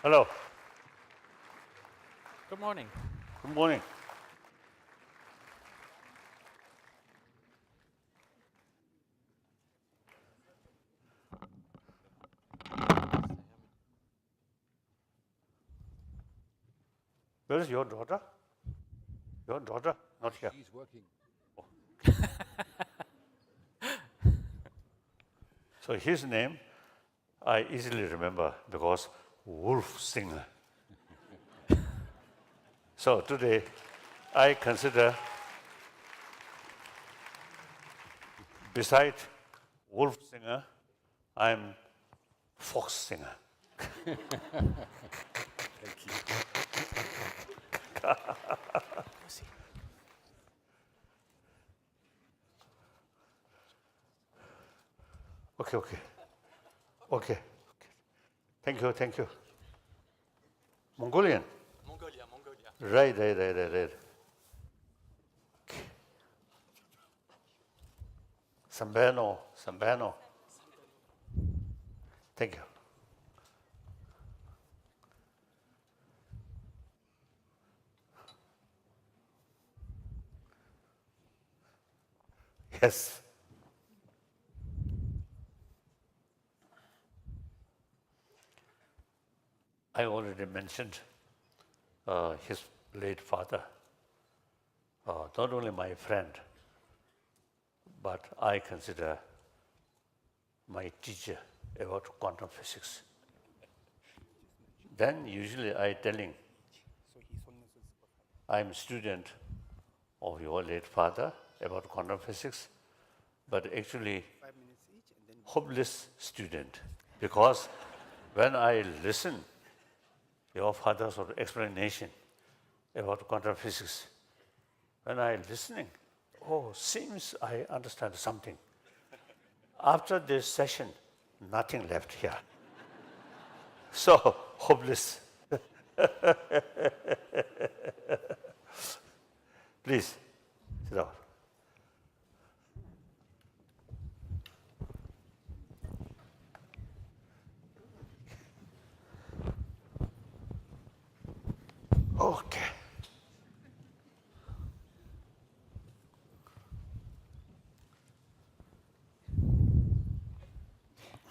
Hello. Good morning. Good morning. Where is your daughter? Your daughter? Not here. She's working. So his name, I easily remember because Wolf Singer. So today, I consider, beside Wolf Singer, I'm Fox Singer. Thank you. Okay. Thank you. Mongolian? Mongolia. Right. Okay. Sambano. Thank you. Yes. I already mentioned his late father, not only my friend, but I consider my teacher about quantum physics. Then usually I telling, I'm a student of your late father about quantum physics, but actually hopeless student, because when I listen your father's explanation about quantum physics, when I listening, seems I understand something. After this session, nothing left here. So hopeless. Please, sit down. Okay.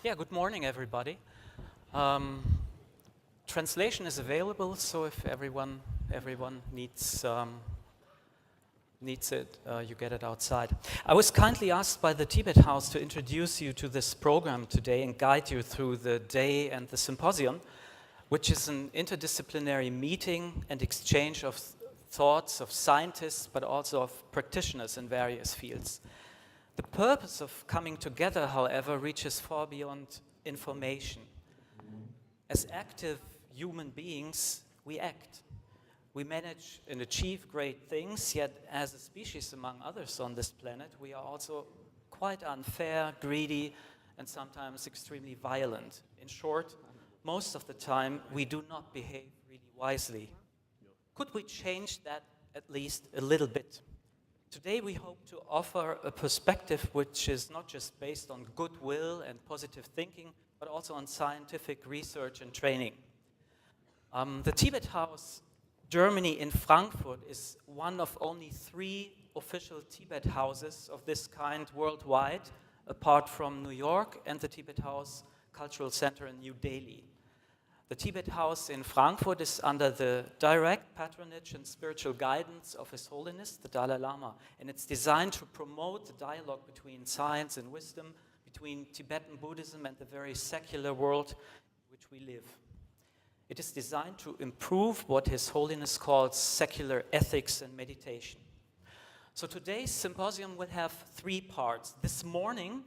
Yeah, good morning, everybody. Translation is available, so if everyone needs it, you get it outside. I was kindly asked by the Tibet House to introduce you to this program today and guide you through the day and the symposium, which is an interdisciplinary meeting and exchange of thoughts of scientists, but also of practitioners in various fields. The purpose of coming together, however, reaches far beyond information. As active human beings, we act. We manage and achieve great things, yet as a species among others on this planet, we are also quite unfair, greedy, and sometimes extremely violent. In short, most of the time, we do not behave really wisely. Could we change that at least a little bit? Today, we hope to offer a perspective which is not just based on goodwill and positive thinking, but also on scientific research and training. The Tibet House, Germany in Frankfurt, is one of only 3 official Tibet houses of this kind worldwide, apart from New York and the Tibet House Cultural Center in New Delhi. The Tibet House in Frankfurt is under the direct patronage and spiritual guidance of His Holiness the Dalai Lama, and it's designed to promote the dialogue between science and wisdom, between Tibetan Buddhism and the very secular world in which we live. It is designed to improve what His Holiness calls secular ethics and meditation. So today's symposium will have 3 parts. This morning,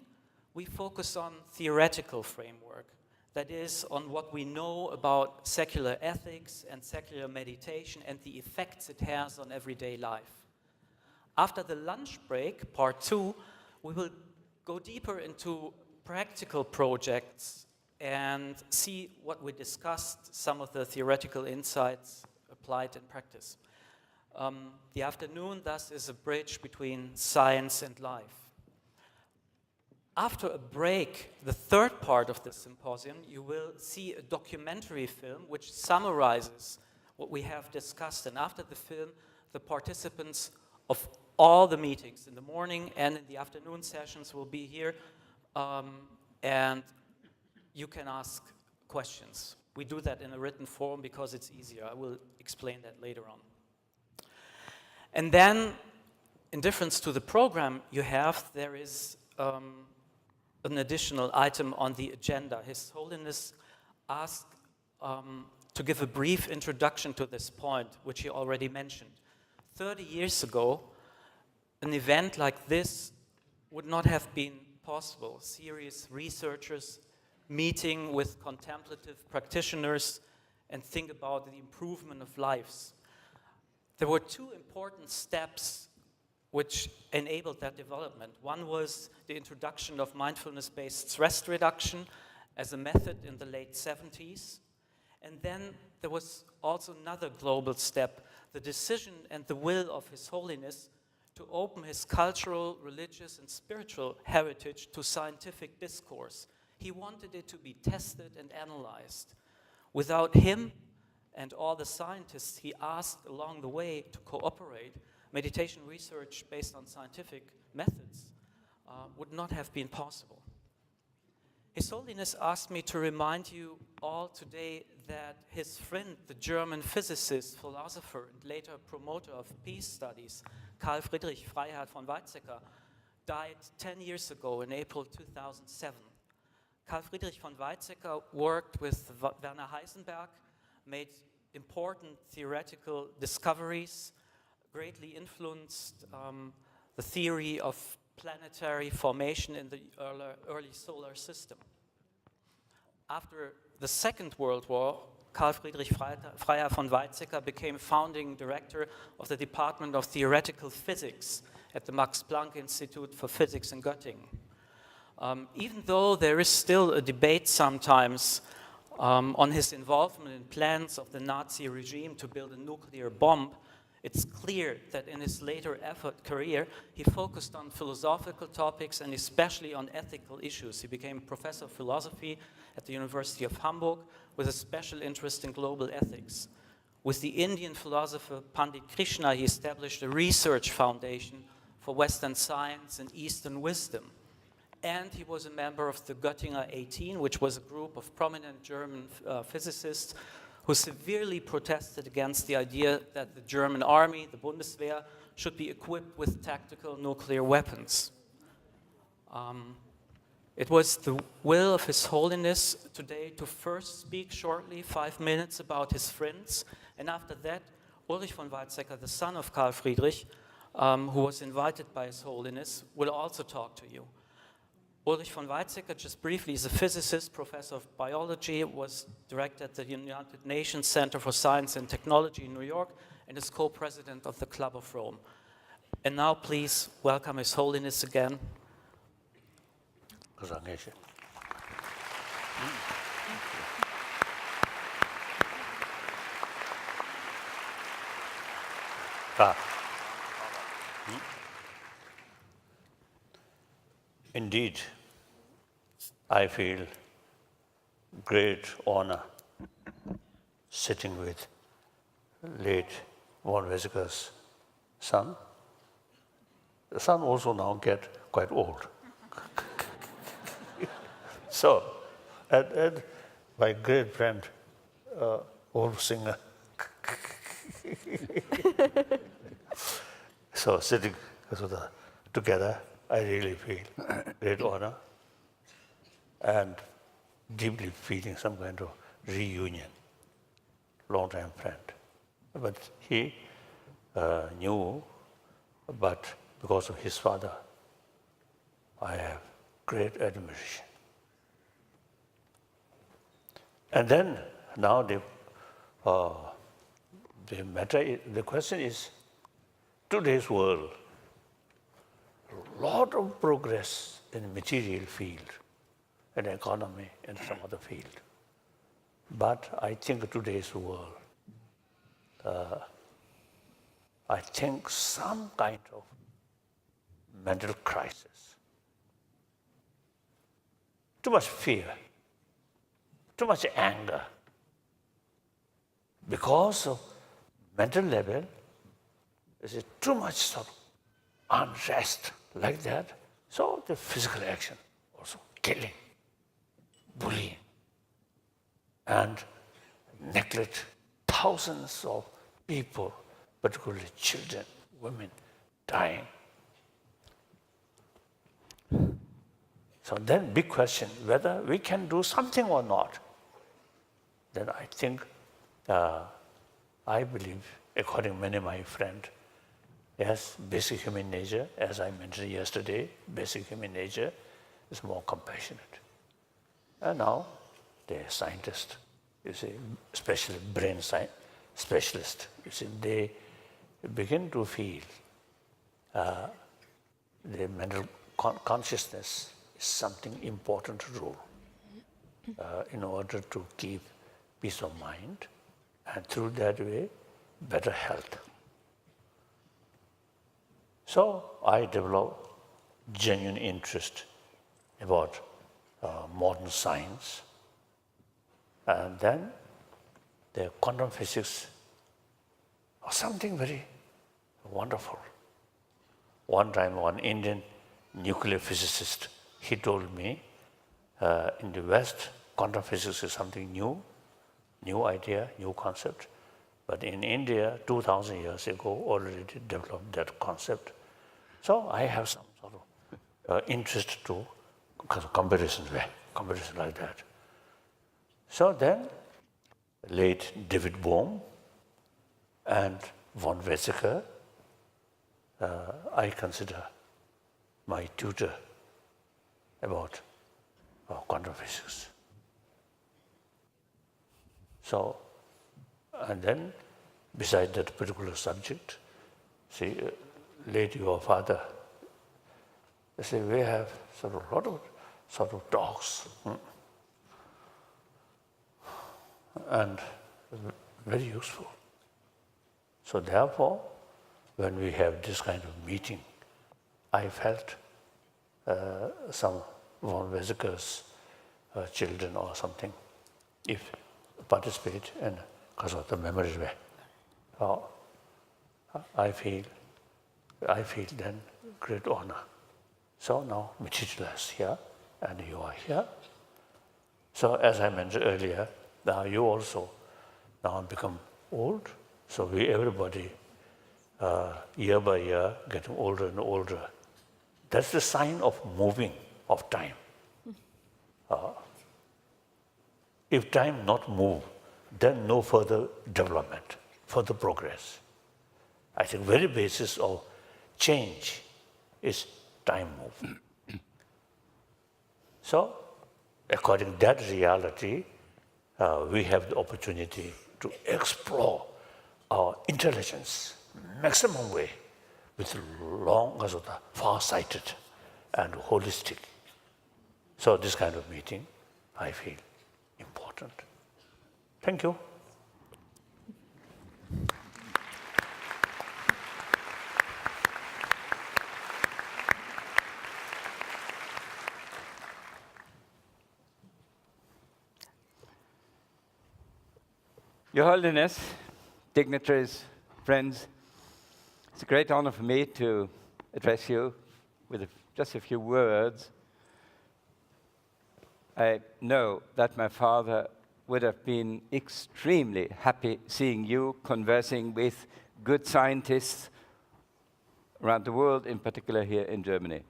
we focus on theoretical framework. That is, on what we know about secular ethics and secular meditation and the effects it has on everyday life. After the lunch break, part 2, we will go deeper into practical projects and see what we discussed, some of the theoretical insights applied in practice. The afternoon, thus, is a bridge between science and life. after a break, the third part of the symposium, you will see a documentary film which summarizes what we have discussed. And after the film, the participants of all the meetings in the morning and in the afternoon sessions will be here, and you can ask questions. We do that in a written form because it's easier. I will explain that later on. And then, in difference to the program you have, there is an additional item on the agenda. His Holiness asked to give a brief introduction to this point, which he already mentioned. 30 years ago, an event like this would not have been possible. Serious researchers meeting with contemplative practitioners and think about the improvement of lives. There were two important steps which enabled that development. One was the introduction of mindfulness-based stress reduction as a method in the late 70s. And then there was also another global step, the decision and the will of His Holiness to open his cultural, religious, and spiritual heritage to scientific discourse. He wanted it to be tested and analyzed. Without him and all the scientists he asked along the way to cooperate, meditation research based on scientific methods would not have been possible. His Holiness asked me to remind you all today that his friend, the German physicist, philosopher, and later promoter of peace studies, Karl Friedrich Freiherr von Weizsäcker, died 10 years ago in April 2007. Karl Friedrich von Weizsäcker worked with Werner Heisenberg, made important theoretical discoveries, greatly influenced the theory of planetary formation in the early solar system. After the Second World War, Karl Friedrich Freiherr von Weizsäcker became founding director of the Department of Theoretical Physics at the Max Planck Institute for Physics in Göttingen. Even though there is still a debate sometimes on his involvement in plans of the Nazi regime to build a nuclear bomb, it's clear that in his later career, he focused on philosophical topics and especially on ethical issues. He became professor of philosophy at the University of Hamburg with a special interest in global ethics. With the Indian philosopher Pandit Krishna, he established a research foundation for Western science and Eastern wisdom. And he was a member of the Göttinger 18, which was a group of prominent German physicists who severely protested against the idea that the German army, the Bundeswehr, should be equipped with tactical nuclear weapons. It was the will of His Holiness today to first speak shortly, 5 minutes, about his friends, and after that, Ulrich von Weizsäcker, the son of Karl Friedrich, who was invited by His Holiness, will also talk to you. Ulrich von Weizsäcker, just briefly, is a physicist, professor of biology, was director at the United Nations Center for Science and Technology in New York, and is co-president of the Club of Rome. And now please welcome His Holiness again. Indeed, I feel great honor sitting with late von Weizsäcker's son. The son also now get quite old. So, and my great friend, old singer. So sitting together, I really feel great honor and deeply feeling some kind of reunion, long-time friend. But he knew, but because of his father, I have great admiration. And then now the question is, today's world, a lot of progress in the material field, and economy, and some other field. But I think today's world, I think some kind of mental crisis too much fear, too much anger. Because of mental level, there's too much sort of unrest like that. So the physical action, also killing, bullying, and neglect thousands of people, particularly children, women, dying. So then big question, whether we can do something or not. Then I think, I believe, according to many of my friends, yes, basic human nature, as I mentioned yesterday, basic human nature is more compassionate. And now, the scientists, you see, especially brain science specialists, you see, they begin to feel the mental consciousness is something important role in order to keep peace of mind, and through that way, better health. So I developed genuine interest about modern science, and then the quantum physics was something very wonderful. One time, one Indian nuclear physicist, he told me, in the West, quantum physics is something new idea, new concept. But in India, 2,000 years ago, already developed that concept. So I have some sort of interest to comparison like that. So then, late David Bohm and von Weizsäcker, I consider my tutor about quantum physics. So, and then, beside that particular subject, see, late your father, they say, we have sort of a lot of sort of dogs, and very useful. So therefore, when we have this kind of meeting, I felt some von Weizsäcker's children or something, if participate, and because of the memory way, I feel then great honor. So now Michitla is here, and you are here. So as I mentioned earlier, now you also now become old. So everybody, year by year, getting older and older. That's the sign of moving of time. If time not move, then no further development, further progress. I think very basis of change is time move. So, according to that reality, we have the opportunity to explore our intelligence maximum way with long, far-sighted and holistic. So this kind of meeting, I feel important. Thank you. Your Holiness, dignitaries, friends, it's a great honor for me to address you with just a few words. I know that my father would have been extremely happy seeing you conversing with good scientists around the world, in particular here in Germany.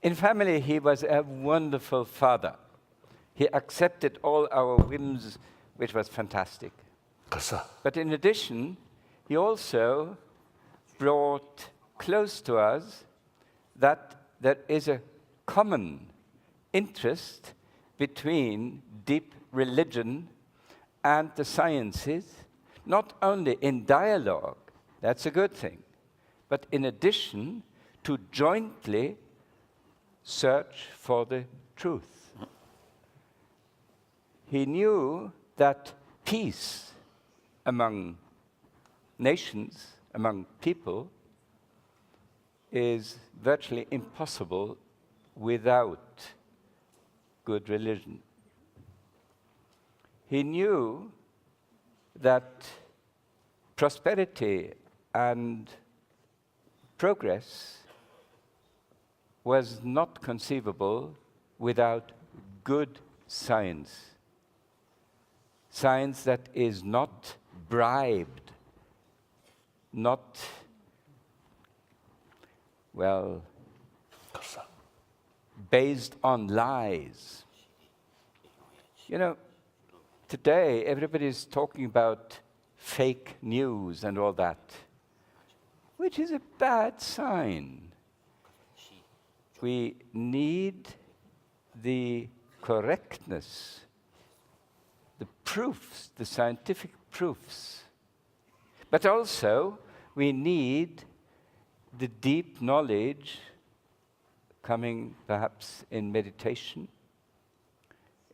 In family, he was a wonderful father. He accepted all our whims, which was fantastic. But in addition, he also brought close to us that there is a common interest between deep religion and the sciences, not only in dialogue, that's a good thing, but in addition to jointly search for the truth. He knew that peace among nations, among people, is virtually impossible without good religion. He knew that prosperity and progress was not conceivable without good science. Science that is not bribed, not, well, based on lies. You know, today everybody is talking about fake news and all that, which is a bad sign. We need the correctness, the proofs, the scientific proofs. But also, we need the deep knowledge coming perhaps in meditation,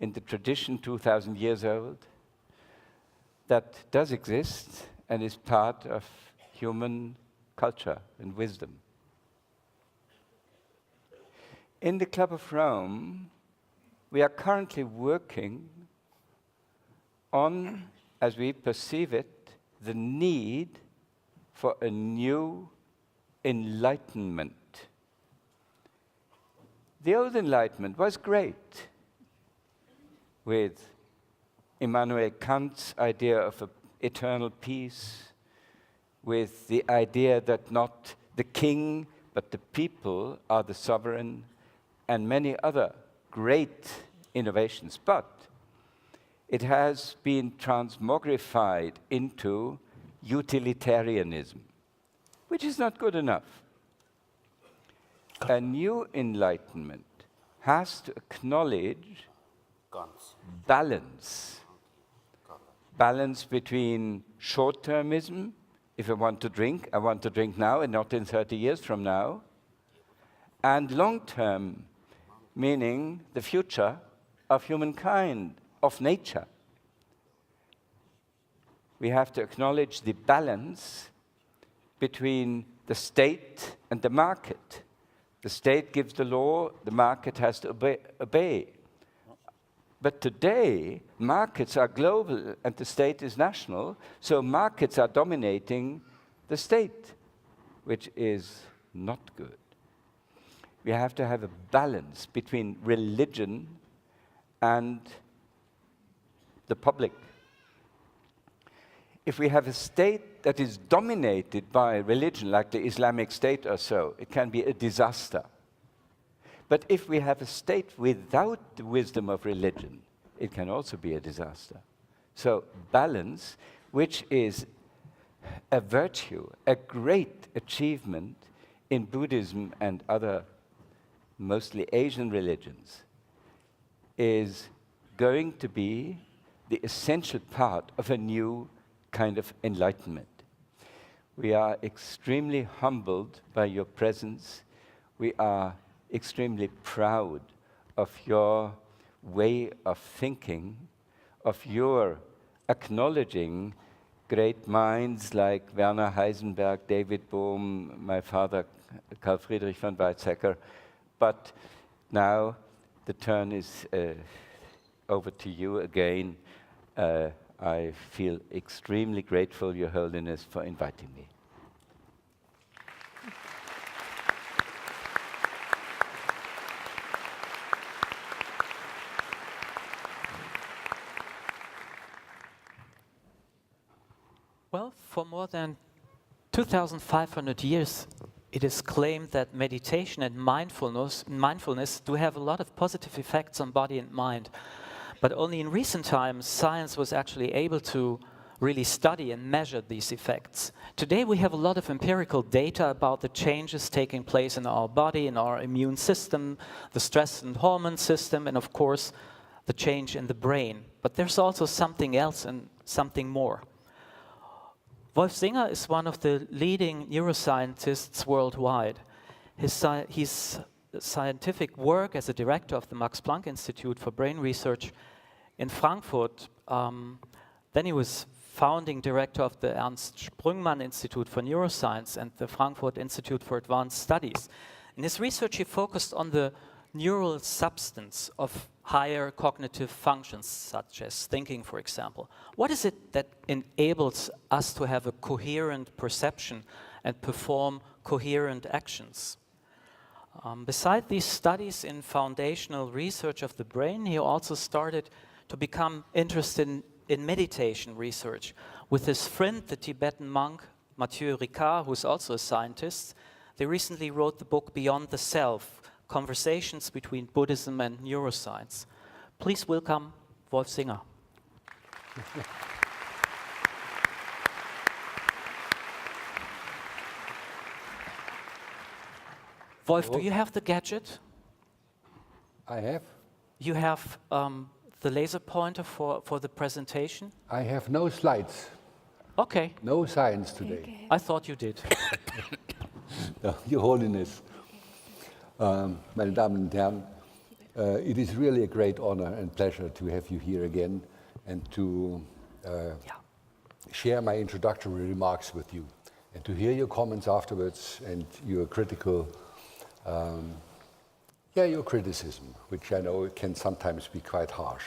in the tradition 2,000 years old, that does exist and is part of human culture and wisdom. In the Club of Rome, we are currently working on, as we perceive it, the need for a new enlightenment. The old enlightenment was great, with Immanuel Kant's idea of eternal peace, with the idea that not the king but the people are the sovereign, and many other great innovations. But it has been transmogrified into utilitarianism, which is not good enough. A new enlightenment has to acknowledge balance. Balance between short-termism. If I want to drink now and not in 30 years from now. And long-term, meaning the future of humankind, of nature. We have to acknowledge the balance between the state and the market. The state gives the law, the market has to obey. But today, markets are global and the state is national, so markets are dominating the state, which is not good. We have to have a balance between religion and the public. If we have a state that is dominated by religion, like the Islamic State or so, it can be a disaster. But if we have a state without the wisdom of religion, it can also be a disaster. So balance, which is a virtue, a great achievement in Buddhism and other mostly Asian religions, is going to be the essential part of a new kind of enlightenment. We are extremely humbled by your presence. We are extremely proud of your way of thinking, of your acknowledging great minds like Werner Heisenberg, David Bohm, my father, Carl Friedrich von Weizsäcker. But now the turn is over to you again. I feel extremely grateful, Your Holiness, for inviting me. Well, for more than 2,500 years, it is claimed that meditation and mindfulness do have a lot of positive effects on body and mind. But only in recent times, science was actually able to really study and measure these effects. Today, we have a lot of empirical data about the changes taking place in our body, in our immune system, the stress and hormone system, and of course, the change in the brain. But there's also something else and something more. Wolf Singer is one of the leading neuroscientists worldwide. His scientific work as a director of the Max Planck Institute for Brain Research in Frankfurt, then he was founding director of the Ernst Sprungmann Institute for Neuroscience and the Frankfurt Institute for Advanced Studies. In his research, he focused on the neural substance of higher cognitive functions, such as thinking, for example? What is it that enables us to have a coherent perception and perform coherent actions? Beside these studies in foundational research of the brain, he also started to become interested in meditation research. With his friend, the Tibetan monk Mathieu Ricard, who's also a scientist, they recently wrote the book Beyond the Self, Conversations Between Buddhism and Neuroscience. Please welcome Wolf Singer. Wolf, do you have the gadget? I have? You have the laser pointer for the presentation? I have no slides, Okay, no science today. I thought you did. Your Holiness, meine Damen und Herren, it is really a great honor and pleasure to have you here again and to share my introductory remarks with you and to hear your comments afterwards and your critical, your criticism, which I know can sometimes be quite harsh.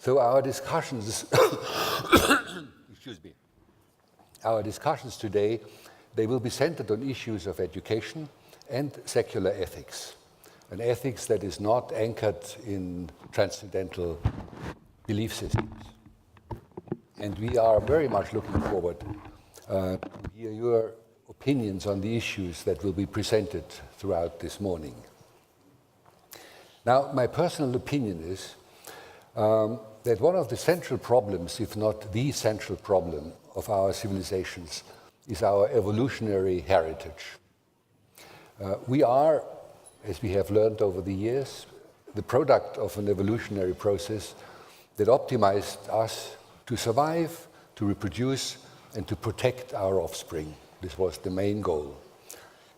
So our discussions, excuse me, our discussions today, they will be centered on issues of education and secular ethics, an ethics that is not anchored in transcendental belief systems. And we are very much looking forward to hear your opinions on the issues that will be presented throughout this morning. Now, my personal opinion is that one of the central problems, if not the central problem of our civilizations, is our evolutionary heritage. We are, as we have learned over the years, the product of an evolutionary process that optimized us to survive, to reproduce, and to protect our offspring. This was the main goal.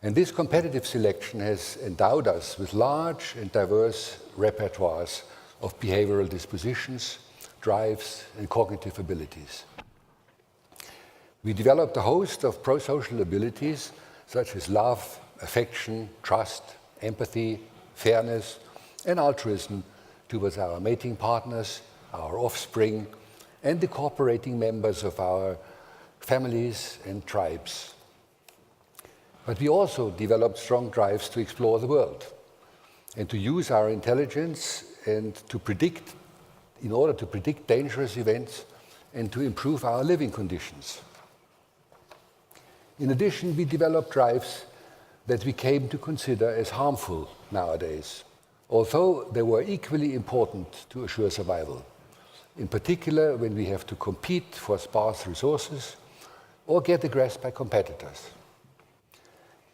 And this competitive selection has endowed us with large and diverse repertoires of behavioral dispositions, drives, and cognitive abilities. We developed a host of pro-social abilities such as love, affection, trust, empathy, fairness, and altruism towards our mating partners, our offspring, and the cooperating members of our families and tribes. But we also developed strong drives to explore the world and to use our intelligence and to predict, in order to predict dangerous events and to improve our living conditions. In addition, we developed drives that we came to consider as harmful nowadays, although they were equally important to assure survival, in particular when we have to compete for sparse resources or get aggressed by competitors.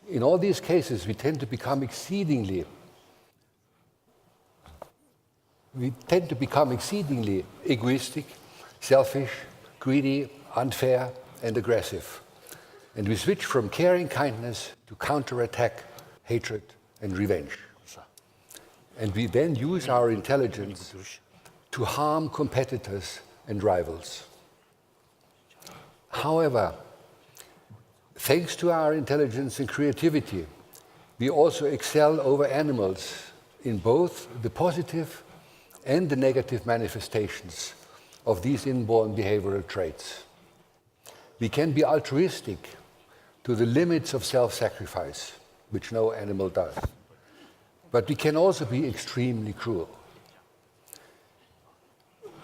In all these cases, we tend to become exceedingly egoistic, selfish, greedy, unfair, and aggressive. And we switch from caring kindness to counterattack, hatred, and revenge. And we then use our intelligence to harm competitors and rivals. However, thanks to our intelligence and creativity, we also excel over animals in both the positive and the negative manifestations of these inborn behavioral traits. We can be altruistic to the limits of self-sacrifice, which no animal does. But we can also be extremely cruel.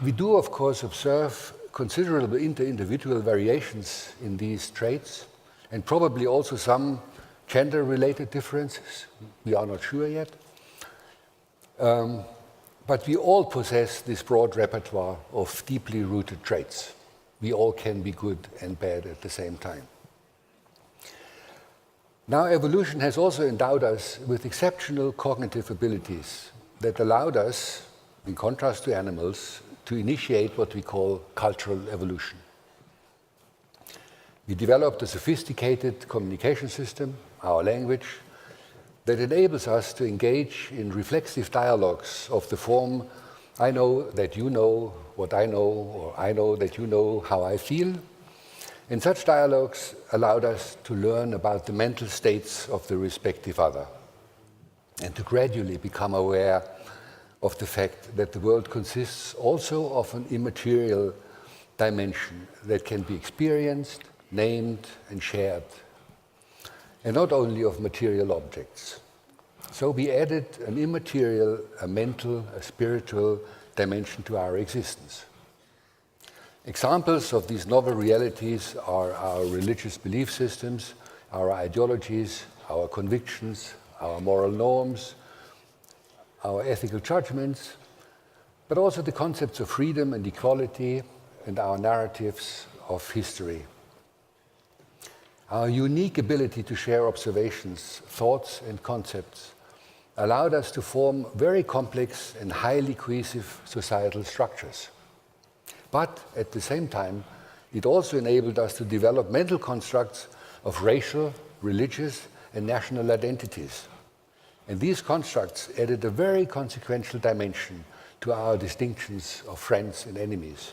We do, of course, observe considerable inter-individual variations in these traits, and probably also some gender-related differences. We are not sure yet. But we all possess this broad repertoire of deeply rooted traits. We all can be good and bad at the same time. Now, evolution has also endowed us with exceptional cognitive abilities that allowed us, in contrast to animals, to initiate what we call cultural evolution. We developed a sophisticated communication system, our language, that enables us to engage in reflexive dialogues of the form, I know that you know what I know, or I know that you know how I feel. And such dialogues allowed us to learn about the mental states of the respective other and to gradually become aware of the fact that the world consists also of an immaterial dimension that can be experienced, named, and shared, and not only of material objects. So we added an immaterial, a mental, a spiritual dimension to our existence. Examples of these novel realities are our religious belief systems, our ideologies, our convictions, our moral norms, our ethical judgments, but also the concepts of freedom and equality and our narratives of history. Our unique ability to share observations, thoughts, and concepts allowed us to form very complex and highly cohesive societal structures. But at the same time, it also enabled us to develop mental constructs of racial, religious, and national identities. And these constructs added a very consequential dimension to our distinctions of friends and enemies.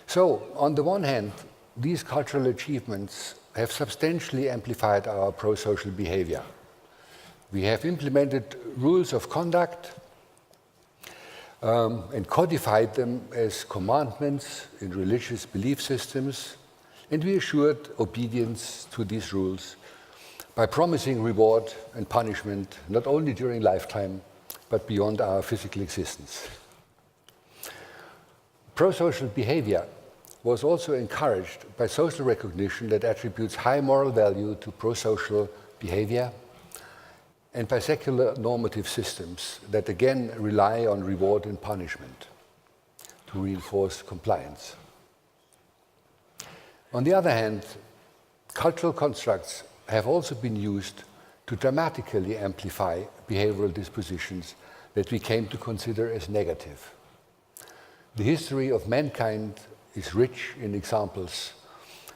So, on the one hand, these cultural achievements have substantially amplified our pro-social behavior. We have implemented rules of conduct and codified them as commandments in religious belief systems, and we assured obedience to these rules by promising reward and punishment not only during lifetime, but beyond our physical existence. Pro-social behavior was also encouraged by social recognition that attributes high moral value to pro-social behavior, and by secular normative systems that again rely on reward and punishment to reinforce compliance. On the other hand, cultural constructs have also been used to dramatically amplify behavioral dispositions that we came to consider as negative. The history of mankind is rich in examples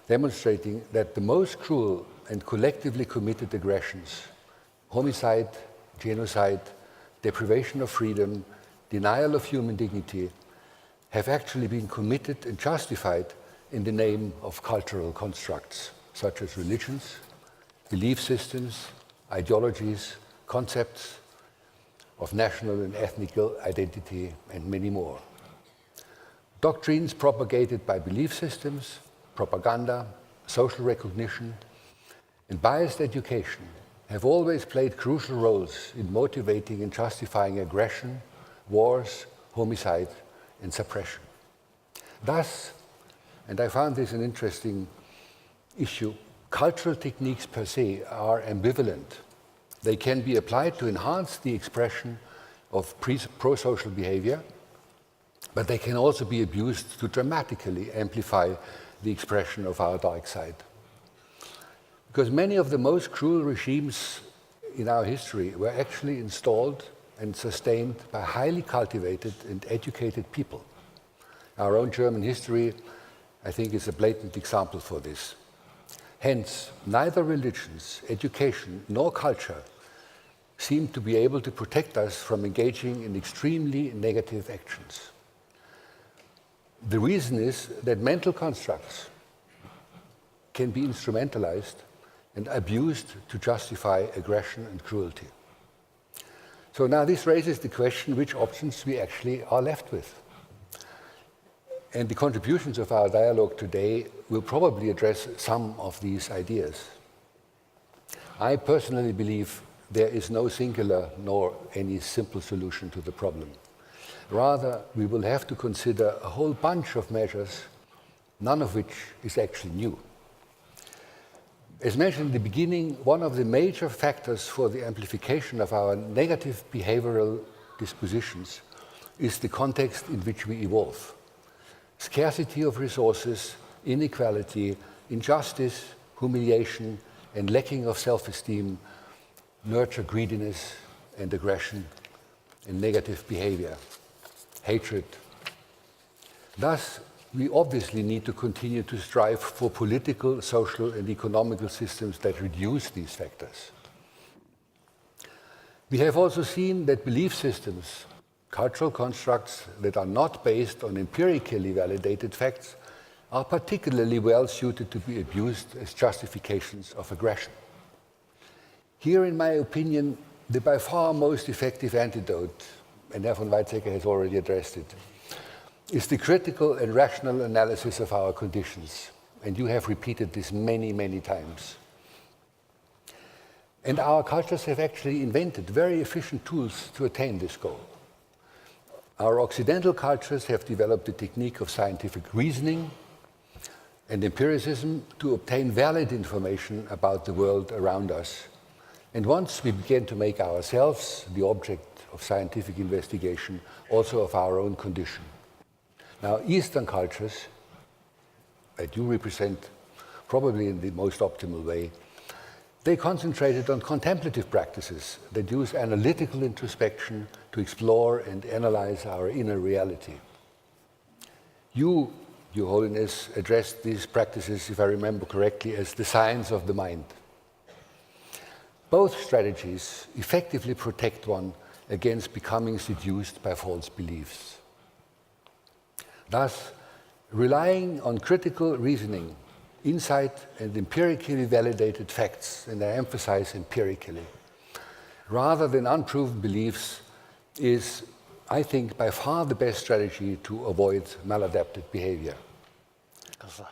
demonstrating that the most cruel and collectively committed aggressions, homicide, genocide, deprivation of freedom, denial of human dignity, have actually been committed and justified in the name of cultural constructs, such as religions, belief systems, ideologies, concepts of national and ethnic identity, and many more. Doctrines propagated by belief systems, propaganda, social recognition, and biased education have always played crucial roles in motivating and justifying aggression, wars, homicide, and suppression. Thus, and I found this an interesting issue, cultural techniques per se are ambivalent. They can be applied to enhance the expression of pro-social behavior, but they can also be abused to dramatically amplify the expression of our dark side. Because many of the most cruel regimes in our history were actually installed and sustained by highly cultivated and educated people. Our own German history, I think, is a blatant example for this. Hence, neither religions, education, nor culture seem to be able to protect us from engaging in extremely negative actions. The reason is that mental constructs can be instrumentalized and abused to justify aggression and cruelty. So now this raises the question which options we actually are left with. And the contributions of our dialogue today will probably address some of these ideas. I personally believe there is no singular nor any simple solution to the problem. Rather, we will have to consider a whole bunch of measures, none of which is actually new. As mentioned in the beginning, one of the major factors for the amplification of our negative behavioral dispositions is the context in which we evolve. Scarcity of resources, inequality, injustice, humiliation, and lacking of self-esteem nurture greediness and aggression and negative behavior, hatred. Thus, we obviously need to continue to strive for political, social, and economical systems that reduce these factors. We have also seen that belief systems, cultural constructs that are not based on empirically validated facts, are particularly well suited to be abused as justifications of aggression. Here, in my opinion, the by far most effective antidote, and Herr von Weizsäcker has already addressed it, is the critical and rational analysis of our conditions. And you have repeated this many, many times. And our cultures have actually invented very efficient tools to attain this goal. Our Occidental cultures have developed the technique of scientific reasoning and empiricism to obtain valid information about the world around us. And once we begin to make ourselves the object of scientific investigation, also of our own condition. Now, Eastern cultures, that you represent probably in the most optimal way, they concentrated on contemplative practices that use analytical introspection to explore and analyze our inner reality. You, Your Holiness, addressed these practices, if I remember correctly, as the science of the mind. Both strategies effectively protect one against becoming seduced by false beliefs. Thus, relying on critical reasoning, insight, and empirically validated facts, and I emphasize empirically, rather than unproven beliefs, is, I think, by far the best strategy to avoid maladaptive behavior.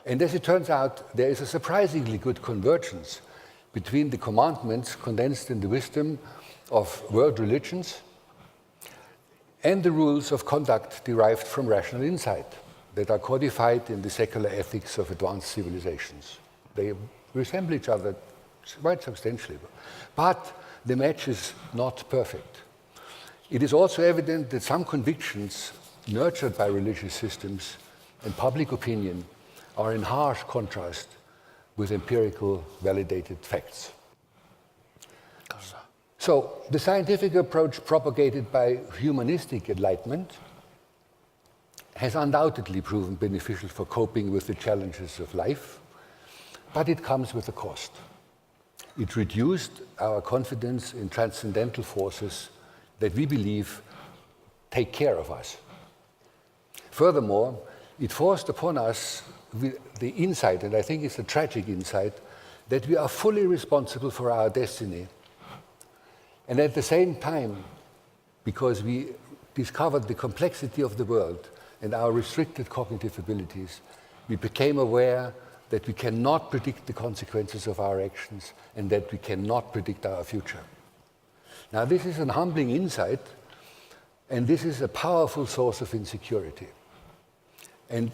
And as it turns out, there is a surprisingly good convergence between the commandments condensed in the wisdom of world religions and the rules of conduct derived from rational insight that are codified in the secular ethics of advanced civilizations. They resemble each other quite substantially, but the match is not perfect. It is also evident that some convictions nurtured by religious systems and public opinion are in harsh contrast with empirical validated facts. So, the scientific approach propagated by humanistic enlightenment has undoubtedly proven beneficial for coping with the challenges of life, but it comes with a cost. It reduced our confidence in transcendental forces that we believe take care of us. Furthermore, it forced upon us the insight, and I think it's a tragic insight, that we are fully responsible for our destiny. And at the same time, because we discovered the complexity of the world and our restricted cognitive abilities, we became aware that we cannot predict the consequences of our actions and that we cannot predict our future. Now, this is an humbling insight, and this is a powerful source of insecurity. And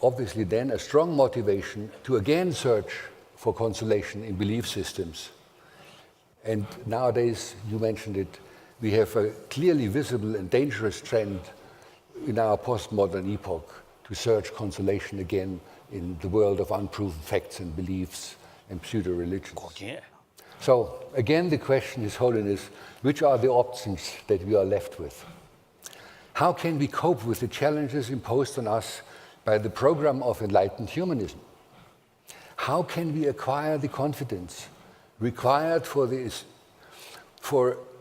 obviously then a strong motivation to again search for consolation in belief systems. And nowadays, you mentioned it, we have a clearly visible and dangerous trend in our postmodern epoch to search consolation again in the world of unproven facts and beliefs and pseudo-religions. Okay. So again, the question is, Holiness, which are the options that we are left with? How can we cope with the challenges imposed on us by the program of enlightened humanism? How can we acquire the confidence required for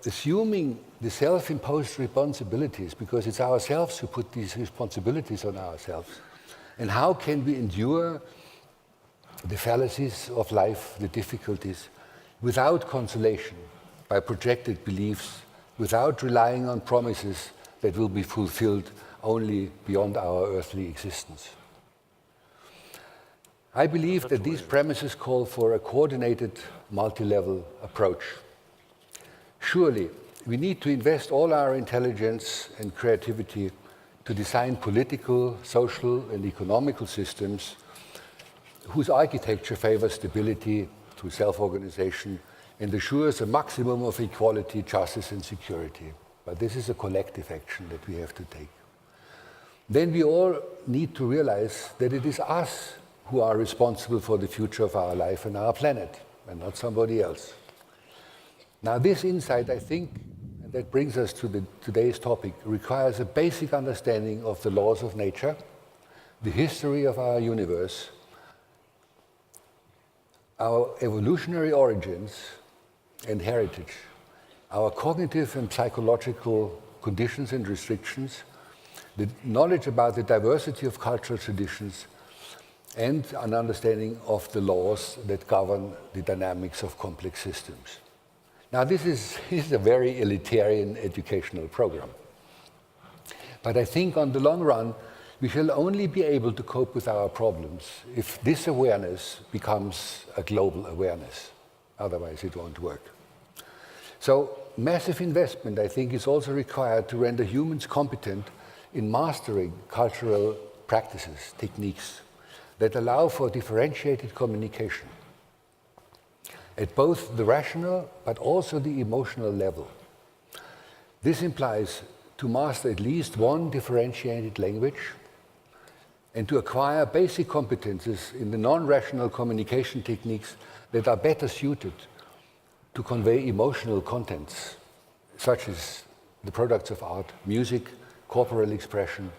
assuming the self-imposed responsibilities, because it's ourselves who put these responsibilities on ourselves? And how can we endure the fallacies of life, the difficulties, without consolation, by projected beliefs, without relying on promises that will be fulfilled only beyond our earthly existence? I believe that these premises call for a coordinated, multi-level approach. Surely, we need to invest all our intelligence and creativity to design political, social, and economical systems whose architecture favors stability through self-organization and assures a maximum of equality, justice, and security. But this is a collective action that we have to take. Then we all need to realize that it is us who are responsible for the future of our life and our planet, and not somebody else. Now, this insight, I think, and that brings us to today's topic, requires a basic understanding of the laws of nature, the history of our universe, our evolutionary origins and heritage, our cognitive and psychological conditions and restrictions, the knowledge about the diversity of cultural traditions, and an understanding of the laws that govern the dynamics of complex systems. Now, this is a very elitarian educational program. But I think on the long run, we shall only be able to cope with our problems if this awareness becomes a global awareness. Otherwise, it won't work. So, massive investment, I think, is also required to render humans competent in mastering cultural practices, techniques, that allow for differentiated communication at both the rational but also the emotional level. This implies to master at least one differentiated language and to acquire basic competences in the non-rational communication techniques that are better suited to convey emotional contents, such as the products of art, music, corporal expression,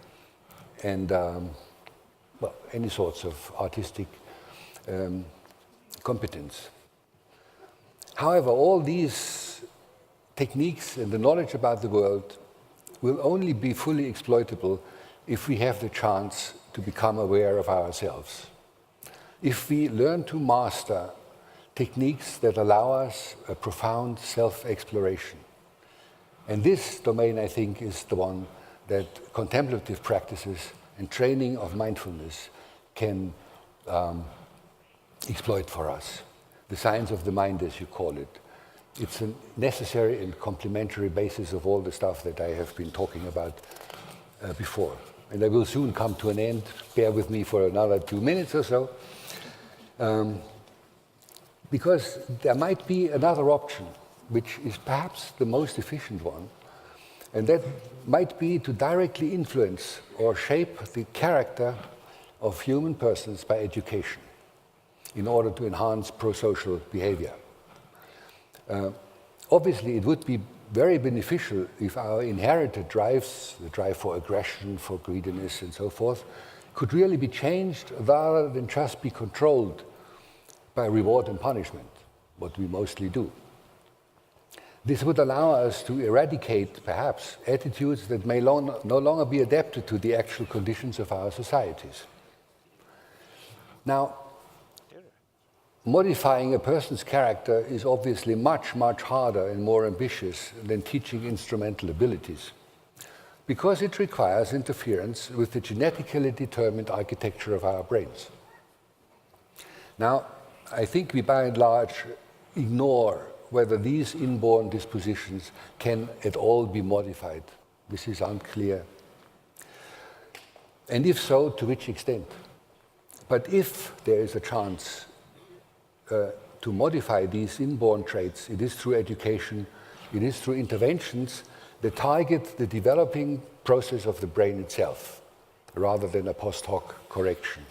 and any sorts of artistic competence. However, all these techniques and the knowledge about the world will only be fully exploitable if we have the chance to become aware of ourselves. If we learn to master techniques that allow us a profound self-exploration. And this domain, I think, is the one that contemplative practices and training of mindfulness can exploit for us. The science of the mind, as you call it. It's a necessary and complementary basis of all the stuff that I have been talking about before. And I will soon come to an end. Bear with me for another 2 minutes or so. Because there might be another option, which is perhaps the most efficient one, and that might be to directly influence or shape the character of human persons by education in order to enhance pro-social behavior. Obviously, it would be very beneficial if our inherited drives, the drive for aggression, for greediness, and so forth, could really be changed rather than just be controlled by reward and punishment, what we mostly do. This would allow us to eradicate, perhaps, attitudes that may no longer be adapted to the actual conditions of our societies. Now, modifying a person's character is obviously much, much harder and more ambitious than teaching instrumental abilities, because it requires interference with the genetically determined architecture of our brains. Now, I think we by and large ignore whether these inborn dispositions can at all be modified. This is unclear. And if so, to which extent? But if there is a chance to modify these inborn traits, it is through education, it is through interventions that target the developing process of the brain itself, rather than a post hoc correction.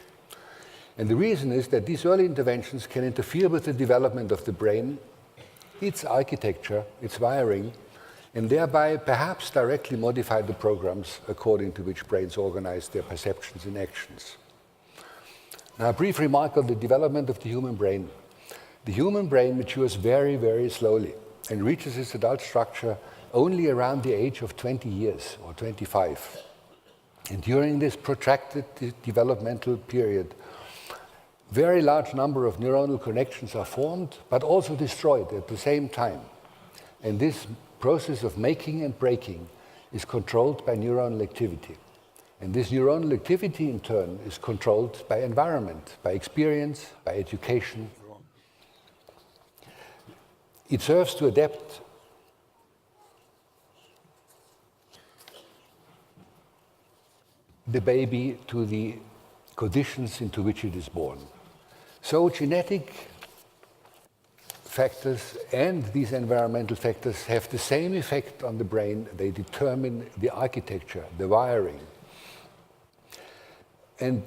And the reason is that these early interventions can interfere with the development of the brain, its architecture, its wiring, and thereby perhaps directly modify the programs according to which brains organize their perceptions and actions. Now, a brief remark on the development of the human brain. The human brain matures very, very slowly and reaches its adult structure only around the age of 20 years or 25. And during this protracted developmental period, very large number of neuronal connections are formed, but also destroyed at the same time. And this process of making and breaking is controlled by neuronal activity. And this neuronal activity, in turn, is controlled by environment, by experience, by education. It serves to adapt the baby to the conditions into which it is born. So genetic factors and these environmental factors have the same effect on the brain. They determine the architecture, the wiring. And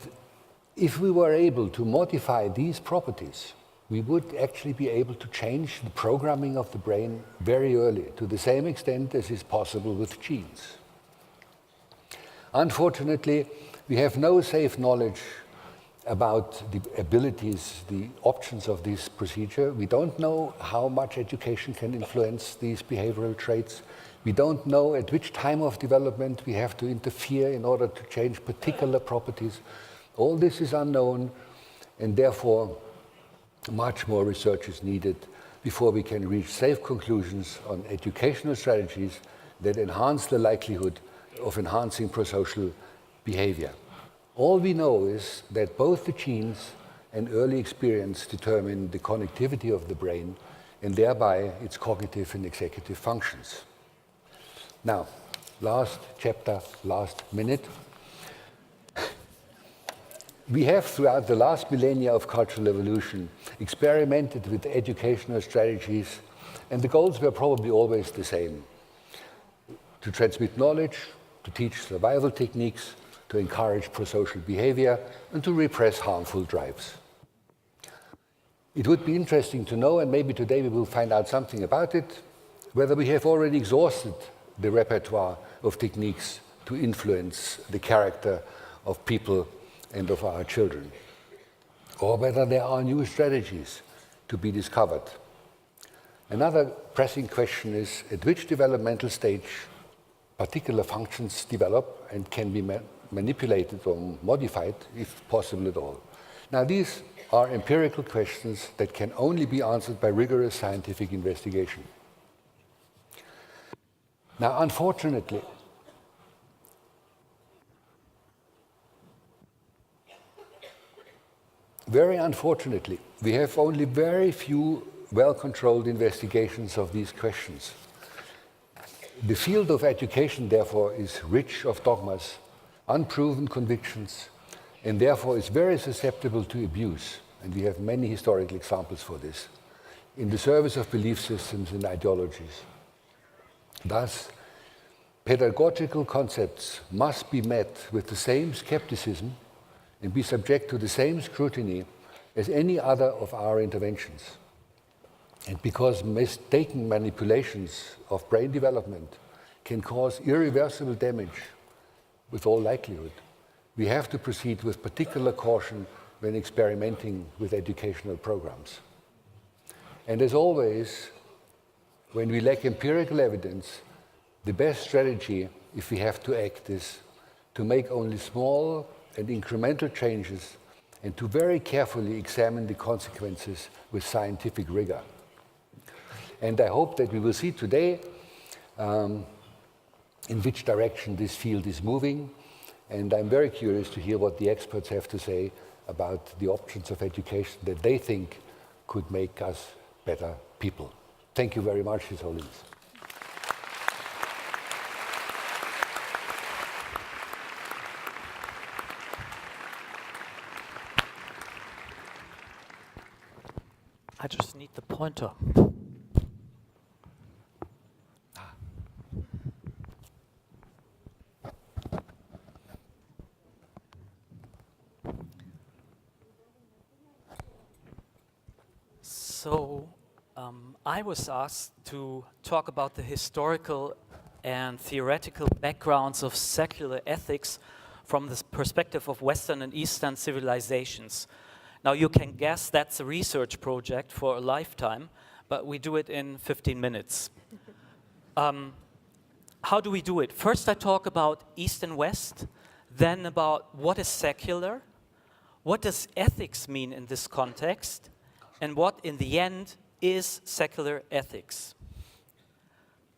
if we were able to modify these properties, we would actually be able to change the programming of the brain very early, to the same extent as is possible with genes. Unfortunately, we have no safe knowledge about the abilities, the options of this procedure. We don't know how much education can influence these behavioral traits. We don't know at which time of development we have to interfere in order to change particular properties. All this is unknown, and therefore much more research is needed before we can reach safe conclusions on educational strategies that enhance the likelihood of enhancing prosocial behavior. All we know is that both the genes and early experience determine the connectivity of the brain and thereby its cognitive and executive functions. Now, last chapter, last minute. We have, throughout the last millennia of cultural evolution, experimented with educational strategies, and the goals were probably always the same: to transmit knowledge, to teach survival techniques, to encourage prosocial behavior, and to repress harmful drives. It would be interesting to know, and maybe today we will find out something about it, whether we have already exhausted the repertoire of techniques to influence the character of people and of our children, or whether there are new strategies to be discovered. Another pressing question is at which developmental stage particular functions develop and can be manipulated or modified, if possible at all. Now, these are empirical questions that can only be answered by rigorous scientific investigation. Now, unfortunately, very unfortunately, we have only very few well-controlled investigations of these questions. The field of education, therefore, is rich of dogmas, unproven convictions, and therefore is very susceptible to abuse. And we have many historical examples for this, in the service of belief systems and ideologies. Thus, pedagogical concepts must be met with the same skepticism and be subject to the same scrutiny as any other of our interventions. And because mistaken manipulations of brain development can cause irreversible damage with all likelihood, we have to proceed with particular caution when experimenting with educational programs. And as always, when we lack empirical evidence, the best strategy, if we have to act, is to make only small and incremental changes and to very carefully examine the consequences with scientific rigor. And I hope that we will see today in which direction this field is moving. And I'm very curious to hear what the experts have to say about the options of education that they think could make us better people. Thank you very much, His Holiness. I just need the pointer. So I was asked to talk about the historical and theoretical backgrounds of secular ethics from the perspective of Western and Eastern civilizations. Now you can guess that's a research project for a lifetime, but we do it in 15 minutes. How do we do it? First I talk about East and West, then about what is secular, what does ethics mean in this context, and what in the end is secular ethics.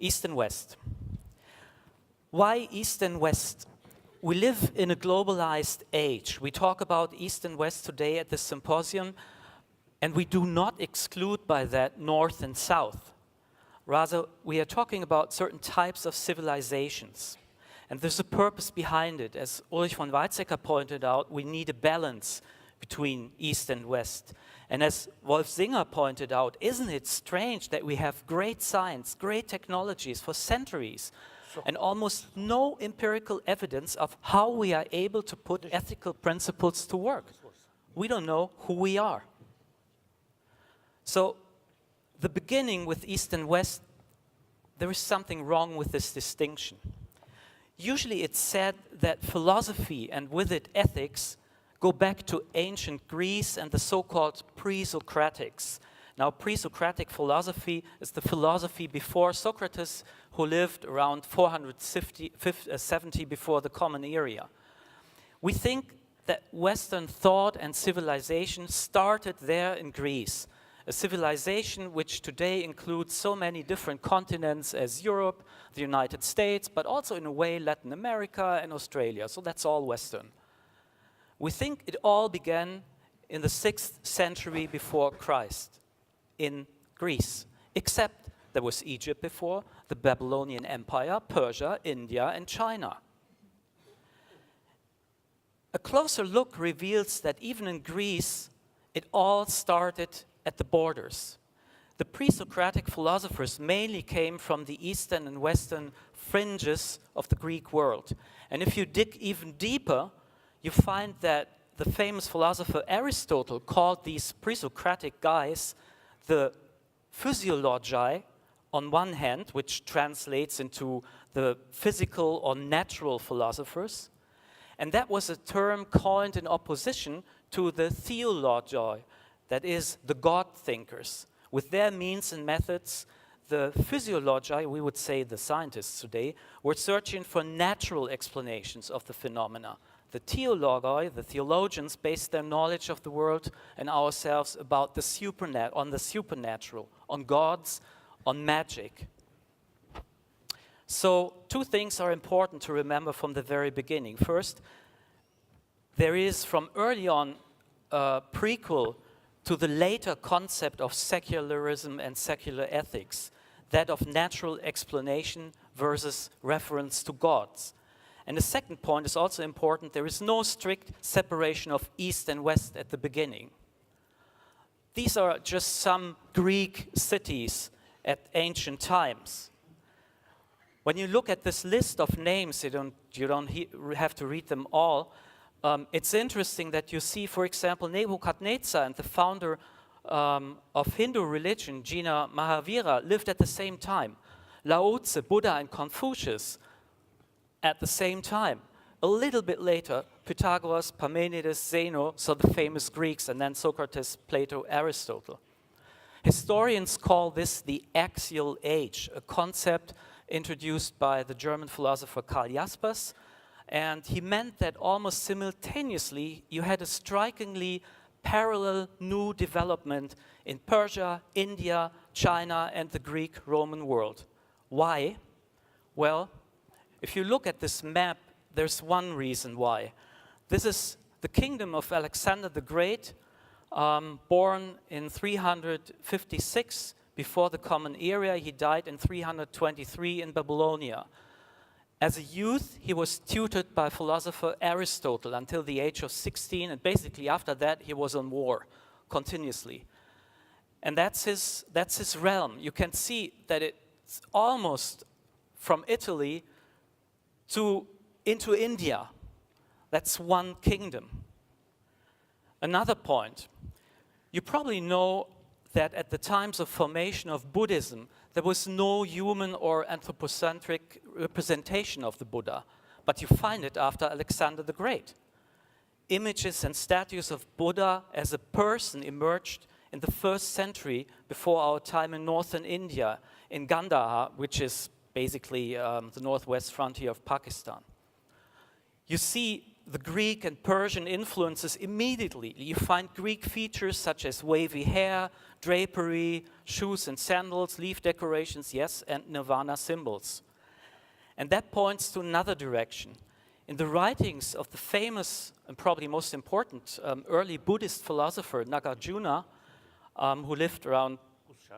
East and West. Why East and West? We live in a globalized age. We talk about East and West today at the symposium, and we do not exclude by that North and South. Rather, we are talking about certain types of civilizations. And there's a purpose behind it. As Ulrich von Weizsäcker pointed out, we need a balance between East and West. And as Wolf Singer pointed out, isn't it strange that we have great science, great technologies for centuries, and almost no empirical evidence of how we are able to put ethical principles to work? We don't know who we are. So, the beginning with East and West, there is something wrong with this distinction. Usually it's said that philosophy and with it ethics go back to ancient Greece and the so-called pre-Socratics. Now, pre-Socratic philosophy is the philosophy before Socrates, who lived around 470 before the Common Era. We think that Western thought and civilization started there in Greece. A civilization which today includes so many different continents as Europe, the United States, but also in a way Latin America and Australia. So that's all Western. We think it all began in the 6th century before Christ in Greece, except there was Egypt before, the Babylonian Empire, Persia, India, and China. A closer look reveals that even in Greece, it all started at the borders. The pre-Socratic philosophers mainly came from the eastern and western fringes of the Greek world. And if you dig even deeper, you find that the famous philosopher Aristotle called these pre-Socratic guys the physiologi on one hand, which translates into the physical or natural philosophers. And that was a term coined in opposition to the theologi, that is, the God thinkers. With their means and methods, the physiologi, we would say the scientists today, were searching for natural explanations of the phenomena. The theologi, the theologians, based their knowledge of the world and ourselves about the supernatural, on gods, on magic. So, two things are important to remember from the very beginning. First, there is from early on a prequel to the later concept of secularism and secular ethics, that of natural explanation versus reference to gods. And the second point is also important. There is no strict separation of East and West at the beginning. These are just some Greek cities at ancient times. When you look at this list of names, you don't have to read them all. It's interesting that you see, for example, Nebuchadnezzar and the founder of Hindu religion, Jina Mahavira, lived at the same time. Lao Tzu, Buddha, and Confucius at the same time. A little bit later, Pythagoras, Parmenides, Zeno, so the famous Greeks, and then Socrates, Plato, Aristotle. Historians call this the axial age, a concept introduced by the German philosopher Karl Jaspers, and he meant that almost simultaneously you had a strikingly parallel new development in Persia, India, China, and the Greek-Roman world. Why? Well, if you look at this map, there's one reason why. This is the kingdom of Alexander the Great, born in 356 before the Common Era. He died in 323 in Babylonia. As a youth, he was tutored by philosopher Aristotle until the age of 16, and basically after that, he was on war continuously. And that's his realm. You can see that it's almost from Italy into India. That's one kingdom. Another point, you probably know that at the times of formation of Buddhism, there was no human or anthropocentric representation of the Buddha, but you find it after Alexander the Great. Images and statues of Buddha as a person emerged in the 1st century before our time in northern India, in Gandhara, which is basically the northwest frontier of Pakistan. You see the Greek and Persian influences immediately. You find Greek features such as wavy hair, drapery, shoes and sandals, leaf decorations, yes, and nirvana symbols. And that points to another direction. In the writings of the famous and probably most important early Buddhist philosopher Nagarjuna, who lived around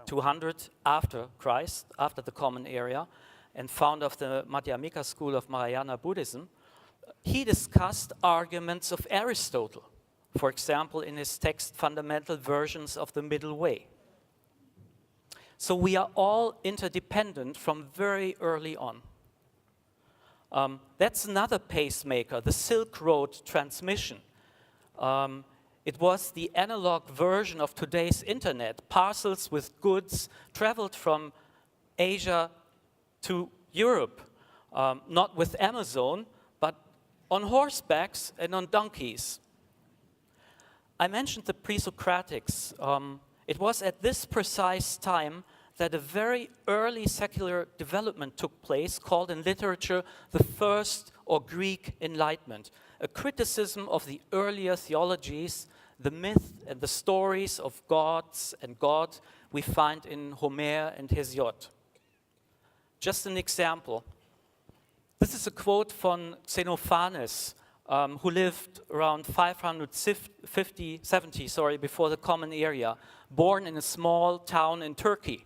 200 after Christ, after the Common Era, and founder of the Madhyamika school of Mahayana Buddhism, he discussed arguments of Aristotle, for example, in his text Fundamental Versions of the Middle Way. So we are all interdependent from very early on. That's another pacemaker, the Silk Road transmission. It was the analog version of today's internet. Parcels with goods traveled from Asia to Europe, not with Amazon, but on horsebacks and on donkeys. I mentioned the pre-Socratics. It was at this precise time that a very early secular development took place, called in literature the First or Greek Enlightenment, a criticism of the earlier theologies, the myth and the stories of gods and God we find in Homer and Hesiod. Just an example. This is a quote from Xenophanes, who lived around 570 before the Common Era, born in a small town in Turkey.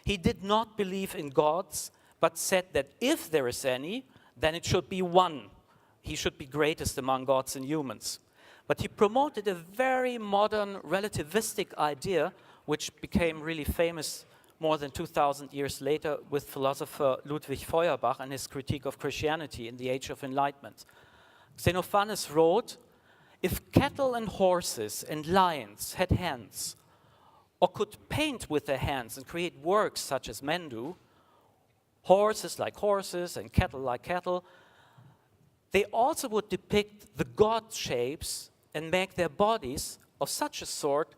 He did not believe in gods, but said that if there is any, then it should be one. He should be greatest among gods and humans. But he promoted a very modern relativistic idea, which became really famous more than 2,000 years later with philosopher Ludwig Feuerbach and his critique of Christianity in the Age of Enlightenment. Xenophanes wrote, "If cattle and horses and lions had hands, or could paint with their hands and create works such as men do, horses like horses and cattle like cattle, they also would depict the god shapes and make their bodies of such a sort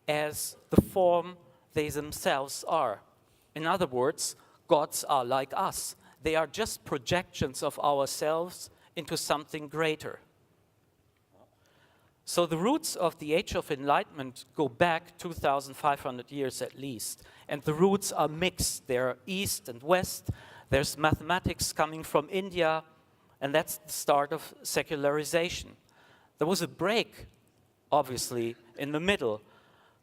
as the form they themselves are. In other words, gods are like us. They are just projections of ourselves into something greater." So the roots of the Age of Enlightenment go back 2,500 years at least. And the roots are mixed. They're East and West. There's mathematics coming from India. And that's the start of secularization. There was a break, obviously, in the middle.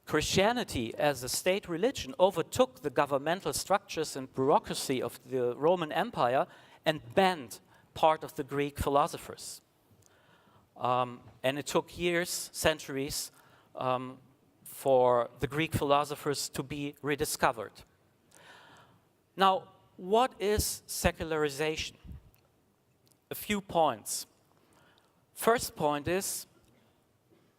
Christianity as a state religion overtook the governmental structures and bureaucracy of the Roman Empire and banned part of the Greek philosophers. And it took years, centuries, for the Greek philosophers to be rediscovered. Now, what is secularization? A few points. First point is,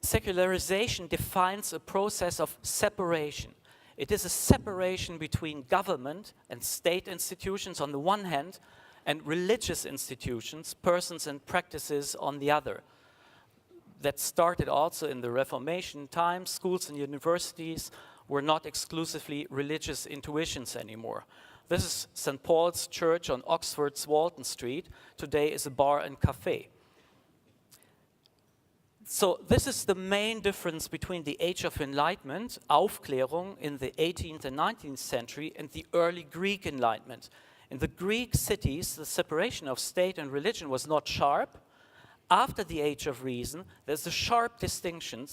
secularization defines a process of separation. It is a separation between government and state institutions on the one hand, and religious institutions, persons and practices on the other. That started also in the Reformation times. Schools and universities were not exclusively religious intuitions anymore. This is St. Paul's Church on Oxford's Walton Street. Today is a bar and cafe. So this is the main difference between the Age of Enlightenment, Aufklärung, in the 18th and 19th century, and the early Greek Enlightenment. In the Greek cities, the separation of state and religion was not sharp. After the Age of Reason, there's a sharp distinction,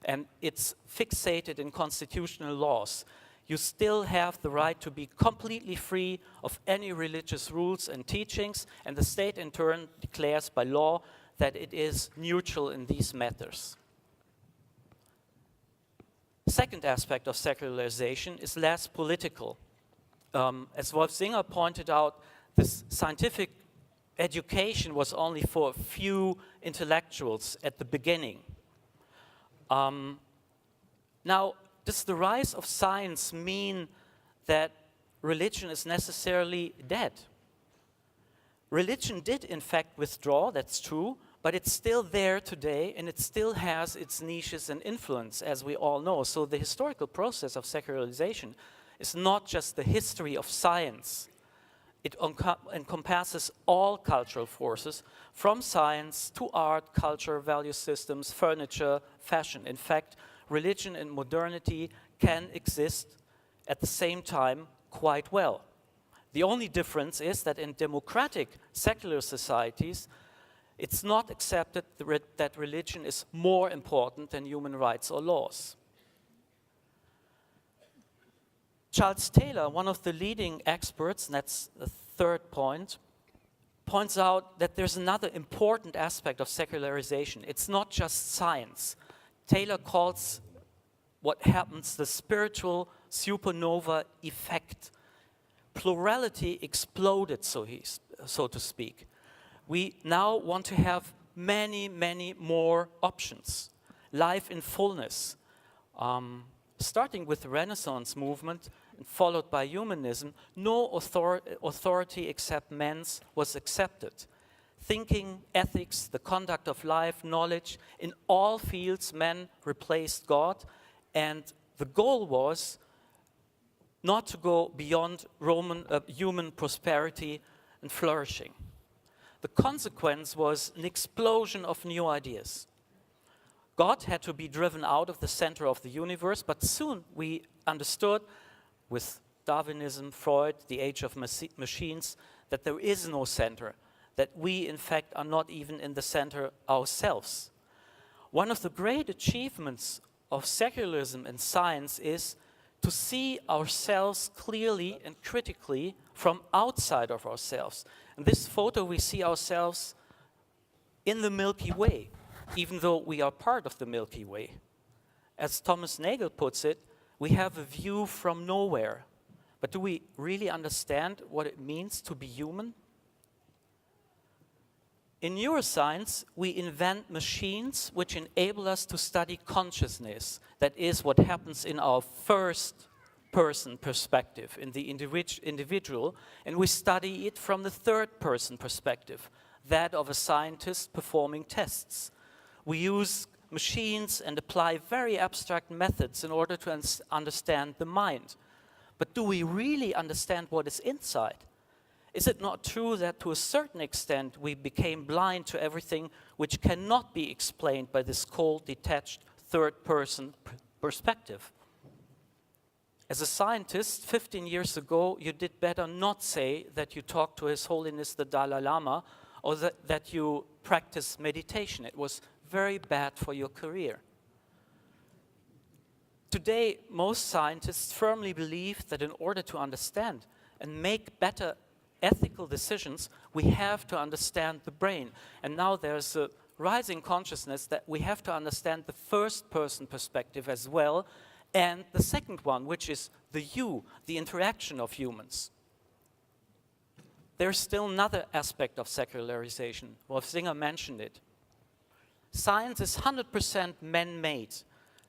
and it's fixated in constitutional laws. You still have the right to be completely free of any religious rules and teachings, and the state in turn declares by law that it is neutral in these matters. Second aspect of secularization is less political. As Wolf Singer pointed out, this scientific education was only for a few intellectuals at the beginning. Now, does the rise of science mean that religion is necessarily dead? Religion did, in fact, withdraw, that's true, but it's still there today, and it still has its niches and influence, as we all know. So the historical process of secularization is not just the history of science. It encompasses all cultural forces, from science to art, culture, value systems, furniture, fashion. In fact, religion and modernity can exist at the same time quite well. The only difference is that in democratic, secular societies, it's not accepted that religion is more important than human rights or laws. Charles Taylor, one of the leading experts, and that's the third point, points out that there's another important aspect of secularization. It's not just science. Taylor calls what happens the spiritual supernova effect. Plurality exploded, so to speak. We now want to have many, many more options. Life in fullness. Starting with the Renaissance movement and followed by humanism, no authority except man's was accepted. Thinking, ethics, the conduct of life, knowledge, in all fields men replaced God, and the goal was not to go beyond human prosperity and flourishing. the consequence was an explosion of new ideas. God had to be driven out of the center of the universe, but soon we understood, with Darwinism, Freud, the age of machines, that there is no center, that we, in fact, are not even in the center ourselves. One of the great achievements of secularism and science is to see ourselves clearly and critically from outside of ourselves. In this photo, we see ourselves in the Milky Way, even though we are part of the Milky Way. As Thomas Nagel puts it, we have a view from nowhere. But do we really understand what it means to be human? In neuroscience, we invent machines which enable us to study consciousness. That is what happens in our first-person perspective, in the individual, and we study it from the third-person perspective, that of a scientist performing tests. We use machines and apply very abstract methods in order to understand the mind. But do we really understand what is inside? Is it not true that to a certain extent we became blind to everything which cannot be explained by this cold, detached, third-person perspective? As a scientist, 15 years ago, you did better not say that you talked to His Holiness the Dalai Lama or that you practice meditation. It was very bad for your career. Today, most scientists firmly believe that in order to understand and make better ethical decisions, we have to understand the brain. And now there's a rising consciousness that we have to understand the first-person perspective as well, and the second one, which is the you, the interaction of humans. There's still another aspect of secularization. Wolf Singer mentioned it. Science is 100% man-made.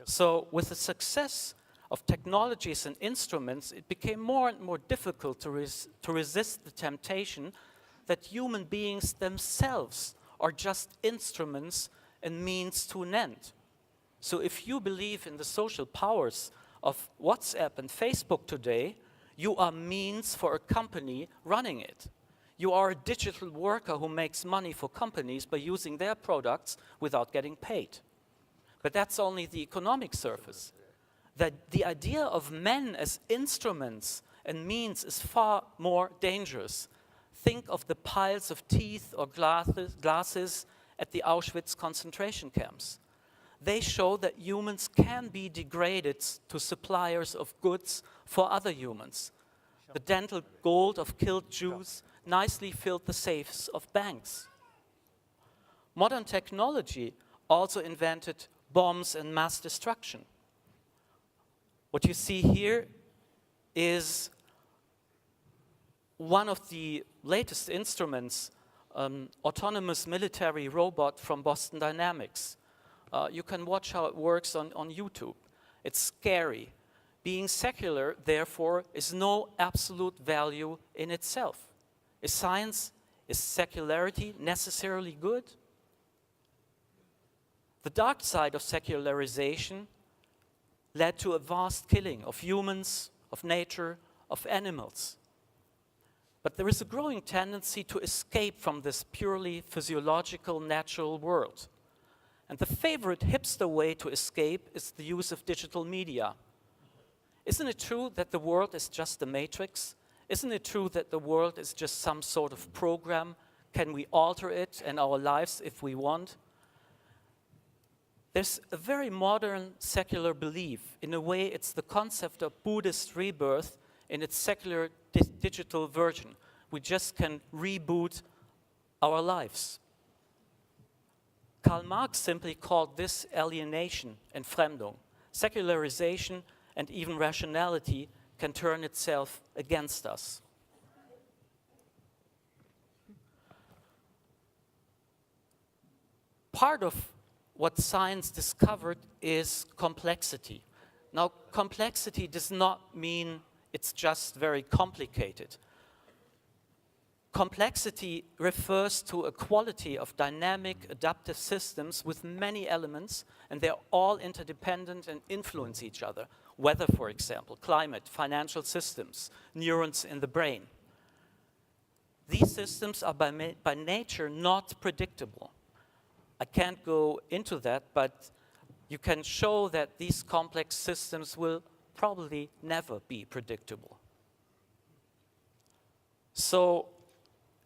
So with the success of technologies and instruments, it became more and more difficult to resist the temptation that human beings themselves are just instruments and means to an end. So if you believe in the social powers of WhatsApp and Facebook today, you are means for a company running it. You are a digital worker who makes money for companies by using their products without getting paid. But that's only the economic surface. That the idea of men as instruments and means is far more dangerous. Think of the piles of teeth or glasses at the Auschwitz concentration camps. They show that humans can be degraded to suppliers of goods for other humans. The dental gold of killed Jews nicely filled the safes of banks. Modern technology also invented bombs and mass destruction. What you see here is one of the latest instruments, an autonomous military robot from Boston Dynamics. You can watch how it works on YouTube. It's scary. Being secular, therefore, is no absolute value in itself. Is secularity necessarily good? The dark side of secularization led to a vast killing of humans, of nature, of animals. But there is a growing tendency to escape from this purely physiological, natural world. And the favorite hipster way to escape is the use of digital media. Isn't it true that the world is just a matrix? Isn't it true that the world is just some sort of program? Can we alter it and our lives if we want? There's a very modern secular belief. In a way, it's the concept of Buddhist rebirth in its secular digital version. We just can reboot our lives. Karl Marx simply called this alienation, Entfremdung. Secularization and even rationality can turn itself against us. Part of what science discovered is complexity. Now, complexity does not mean it's just very complicated. Complexity refers to a quality of dynamic, adaptive systems with many elements, and they're all interdependent and influence each other. Weather, for example, climate, financial systems, neurons in the brain. these systems are by nature not predictable. I can't go into that, but you can show that these complex systems will probably never be predictable. So,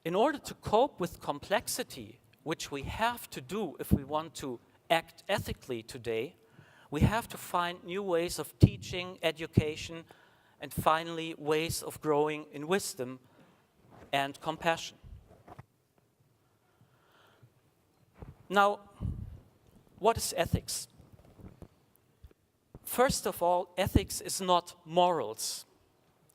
in order to cope with complexity, which we have to do if we want to act ethically today, we have to find new ways of teaching, education, and finally ways of growing in wisdom and compassion. Now, what is ethics? First of all, ethics is not morals.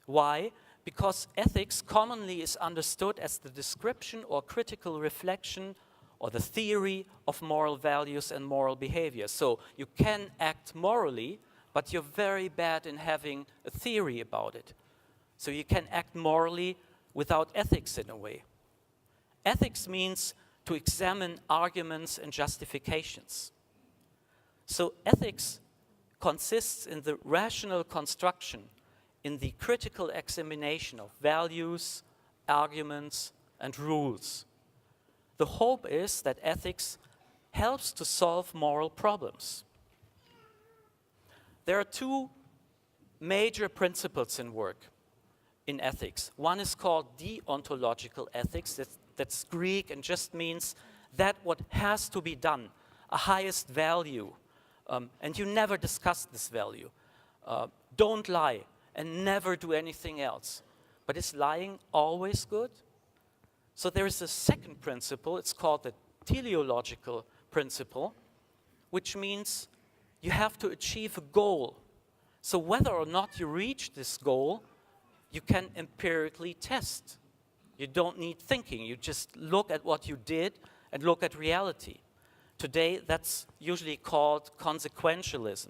Why? Because ethics commonly is understood as the description or critical reflection or the theory of moral values and moral behavior. So you can act morally, but you're very bad in having a theory about it. So you can act morally without ethics in a way. Ethics means to examine arguments and justifications. So ethics consists in the rational construction, in the critical examination of values, arguments, and rules. The hope is that ethics helps to solve moral problems. There are two major principles in work in ethics. One is called deontological ethics. That's Greek and just means that what has to be done, a highest value, and you never discuss this value. Don't lie and never do anything else. But is lying always good? So there is a second principle, it's called the teleological principle, which means you have to achieve a goal. So whether or not you reach this goal, you can empirically test. You don't need thinking, you just look at what you did and look at reality. Today, that's usually called consequentialism.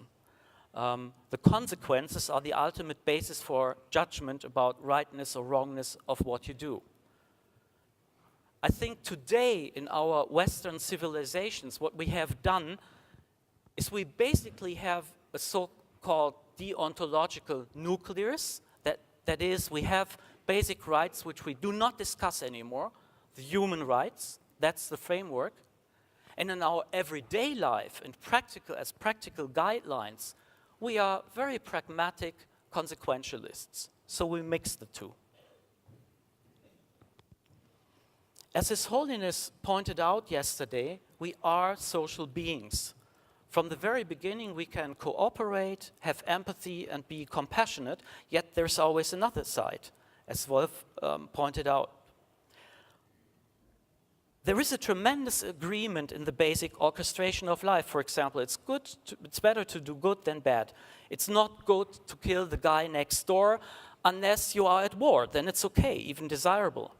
The consequences are the ultimate basis for judgment about rightness or wrongness of what you do. I think today in our Western civilizations, what we have done is we basically have a so-called deontological nucleus. That is, we have basic rights which we do not discuss anymore, the human rights, that's the framework. And in our everyday life and as practical guidelines, we are very pragmatic consequentialists. So we mix the two. As His Holiness pointed out yesterday, we are social beings. From the very beginning, we can cooperate, have empathy, and be compassionate, yet there's always another side, as Wolf pointed out. There is a tremendous agreement in the basic orchestration of life. For example, it's better to do good than bad. It's not good to kill the guy next door unless you are at war. Then it's okay, even desirable.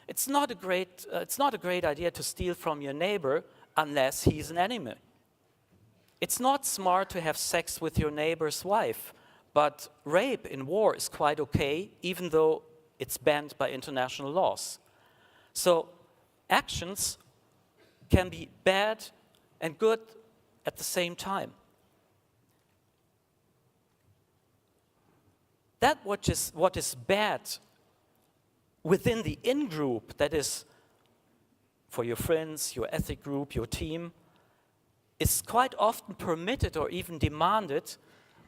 It's not a great idea to steal from your neighbor unless he's an enemy. It's not smart to have sex with your neighbor's wife, but rape in war is quite okay, even though it's banned by international laws. So actions can be bad and good at the same time. That what is bad within the in-group, that is for your friends, your ethic group, your team, is quite often permitted or even demanded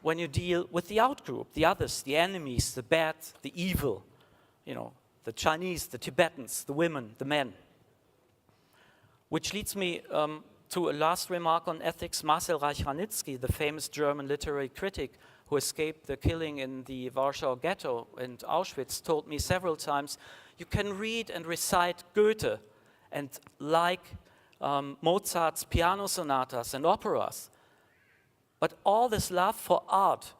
when you deal with the out-group, the others, the enemies, the bad, the evil, the Chinese, the Tibetans, the women, the men. Which leads me to a last remark on ethics. Marcel Reich-Ranitzky, the famous German literary critic who escaped the killing in the Warsaw Ghetto and Auschwitz, told me several times, you can read and recite Goethe and like Mozart's piano sonatas and operas, but all this love for art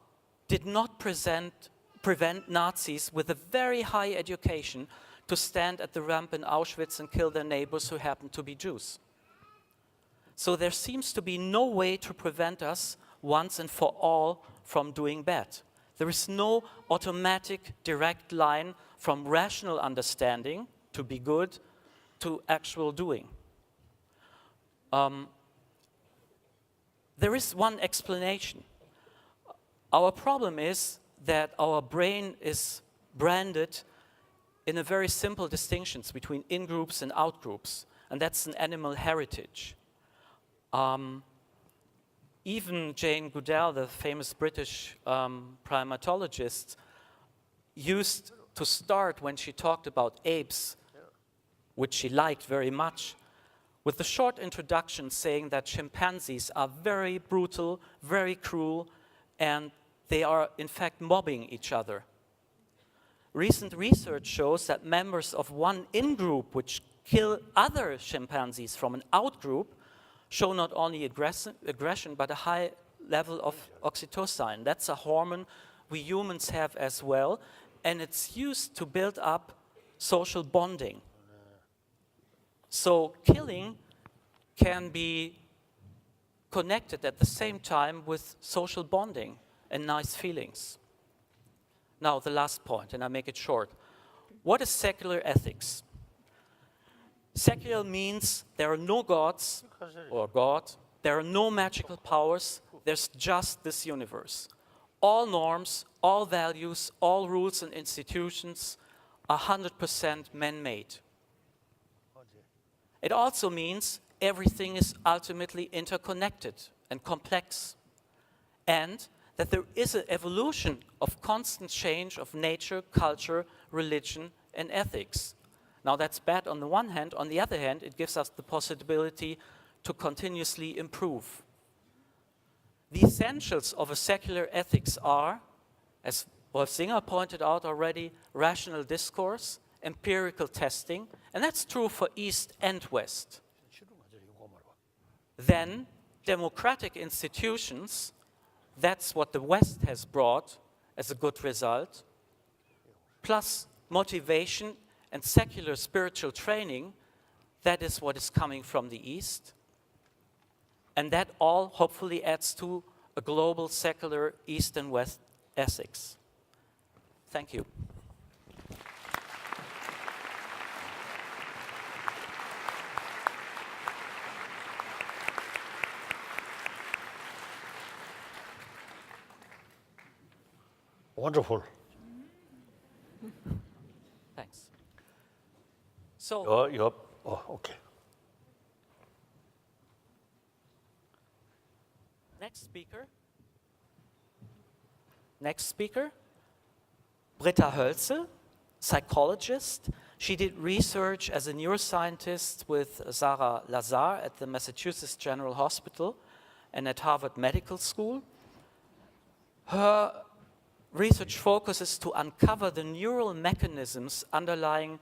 did not prevent Nazis with a very high education to stand at the ramp in Auschwitz and kill their neighbors who happened to be Jews. So there seems to be no way to prevent us once and for all from doing bad. There is no automatic direct line from rational understanding to be good to actual doing. There is one explanation. Our problem is that our brain is branded in a very simple distinctions between in-groups and out-groups, and that's an animal heritage. Even Jane Goodall, the famous British primatologist, used to start when she talked about apes, which she liked very much, with a short introduction saying that chimpanzees are very brutal, very cruel, and they are in fact mobbing each other. Recent research shows that members of one in-group which kill other chimpanzees from an out-group show not only aggression, but a high level of oxytocin. That's a hormone we humans have as well, and it's used to build up social bonding. So killing can be connected at the same time with social bonding and nice feelings. Now, the last point, and I make it short. What is secular ethics? Secular means there are no gods or God, there are no magical powers, there's just this universe. All norms, all values, all rules and institutions are 100% man-made. It also means everything is ultimately interconnected and complex, and that there is an evolution of constant change of nature, culture, religion, and ethics. Now that's bad on the one hand. On the other hand, it gives us the possibility to continuously improve. The essentials of a secular ethics are, as Wolf Singer pointed out already, rational discourse, empirical testing, and that's true for East and West. Then, democratic institutions, that's what the West has brought as a good result, plus motivation and secular spiritual training, that is what is coming from the East. And that all hopefully adds to a global secular East and West ethics. Thank you. Wonderful. Thanks. So, oh, okay. Next speaker, Britta Hölzel, psychologist. She did research as a neuroscientist with Sarah Lazar at the Massachusetts General Hospital and at Harvard Medical School. Her research focuses to uncover the neural mechanisms underlying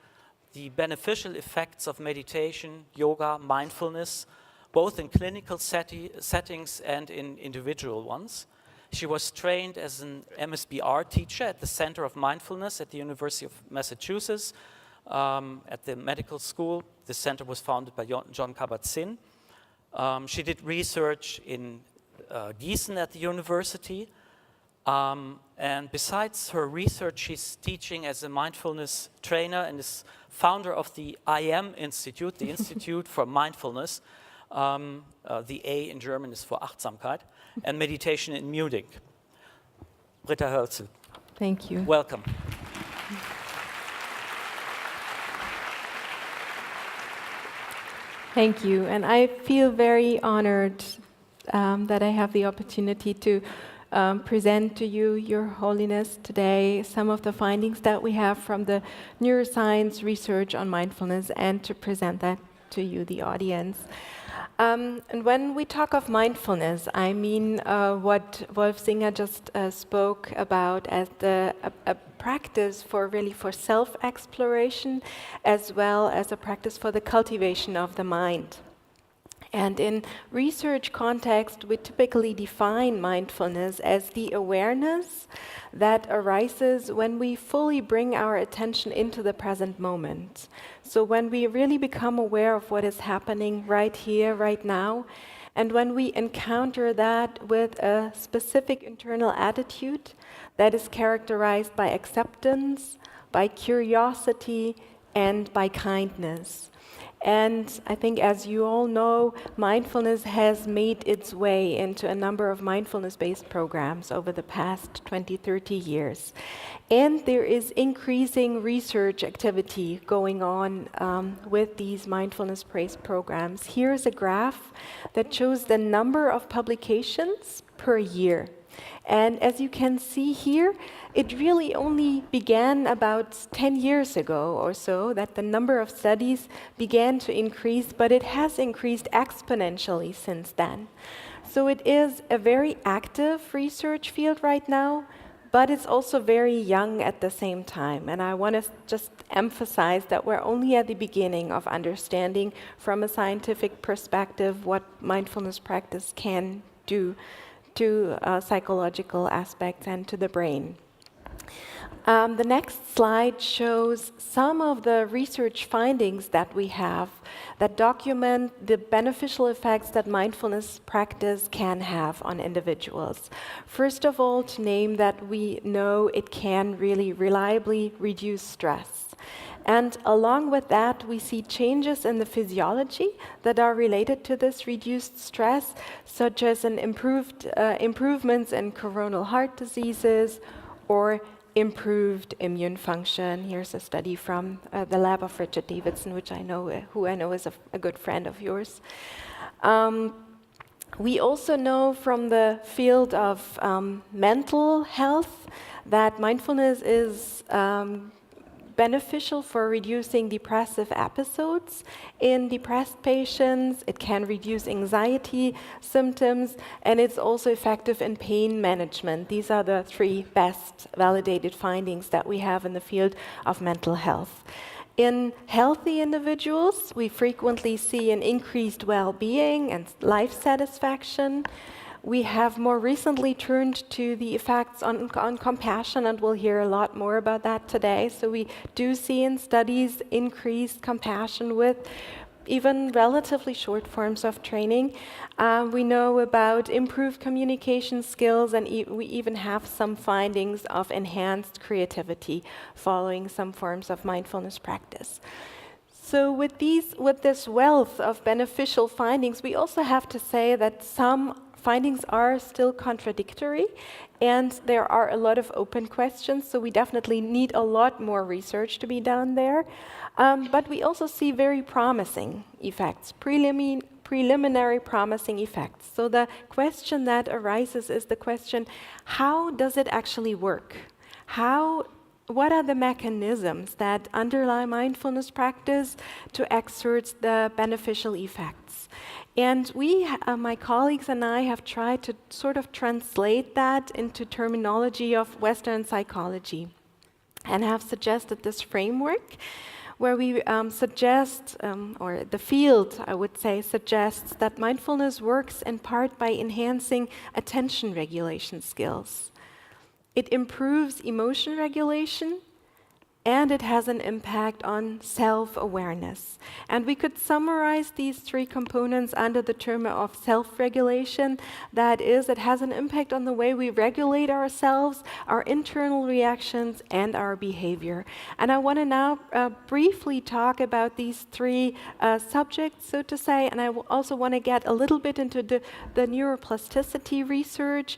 the beneficial effects of meditation, yoga, mindfulness, both in clinical settings and in individual ones. She was trained as an MSBR teacher at the Center of Mindfulness at the University of Massachusetts at the medical school. The center was founded by John Kabat-Zinn. She did research in Gießen at the university. And besides her research, she's teaching as a mindfulness trainer and is founder of the IM Institute, the Institute for Mindfulness. The A in German is for Achtsamkeit, and meditation in Munich. Britta Hölzel. Thank you. Welcome. Thank you. And I feel very honored that I have the opportunity to present to you, Your Holiness, today some of the findings that we have from the neuroscience research on mindfulness and to present that to you, the audience. And when we talk of mindfulness, I mean what Wolf Singer just spoke about as a practice for self-exploration as well as a practice for the cultivation of the mind. And in research context, we typically define mindfulness as the awareness that arises when we fully bring our attention into the present moment. So when we really become aware of what is happening right here, right now, and when we encounter that with a specific internal attitude that is characterized by acceptance, by curiosity, and by kindness. And I think, as you all know, mindfulness has made its way into a number of mindfulness-based programs over the past 20, 30 years. And there is increasing research activity going on with these mindfulness-based programs. Here's a graph that shows the number of publications per year. And as you can see here, it really only began about 10 years ago or so that the number of studies began to increase, but it has increased exponentially since then. So it is a very active research field right now, but it's also very young at the same time. And I want to just emphasize that we're only at the beginning of understanding from a scientific perspective what mindfulness practice can do to psychological aspects and to the brain. The next slide shows some of the research findings that we have that document the beneficial effects that mindfulness practice can have on individuals. First of all, to name that we know it can really reliably reduce stress. And along with that, we see changes in the physiology that are related to this reduced stress, such as an improvements in coronal heart diseases or improved immune function. Here's a study from the lab of Richard Davidson, who I know is a good friend of yours. We also know from the field of mental health that mindfulness is beneficial for reducing depressive episodes in depressed patients. It can reduce anxiety symptoms, and it's also effective in pain management. These are the 3 best validated findings that we have in the field of mental health. In healthy individuals, we frequently see an increased well-being and life satisfaction. We have more recently turned to the effects on compassion, and we'll hear a lot more about that today. So we do see in studies increased compassion with even relatively short forms of training. We know about improved communication skills, and we even have some findings of enhanced creativity following some forms of mindfulness practice. So with this wealth of beneficial findings, we also have to say that some findings are still contradictory, and there are a lot of open questions, so we definitely need a lot more research to be done there. But we also see very promising effects, preliminary promising effects. So the question that arises is the question, how does it actually work? What are the mechanisms that underlie mindfulness practice to exert the beneficial effects? And my colleagues and I have tried to sort of translate that into terminology of Western psychology and have suggested this framework where we suggest, or the field, I would say, suggests that mindfulness works in part by enhancing attention regulation skills. It improves emotion regulation, and it has an impact on self-awareness. And we could summarize these 3 components under the term of self-regulation. That is, it has an impact on the way we regulate ourselves, our internal reactions, and our behavior. And I want to now briefly talk about these 3 subjects, so to say, and I also want to get a little bit into the neuroplasticity research.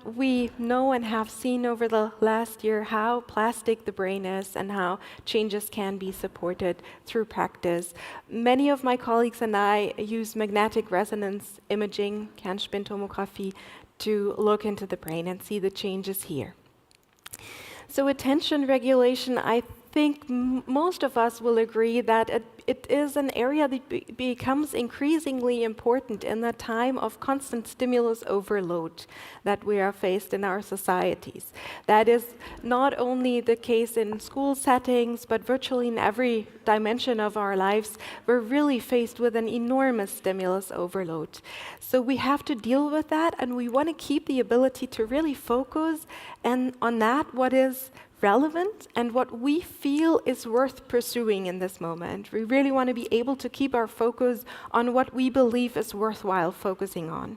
We know and have seen over the last year how plastic the brain is and how changes can be supported through practice. Many of my colleagues and I use magnetic resonance imaging, Kernspintomography, to look into the brain and see the changes here. So attention regulation, I think most of us will agree that it is an area that becomes increasingly important in the time of constant stimulus overload that we are faced in our societies. That is not only the case in school settings, but virtually in every dimension of our lives. We're really faced with an enormous stimulus overload. So we have to deal with that, and we want to keep the ability to really focus on that, what is relevant and what we feel is worth pursuing in this moment. We really want to be able to keep our focus on what we believe is worthwhile focusing on.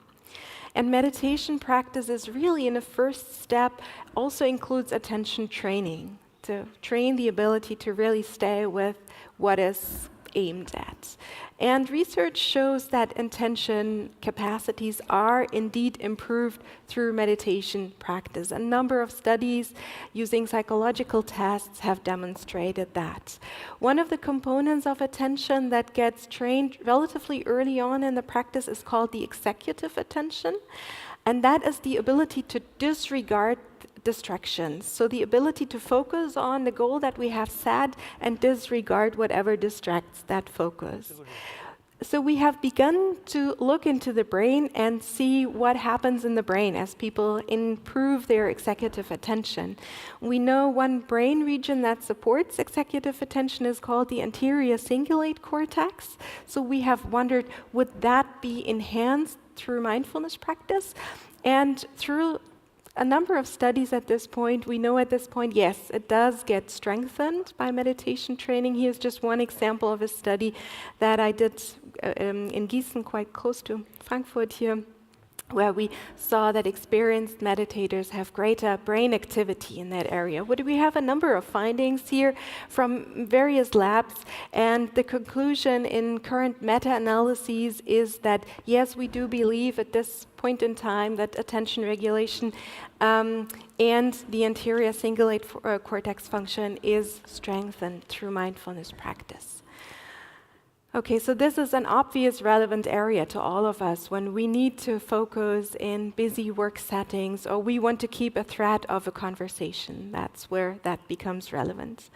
And meditation practice is really, in a first step, also includes attention training, to train the ability to really stay with what is aimed at. And research shows that intention capacities are indeed improved through meditation practice. A number of studies using psychological tests have demonstrated that. One of the components of attention that gets trained relatively early on in the practice is called the executive attention, and that is the ability to disregard distractions. So the ability to focus on the goal that we have set and disregard whatever distracts that focus. So we have begun to look into the brain and see what happens in the brain as people improve their executive attention. We know one brain region that supports executive attention is called the anterior cingulate cortex. So we have wondered, would that be enhanced through mindfulness practice? And through a number of studies at this point, we know at this point, yes, it does get strengthened by meditation training. Here's just one example of a study that I did in Gießen, quite close to Frankfurt here, where we saw that experienced meditators have greater brain activity in that area. We have a number of findings here from various labs, and the conclusion in current meta-analyses is that, yes, we do believe at this point in time that attention regulation and the anterior cingulate cortex function is strengthened through mindfulness practice. Okay, so this is an obvious relevant area to all of us when we need to focus in busy work settings or we want to keep a thread of a conversation. That's where that becomes relevant.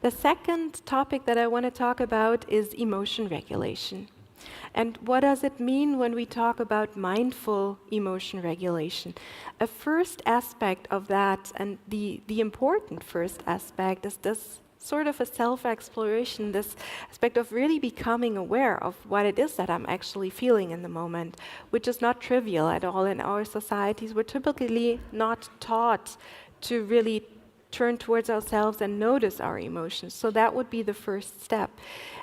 The second topic that I want to talk about is emotion regulation. And what does it mean when we talk about mindful emotion regulation? A first aspect of that, and the important first aspect, is this sort of a self-exploration, this aspect of really becoming aware of what it is that I'm actually feeling in the moment, which is not trivial at all in our societies. We're typically not taught to really turn towards ourselves and notice our emotions. So that would be the first step.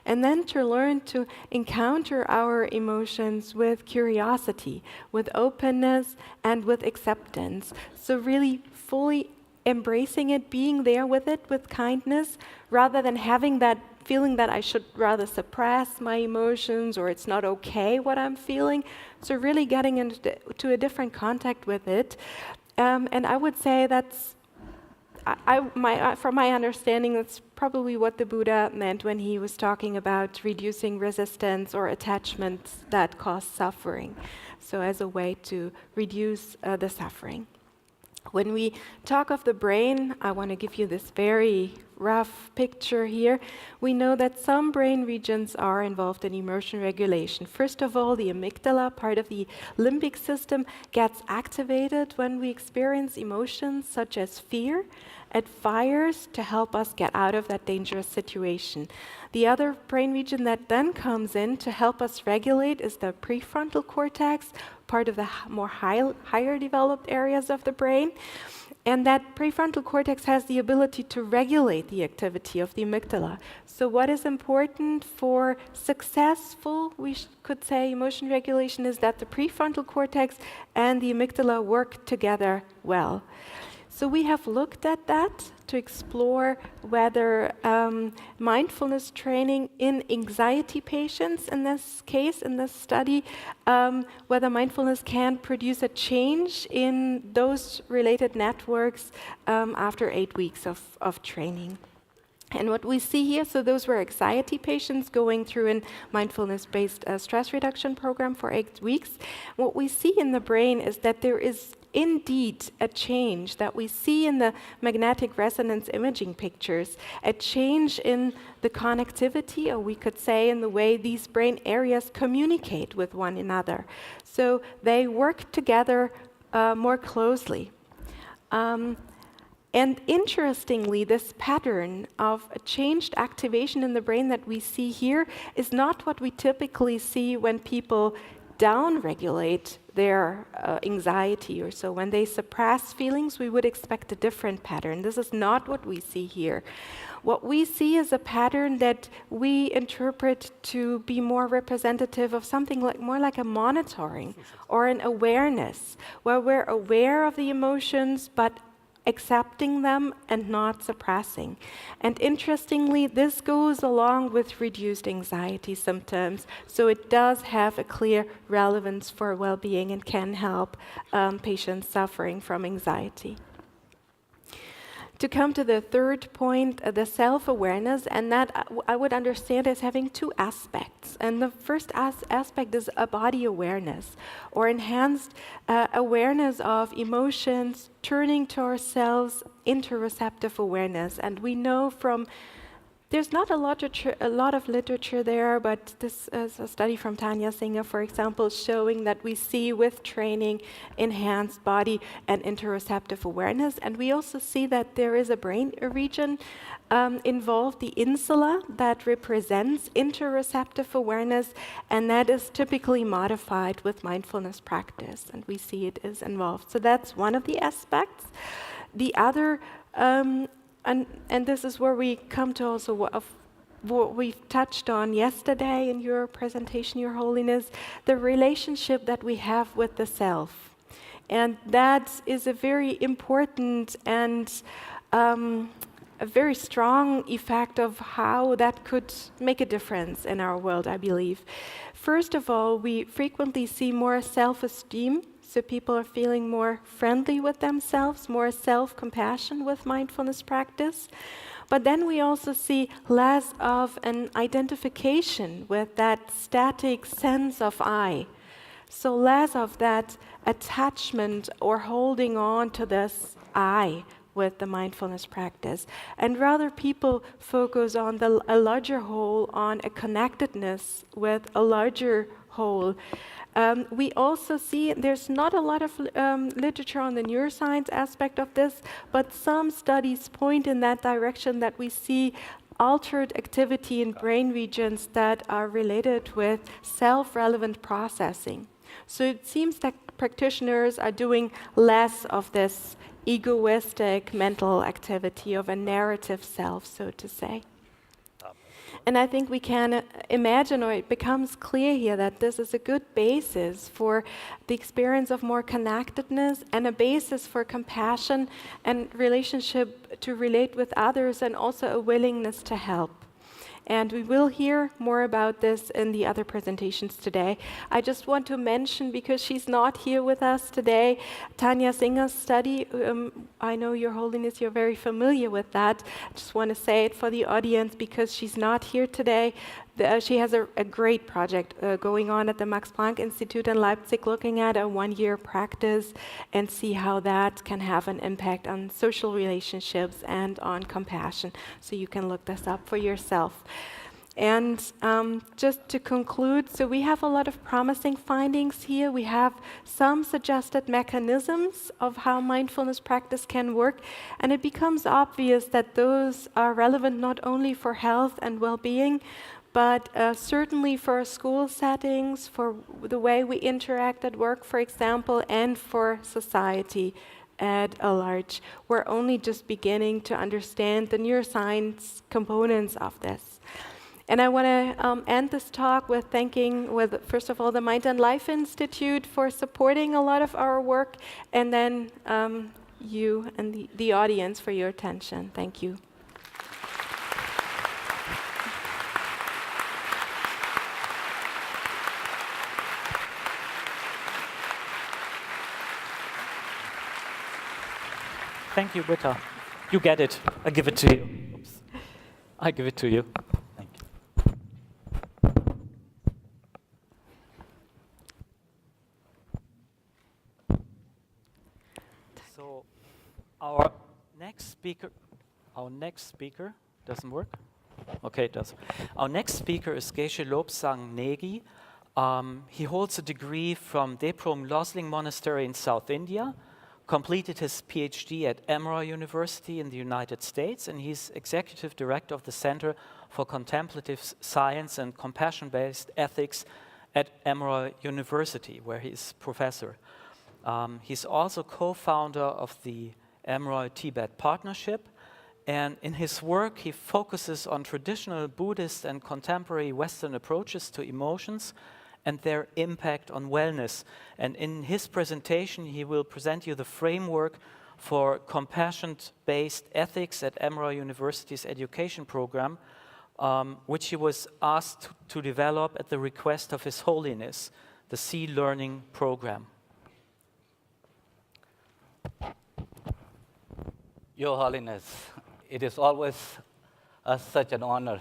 And then to learn to encounter our emotions with curiosity, with openness, and with acceptance. So really fully embracing it, being there with it, with kindness, rather than having that feeling that I should rather suppress my emotions or it's not okay what I'm feeling. So really getting into a different contact with it. And I would say that's, from my understanding, that's probably what the Buddha meant when he was talking about reducing resistance or attachments that cause suffering. So as a way to reduce the suffering. When we talk of the brain, I want to give you this very rough picture here. We know that some brain regions are involved in emotion regulation. First of all, the amygdala, part of the limbic system, gets activated when we experience emotions such as fear. It fires to help us get out of that dangerous situation. The other brain region that then comes in to help us regulate is the prefrontal cortex, part of the more higher developed areas of the brain. And that prefrontal cortex has the ability to regulate the activity of the amygdala. So what is important for successful, we could say, emotion regulation is that the prefrontal cortex and the amygdala work together well. So we have looked at that to explore whether mindfulness training in anxiety patients, in this case, in this study, whether mindfulness can produce a change in those related networks after 8 weeks of training. And what we see here, so those were anxiety patients going through a mindfulness-based stress reduction program for 8 weeks. What we see in the brain is that there is indeed a change that we see in the magnetic resonance imaging pictures, a change in the connectivity, or we could say in the way these brain areas communicate with one another. So they work together more closely. And interestingly, this pattern of a changed activation in the brain that we see here is not what we typically see when people down-regulate their anxiety or so. When they suppress feelings, we would expect a different pattern. This is not what we see here. What we see is a pattern that we interpret to be more representative of something like more like a monitoring or an awareness, where we're aware of the emotions, but accepting them and not suppressing. And interestingly, this goes along with reduced anxiety symptoms, so it does have a clear relevance for well-being and can help patients suffering from anxiety. To come to the third point, the self-awareness, and that I would understand as having two aspects. And the first aspect is a body awareness, or enhanced awareness of emotions, turning to ourselves, interoceptive awareness. And we know from there's not a lot of literature there, but this is a study from Tanya Singer, for example, showing that we see with training enhanced body and interoceptive awareness. And we also see that there is a brain region involved, the insula, that represents interoceptive awareness, and that is typically modified with mindfulness practice, and we see it is involved. So that's one of the aspects. The other And this is where we come to also what we touched on yesterday in your presentation, Your Holiness, the relationship that we have with the self. And that is a very important and a very strong effect of how that could make a difference in our world, I believe. First of all, we frequently see more self-esteem. So people are feeling more friendly with themselves, more self-compassion with mindfulness practice. But then we also see less of an identification with that static sense of I. So less of that attachment or holding on to this I with the mindfulness practice. And rather people focus on a larger whole, on a connectedness with a larger whole. We also see there's not a lot of literature on the neuroscience aspect of this, but some studies point in that direction, that we see altered activity in brain regions that are related with self-relevant processing. So it seems that practitioners are doing less of this egoistic mental activity of a narrative self, so to say. And I think we can imagine, or it becomes clear here, that this is a good basis for the experience of more connectedness and a basis for compassion and relationship to relate with others, and also a willingness to help. And we will hear more about this in the other presentations today. I just want to mention, because she's not here with us today, Tanya Singer's study. I know, Your Holiness, you're very familiar with that. I just want to say it for the audience, because she's not here today. She has a great project going on at the Max Planck Institute in Leipzig, looking at a one-year practice and see how that can have an impact on social relationships and on compassion. So you can look this up for yourself. And just to conclude, so we have a lot of promising findings here. We have some suggested mechanisms of how mindfulness practice can work, and it becomes obvious that those are relevant not only for health and well-being, but certainly for school settings, for the way we interact at work, for example, and for society at large. We're only just beginning to understand the neuroscience components of this. And I want to end this talk with thanking, first of all, the Mind and Life Institute for supporting a lot of our work, and then you and the audience for your attention. Thank you. Thank you, Britta. You get it. I give it to you. Oops. I give it to you. Thank you. So our next speaker doesn't work? Okay, it does. Our next speaker is Geshe Lobsang Negi. He holds a degree from Deprom Losling Monastery in South India, completed his PhD at Emory University in the United States, and he's executive director of the Center for Contemplative Science and Compassion-Based Ethics at Emory University, where he's professor. He's also co-founder of the Emory-Tibet Partnership, and in his work he focuses on traditional Buddhist and contemporary Western approaches to emotions and their impact on wellness. And in his presentation, he will present you the framework for compassion-based ethics at Emory University's education program, which he was asked to develop at the request of His Holiness, the Sea Learning Program. Your Holiness, it is always such an honor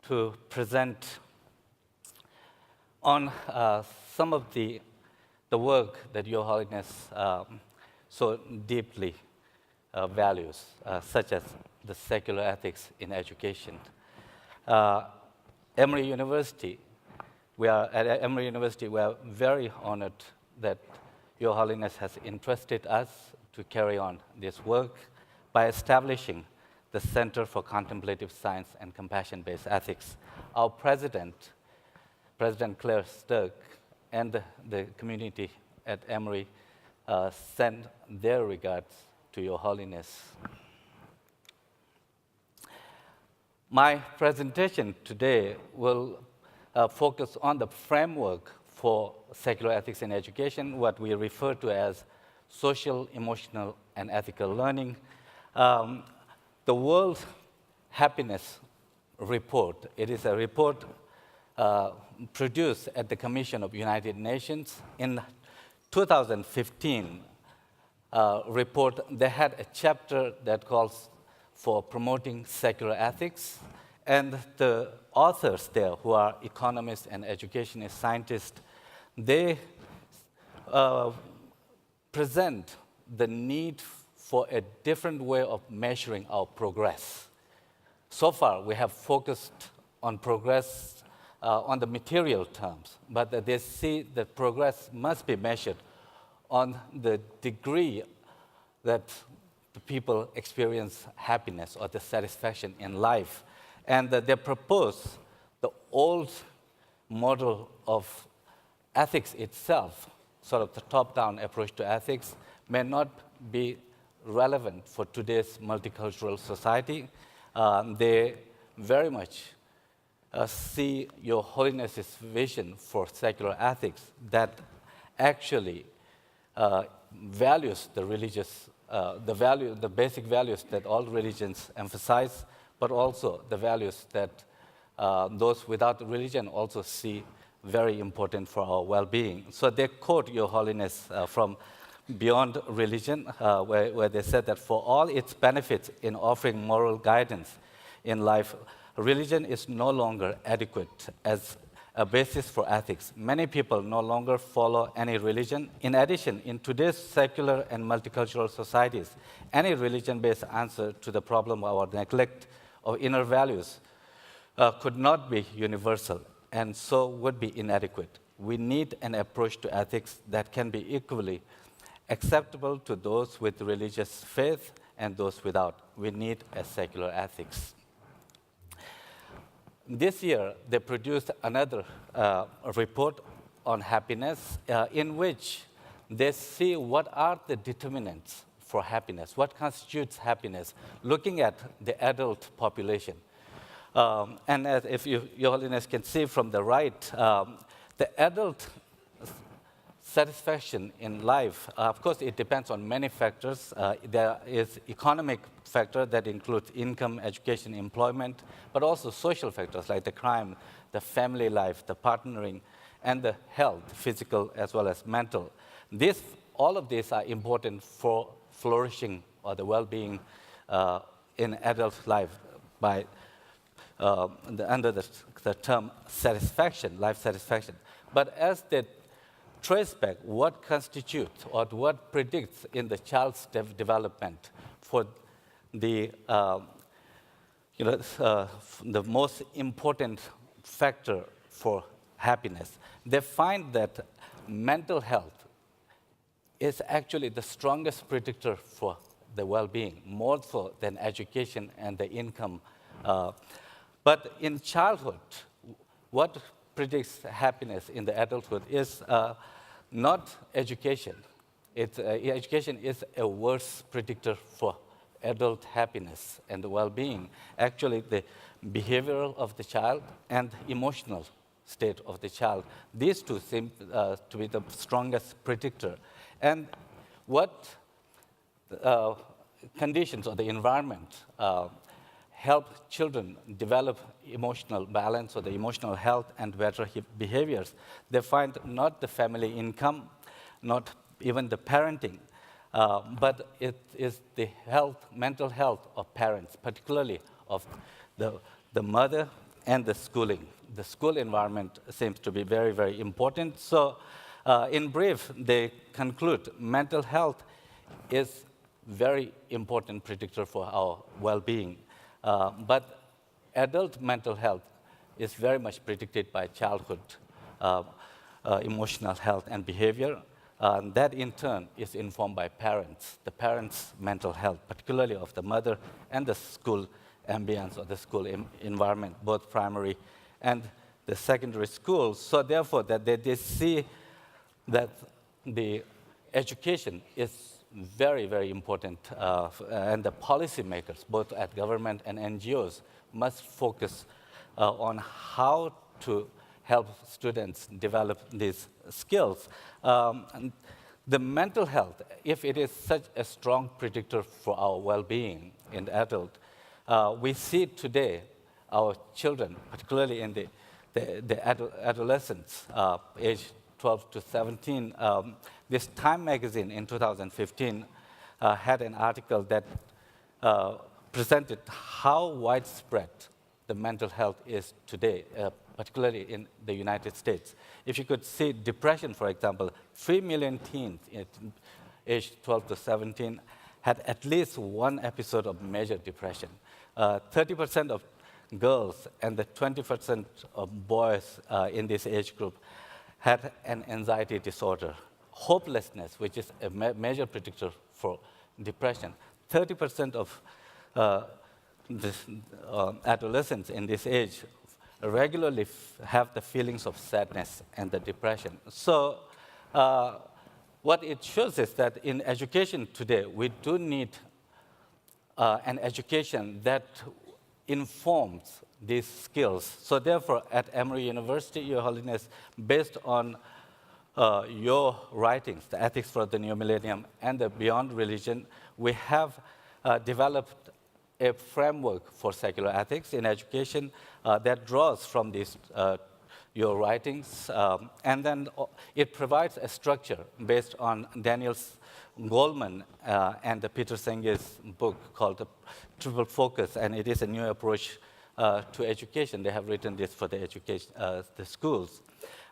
to present on some of the work that Your Holiness so deeply values, such as the secular ethics in education. Emory University, we are very honored that Your Holiness has entrusted us to carry on this work by establishing the Center for Contemplative Science and Compassion-Based Ethics. Our President Claire Sturck, and the community at Emory send their regards to Your Holiness. My presentation today will focus on the framework for secular ethics in education, what we refer to as social, emotional, and ethical learning. The World Happiness Report, it is a report produced at the Commission of United Nations. In 2015 report, they had a chapter that calls for promoting secular ethics, and the authors there, who are economists and educationist scientists, they present the need for a different way of measuring our progress. So far, we have focused on progress on the material terms, but they see that progress must be measured on the degree that the people experience happiness or the satisfaction in life. And that they propose the old model of ethics itself, sort of the top-down approach to ethics, may not be relevant for today's multicultural society. They very much see Your Holiness's vision for secular ethics that actually values the religious, the basic values that all religions emphasize, but also the values that those without religion also see very important for our well-being. So they quote Your Holiness from Beyond Religion, where they said that for all its benefits in offering moral guidance in life, religion is no longer adequate as a basis for ethics. Many people no longer follow any religion. In addition, in today's secular and multicultural societies, any religion-based answer to the problem of our neglect of inner values could not be universal, and so would be inadequate. We need an approach to ethics that can be equally acceptable to those with religious faith and those without. We need a secular ethics. This year, they produced another report on happiness in which they see what are the determinants for happiness, what constitutes happiness, looking at the adult population. And as if Your Holiness can see from the right, the adult satisfaction in life, of course, it depends on many factors. There is economic factor that includes income, education, employment, but also social factors like the crime, the family life, the partnering, and the health, physical as well as mental. All of these are important for flourishing or the well-being in adult life by under the term satisfaction, life satisfaction. But as they trace back what constitutes or what predicts in the child's development for the the most important factor for happiness, they find that mental health is actually the strongest predictor for the well-being, more so than education and the income. But in childhood, what predicts happiness in the adulthood is not education. Education is a worse predictor for adult happiness and well-being. Actually, the behavioral of the child and emotional state of the child, these two seem to be the strongest predictor. And what conditions or the environment help children develop emotional balance or the emotional health and better behaviors, they find not the family income, not even the parenting, but it is the mental health of parents, particularly of the mother and the schooling. The school environment seems to be very, very important. So in brief, they conclude mental health is very important predictor for our well-being. But adult mental health is very much predicted by childhood emotional health and behavior. That in turn is informed by parents, the parents' mental health, particularly of the mother and the school ambience or the school environment, both primary and the secondary schools. So therefore, that they see that the education is very, very important, and the policymakers, both at government and NGOs, must focus on how to help students develop these skills. And the mental health, if it is such a strong predictor for our well-being in the adult, we see today our children, particularly in the adolescents, age 12 to 17. This Time magazine in 2015 had an article that presented how widespread the mental health is today, particularly in the United States. If you could see depression, for example, 3 million teens aged 12 to 17 had at least one episode of major depression. 30% of girls and the 20% of boys in this age group had an anxiety disorder. Hopelessness, which is a major predictor for depression. 30% of adolescents in this age regularly have the feelings of sadness and the depression. So what it shows is that in education today, we do need an education that informs these skills. So therefore, at Emory University, Your Holiness, based on your writings, the Ethics for the New Millennium and the Beyond Religion, we have developed a framework for secular ethics in education that draws from these your writings, and then it provides a structure based on Daniel Goleman and Peter Senge's book called The Triple Focus, and it is a new approach to education. They have written this for the education, the schools.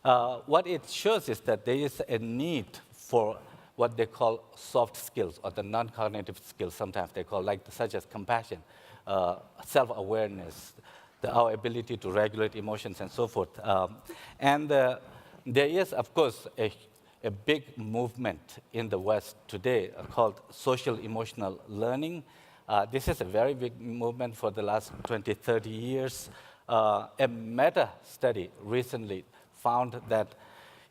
What it shows is that there is a need for what they call soft skills, or the non-cognitive skills, sometimes they call, such as compassion, self-awareness, our ability to regulate emotions and so forth. And there is, of course, a big movement in the West today called social emotional learning. This is a very big movement for the last 20, 30 years. A meta-study recently found that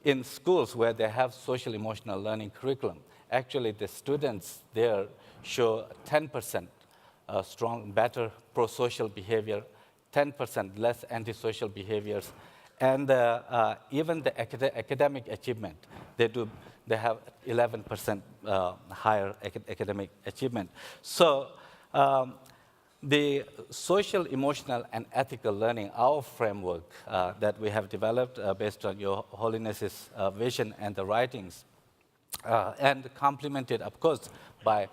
in schools where they have social emotional learning curriculum, actually the students there show 10% strong, better pro-social behavior, 10% less antisocial behaviors, and even the academic achievement, they have 11% higher academic achievement. So the social, emotional, and ethical learning, our framework that we have developed based on Your Holiness's vision and the writings, and complemented, of course, by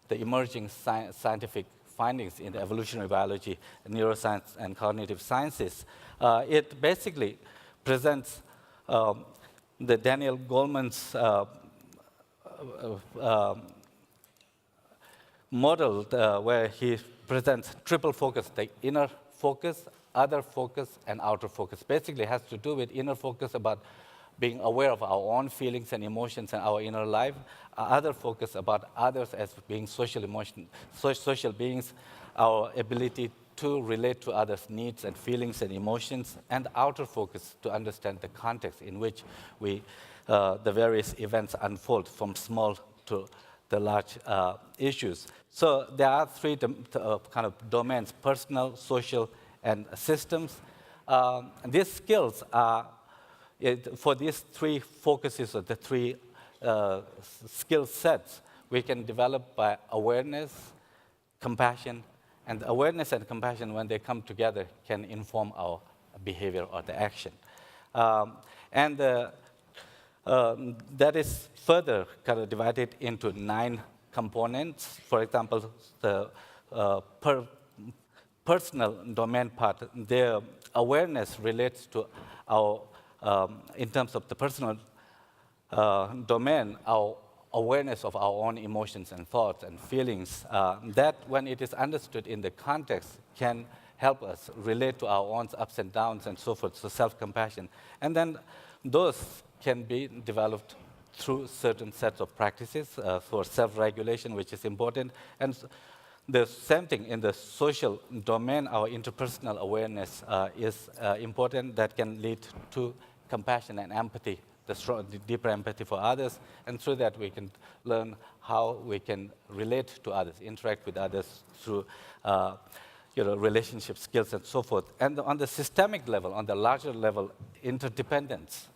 the emerging scientific findings in the evolutionary biology, neuroscience, and cognitive sciences. It basically presents the Daniel Goleman's model where he presents triple focus, the inner focus, other focus, and outer focus. Basically, it has to do with inner focus about being aware of our own feelings and emotions and our inner life. Other focus about others as being social beings, our ability to relate to others' needs and feelings and emotions, and outer focus to understand the context in which the various events unfold, from small to the large issues. So there are three kind of domains: personal, social, and systems. These skills are, for these three focuses, or the three skill sets, we can develop by awareness, compassion, and awareness and compassion, when they come together, can inform our behavior or the action. That is further kind of divided into 9 components. For example, the personal domain part, their awareness relates to our, in terms of the personal domain, our awareness of our own emotions and thoughts and feelings, that when it is understood in the context can help us relate to our own ups and downs and so forth, so self-compassion. And then those can be developed through certain sets of practices for self-regulation, which is important. And the same thing in the social domain, our interpersonal awareness is important. That can lead to compassion and empathy, the deeper empathy for others. And through that, we can learn how we can relate to others, interact with others through relationship skills and so forth. And on the systemic level, on the larger level, interdependence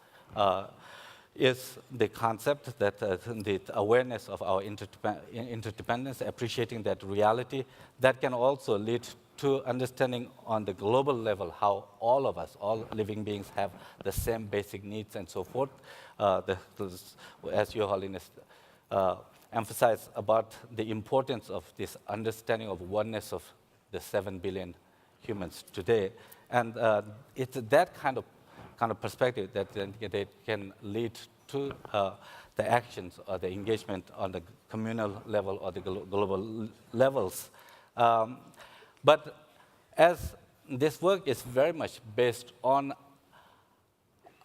is the concept that the awareness of our interdependence, appreciating that reality, that can also lead to understanding on the global level how all of us, all living beings, have the same basic needs and so forth. As Your Holiness emphasized about the importance of this understanding of oneness of the 7 billion humans today. And it's that kind of perspective that can lead to the actions or the engagement on the communal level or the global levels. But as this work is very much based on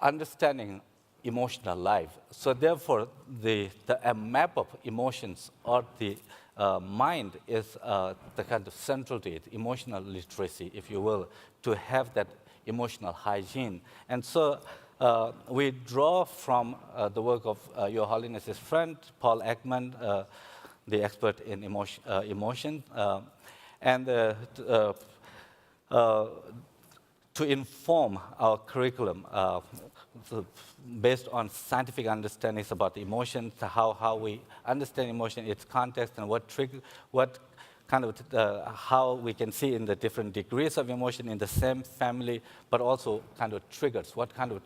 understanding emotional life, so therefore a map of emotions or the mind is the kind of central to it, emotional literacy, if you will, to have that emotional hygiene. And so we draw from the work of Your Holiness's friend, Paul Ekman, the expert in emotion, and to inform our curriculum based on scientific understandings about emotions, how we understand emotion, its context, and how we can see in the different degrees of emotion in the same family, but also kind of triggers. What kind of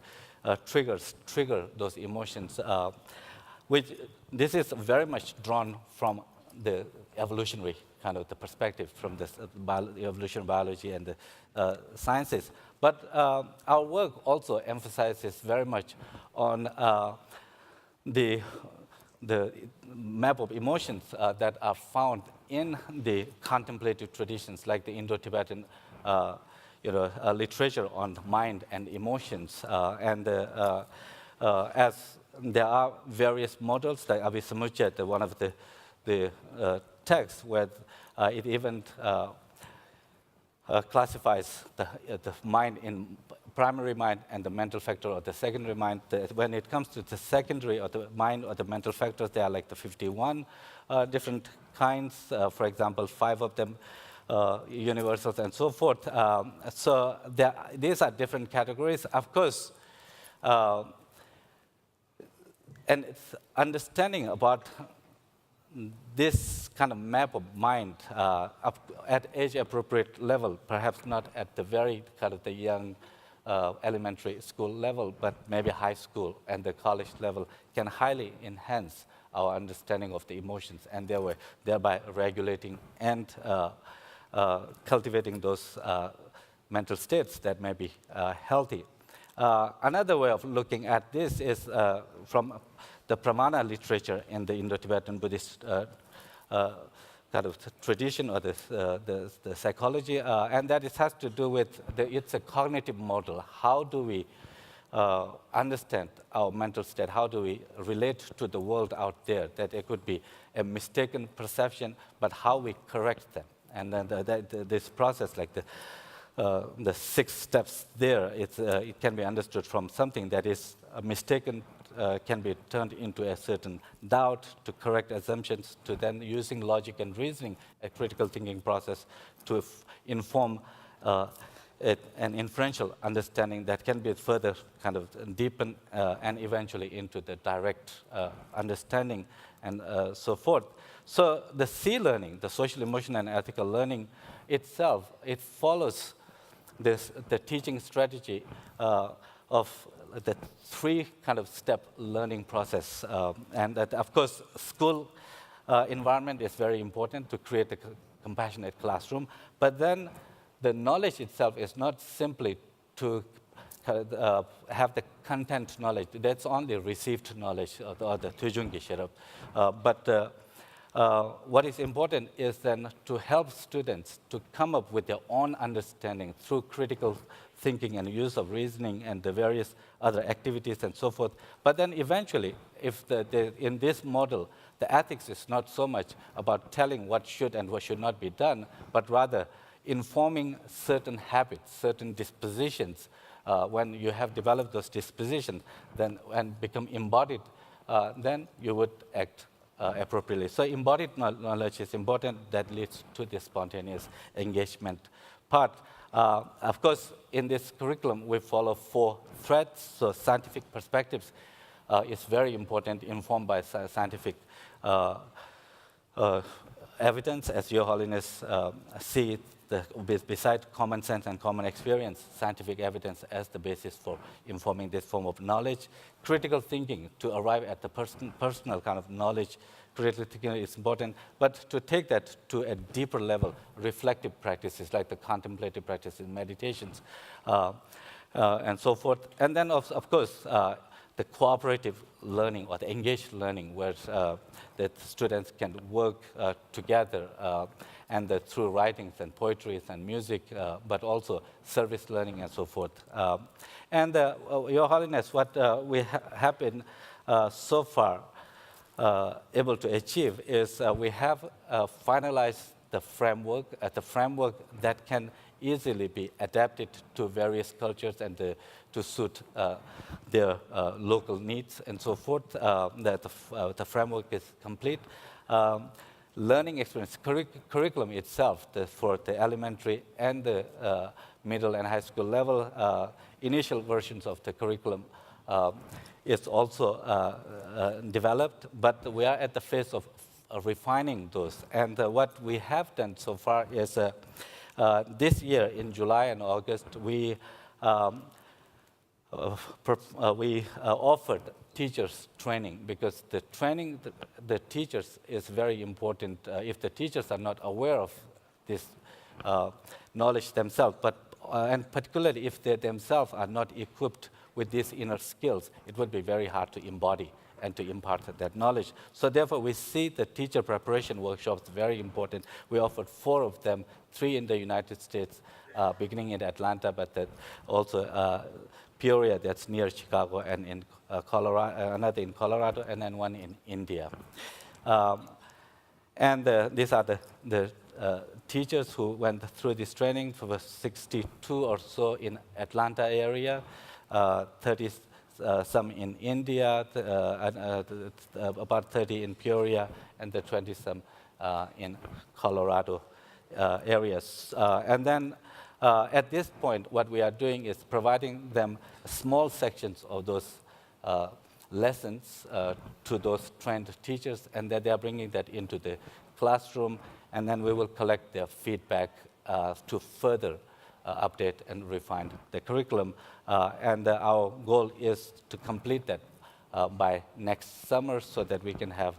triggers trigger those emotions? This is very much drawn from the evolutionary kind of the perspective, from the evolutionary biology and the sciences. But our work also emphasizes very much on the map of emotions that are found in the contemplative traditions, like the Indo-Tibetan literature on mind and emotions. As there are various models, like Abhisamucchaya, one of the texts, where it even classifies the mind in primary mind and the mental factor or the secondary mind. When it comes to the secondary or the mind or the mental factors, there are like the 51 different kinds. For example, 5 of them universals and so forth. So these are different categories. Of course, and it's understanding about this kind of map of mind at age-appropriate level, perhaps not at the very kind of the young elementary school level, but maybe high school and the college level, can highly enhance our understanding of the emotions, and thereby regulating and cultivating those mental states that may be healthy. Another way of looking at this is from the pramana literature in the Indo-Tibetan Buddhist kind of tradition, or the psychology, and that it has to do with it's a cognitive model. How do we understand our mental state? How do we relate to the world out there? That it could be a mistaken perception, but how we correct them. And then this process, like the 6 steps there, it can be understood from something that is mistaken, can be turned into a certain doubt, to correct assumptions, to then using logic and reasoning, a critical thinking process to inform an inferential understanding that can be further kind of deepened and eventually into the direct understanding and so forth. So the C learning, the social, emotional, and ethical learning itself, it follows the teaching strategy of the three kind of step learning process. And that, of course, school environment is very important to create a compassionate classroom. But then the knowledge itself is not simply to have the content knowledge. That's only received knowledge, or the Tujungi Sherab. But what is important is then to help students to come up with their own understanding through critical thinking and use of reasoning and the various other activities and so forth. But then eventually, if in this model, the ethics is not so much about telling what should and what should not be done, but rather informing certain habits, certain dispositions. When you have developed those dispositions then, and become embodied, then you would act appropriately. So embodied knowledge is important. That leads to the spontaneous engagement part. Of course, in this curriculum, we follow 4 threads. So scientific perspectives is very important, informed by scientific evidence, as Your Holiness see it, beside common sense and common experience, scientific evidence as the basis for informing this form of knowledge. Critical thinking to arrive at the personal kind of knowledge. Critical thinking is important, but to take that to a deeper level, reflective practices like the contemplative practices, meditations, and so forth. And then, of course, the cooperative learning or the engaged learning, where that students can work together and through writings and poetry and music, but also service learning and so forth. And Your Holiness, what we have been so far able to achieve is we have finalized the framework that can easily be adapted to various cultures and to suit their local needs and so forth. The framework is complete. Learning experience, curriculum itself, for the elementary and the middle and high school level, initial versions of the curriculum is also developed, but we are at the phase of refining those. And what we have done so far is this year in July and August, we offered teachers training, because the training the teachers is very important. If the teachers are not aware of this knowledge themselves, and particularly if they themselves are not equipped with these inner skills, it would be very hard to embody and to impart that knowledge. So therefore, we see the teacher preparation workshops very important. We offered 4 of them, 3 in the United States, beginning in Atlanta, but also Peoria, that's near Chicago, and in Colorado, another in Colorado, and then one in India. And these are the teachers who went through this training. There were 62 or so in Atlanta area, 30 some in India, about 30 in Peoria, and the 20 some in Colorado areas. And then at this point, what we are doing is providing them small sections of those lessons to those trained teachers, and that they are bringing that into the classroom, and then we will collect their feedback to further update and refine the curriculum. And our goal is to complete that by next summer, so that we can have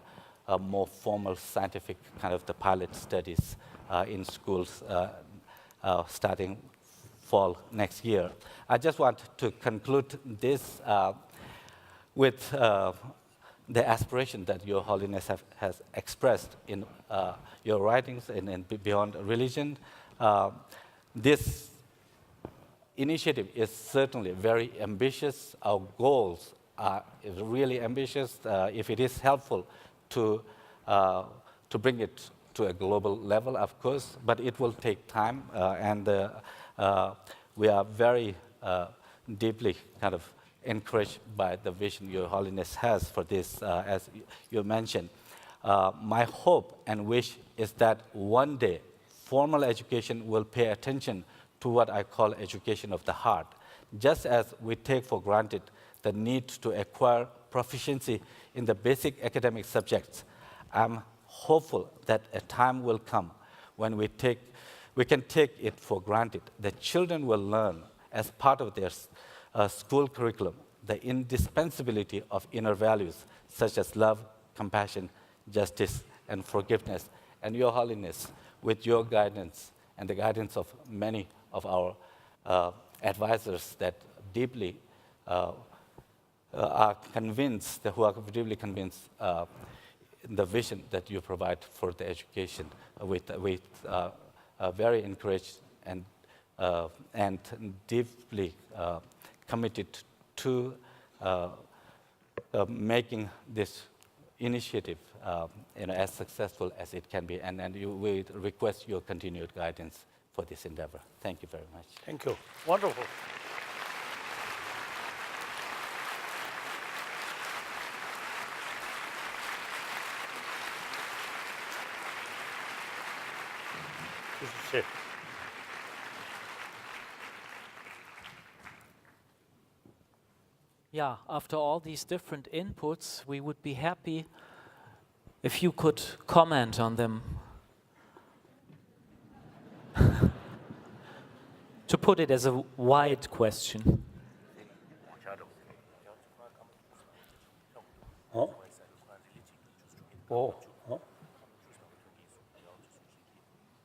a more formal scientific kind of the pilot studies in schools starting fall next year. I just want to conclude this with the aspiration that Your Holiness has expressed in your writings and Beyond Religion. This initiative is certainly very ambitious. Our goals are really ambitious. If it is helpful to bring it to a global level, of course, but it will take time, and we are very deeply kind of encouraged by the vision Your Holiness has for this, as you mentioned. My hope and wish is that one day formal education will pay attention to what I call education of the heart. Just as we take for granted the need to acquire proficiency in the basic academic subjects, I'm hopeful that a time will come when we can take it for granted that children will learn as part of their school curriculum the indispensability of inner values such as love, compassion, justice, and forgiveness. And Your Holiness, with your guidance and the guidance of many of our advisors that deeply are convinced, who are deeply convinced the vision that you provide for the education, with very encouraged and deeply committed to making this initiative as successful as it can be. And we request your continued guidance for this endeavor. Thank you very much. Thank you. Wonderful. This is it. Yeah, after all these different inputs, we would be happy if you could comment on them. To put it as a wide question. Oh. Oh. Oh.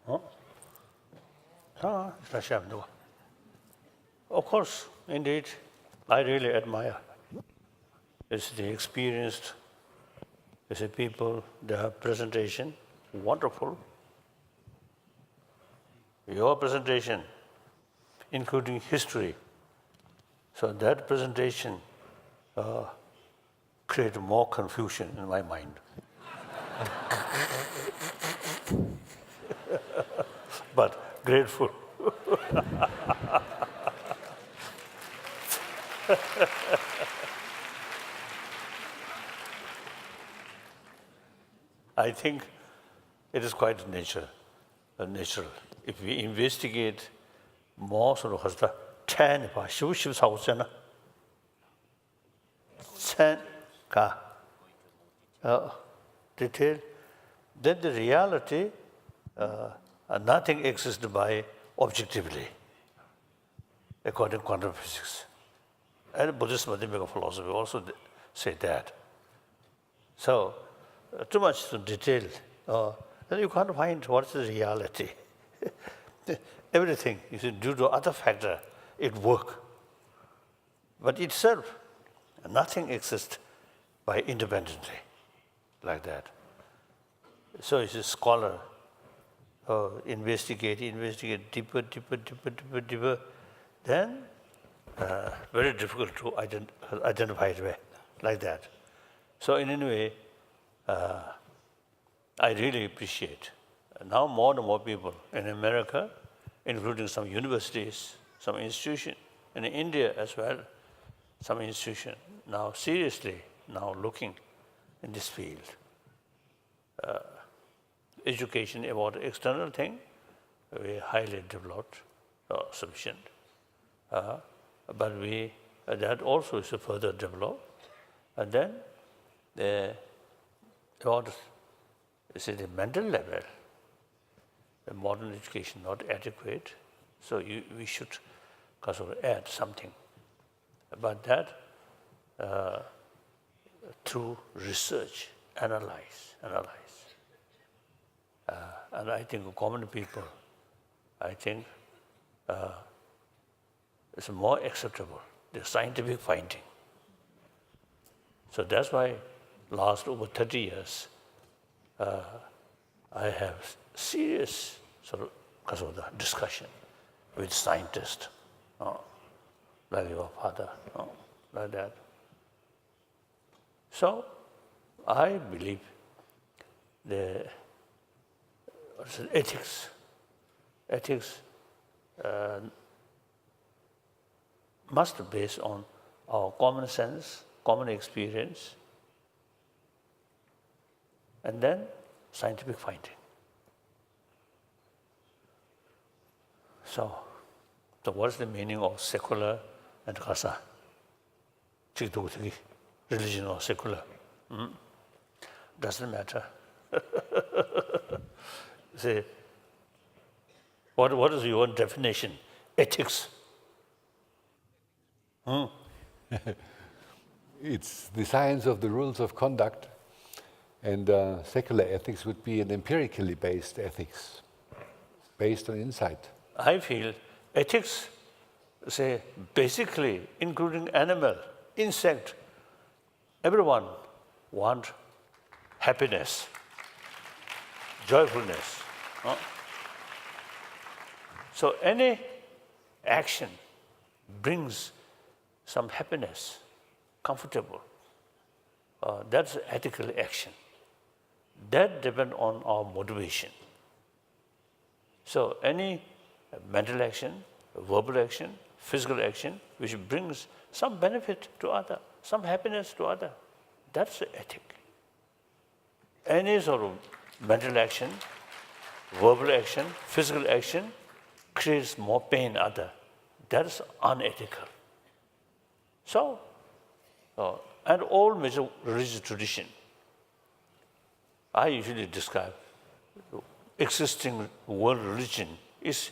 Oh. Of course, indeed, I really admire. It's the experienced, it's the people, their presentation, wonderful. Your presentation, including history. So that presentation created more confusion in my mind. But grateful. I think it is quite natural. If we investigate more sort of the 10 detail, then the reality, nothing exists by objectively, according to quantum physics. And Buddhist mathematical philosophy also say that. So, too much to detail, then you can't find what's the reality. Everything, you see, due to other factor, it work. But itself, nothing exists by independently, like that. So it's a scholar, investigate deeper, then very difficult to identify it way, like that. So in any way, I really appreciate. Now more and more people in America, including some universities, some institutions, in India as well, some institutions now seriously looking in this field. Education about the external thing, we highly developed, sufficient. But that also is further developed. And then about the mental level, the modern education not adequate, so we should add something. But that through research, analyze. And I think common people, it's more acceptable, the scientific finding. So that's why last over 30 years, I have serious discussion with scientists, like your father, like that. So I believe the ethics must be based on our common sense, common experience, and then scientific finding. So So what's the meaning of secular and kasa? Religion or secular? Doesn't matter. Say, what is your definition? Ethics. It's the science of the rules of conduct, and secular ethics would be an empirically based ethics, based on insight. I feel ethics, say, basically, including animal, insect, everyone want happiness, joyfulness. So any action brings some happiness, comfortable. That's ethical action. That depends on our motivation. So any mental action, verbal action, physical action, which brings some benefit to other, some happiness to other, that's the ethic. Any sort of mental action, verbal action, physical action creates more pain other. That's unethical. So, and all major religious tradition, I usually describe existing world religion is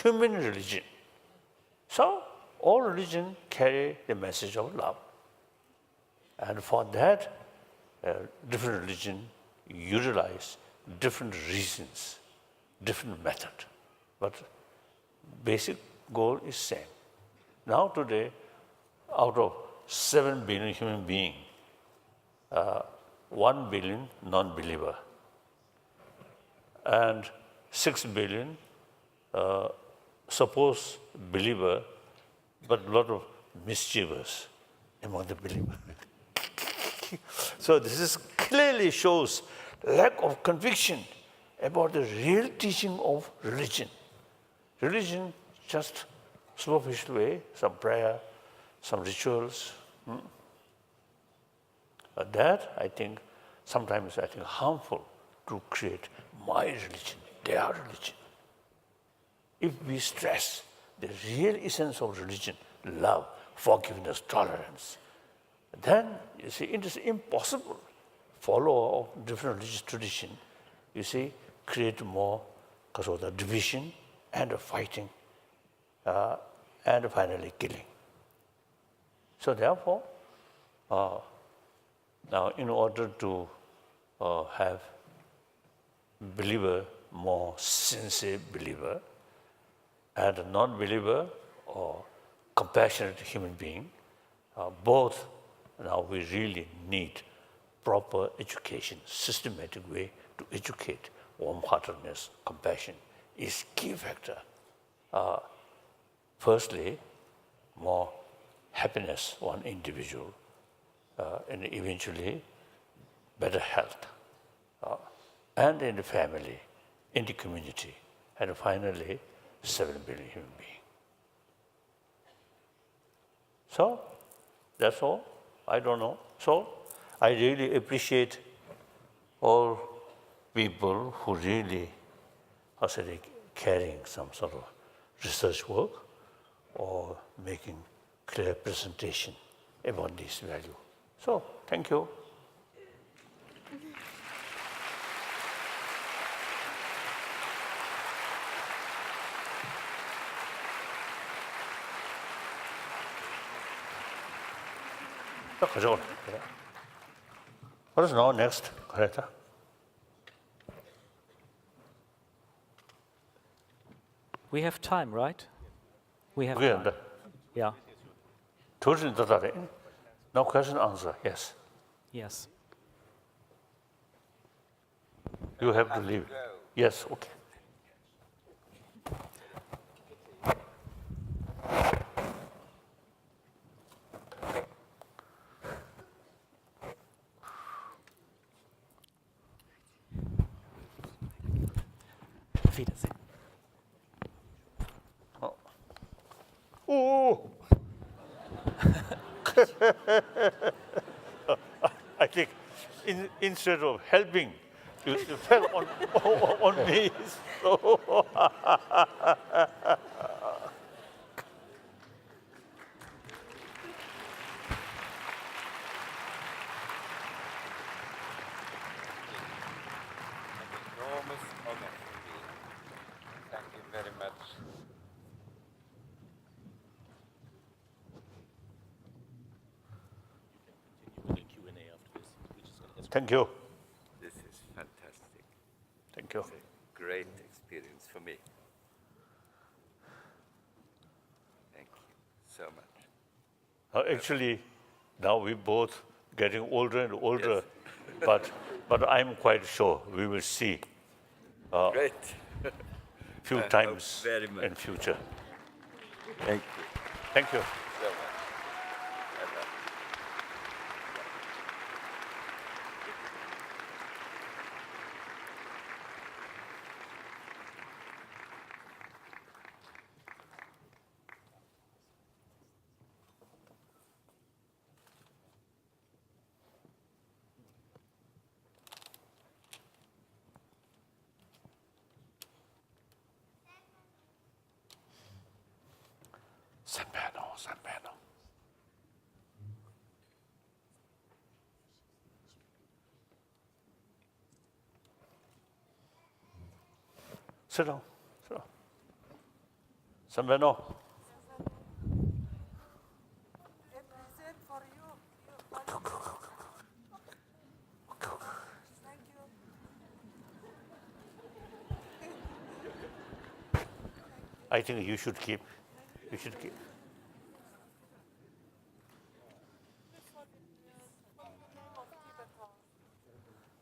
human religion. So, all religion carry the message of love. And for that, different religion utilize different reasons, different method. But basic goal is same. Now today, out of 7 billion human beings, 1 billion non-believer, and 6 billion supposed believer, but a lot of mischievous among the believers. So this is clearly shows lack of conviction about the real teaching of religion. Religion, just superficial way, some prayer, some rituals. But that, I think, sometimes I think harmful to create my religion, their religion. If we stress the real essence of religion, love, forgiveness, tolerance, then you see it is impossible. Follower of different religious tradition, you see, create more because of the division and the fighting, and finally killing. So therefore, now in order to have believer more sincere believer, and a non-believer or compassionate human being, both now we really need proper education, systematic way to educate. Warm-heartedness, compassion is key factor. Firstly, more happiness one individual, and eventually better health, and in the family, in the community, and finally 7 billion human beings. So that's all. I don't know. So I really appreciate all people who really are carrying some sort of research work or making clear presentation about this value. So thank you. What is now next, Greta? We have time, right? We have Okay, time. Yeah. No question, answer. Yes. Yes. You have to leave. Yes, okay. Auf Wiedersehen. Oh. I think instead of helping, you fell on me. So Thank you. This is fantastic. Thank you. It's a great experience for me. Thank you so much. Actually, now we both getting older and older, but I'm quite sure we will see Great. few I hope times very much. in future. Thank you Thank you. so much. Bye-bye. San Beno. Sit down. Sit down. San Beno. I think you should keep. You should keep.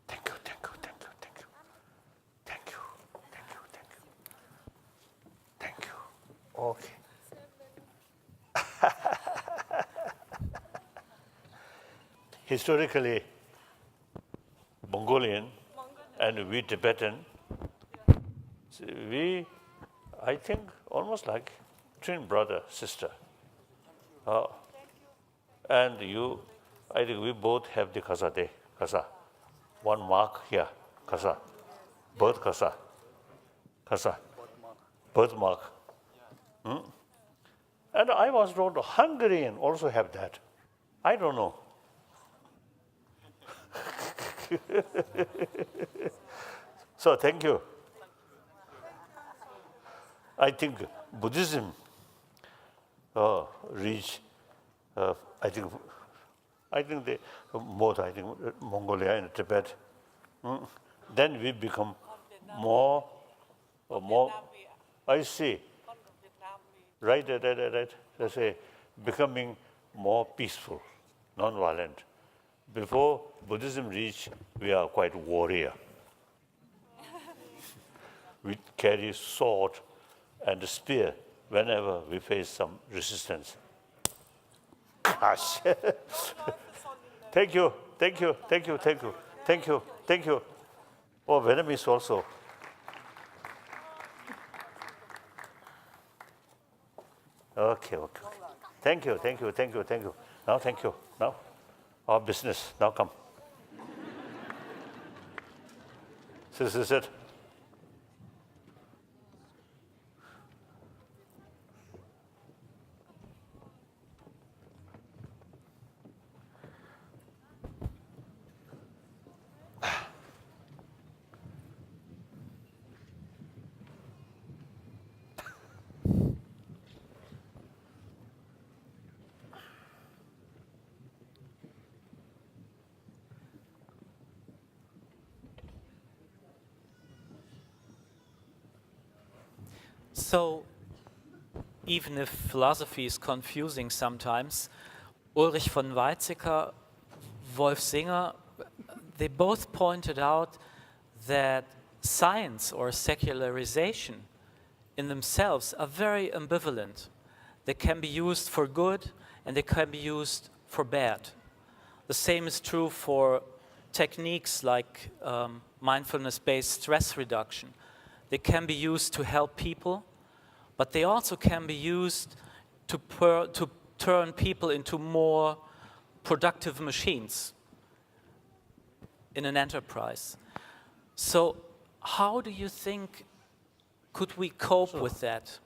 Thank you, thank you, thank you, thank you. Thank you, thank you, thank you. Thank you. Okay. Historically, Mongolian and we Tibetan, we, I think, almost like twin brother, sister. And you, I think we both have the Kasa day, Kasa. One mark here, Kasa. Birth Kasa. Kasa. Birthmark. And I was told Hungarian also have that. I don't know. So thank you. I think Buddhism reach. I think they both. I think Mongolia and Tibet. Then we become more. I see. Right. Let's say becoming more peaceful, non-violent. Before Buddhism reach, we are quite warrior. We carry sword and spear whenever we face some resistance. Gosh. Thank you. Oh, Vietnamese also. Okay. Thank you. Now, thank you. Now, our business. Now come. Sit. So, even if philosophy is confusing sometimes, Ulrich von Weizsäcker, Wolf Singer, they both pointed out that science or secularization in themselves are very ambivalent. They can be used for good and they can be used for bad. The same is true for techniques like mindfulness-based stress reduction. They can be used to help people, but they also can be used to turn people into more productive machines in an enterprise. So how do you think could we cope with that?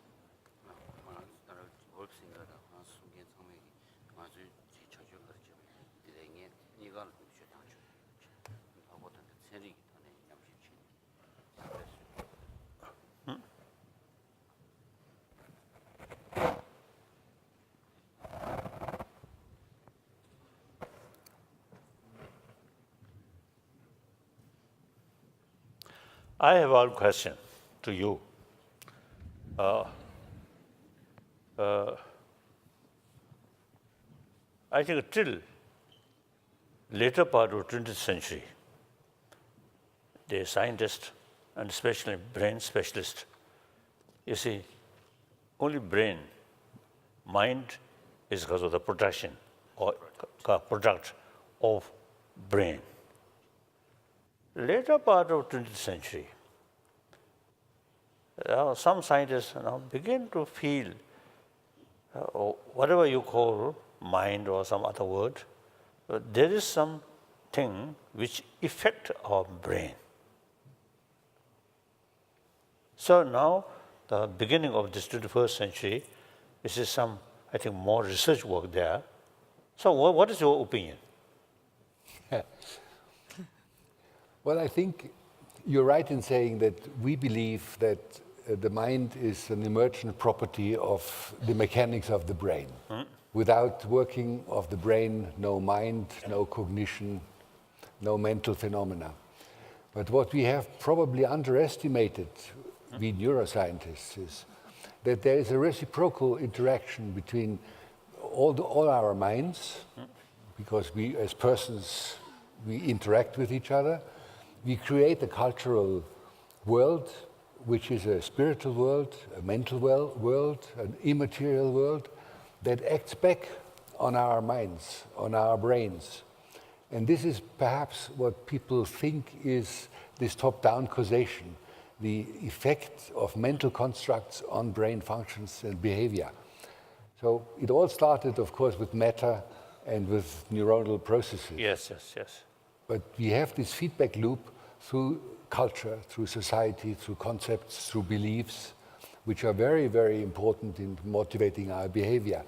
I have one question to you. I think till later part of 20th century, the scientists and especially brain specialists, you see, only brain, mind is because of the production or product of brain. Later part of 20th century, some scientists now begin to feel whatever you call mind or some other word, there is something which affect our brain. So now, the beginning of this 21st century, this is some, I think, more research work there. So what is your opinion? Well, I think you're right in saying that we believe that the mind is an emergent property of the mechanics of the brain. Without working of the brain, no mind, no cognition, no mental phenomena. But what we have probably underestimated, we neuroscientists, is that there is a reciprocal interaction between all our minds, because we as persons, we interact with each other. We create a cultural world, which is a spiritual world, a mental world, an immaterial world, that acts back on our minds, on our brains. And this is perhaps what people think is this top-down causation, the effect of mental constructs on brain functions and behavior. So it all started, of course, with matter and with neuronal processes. Yes, yes, yes. But we have this feedback loop through culture, through society, through concepts, through beliefs, which are very, very important in motivating our behavior.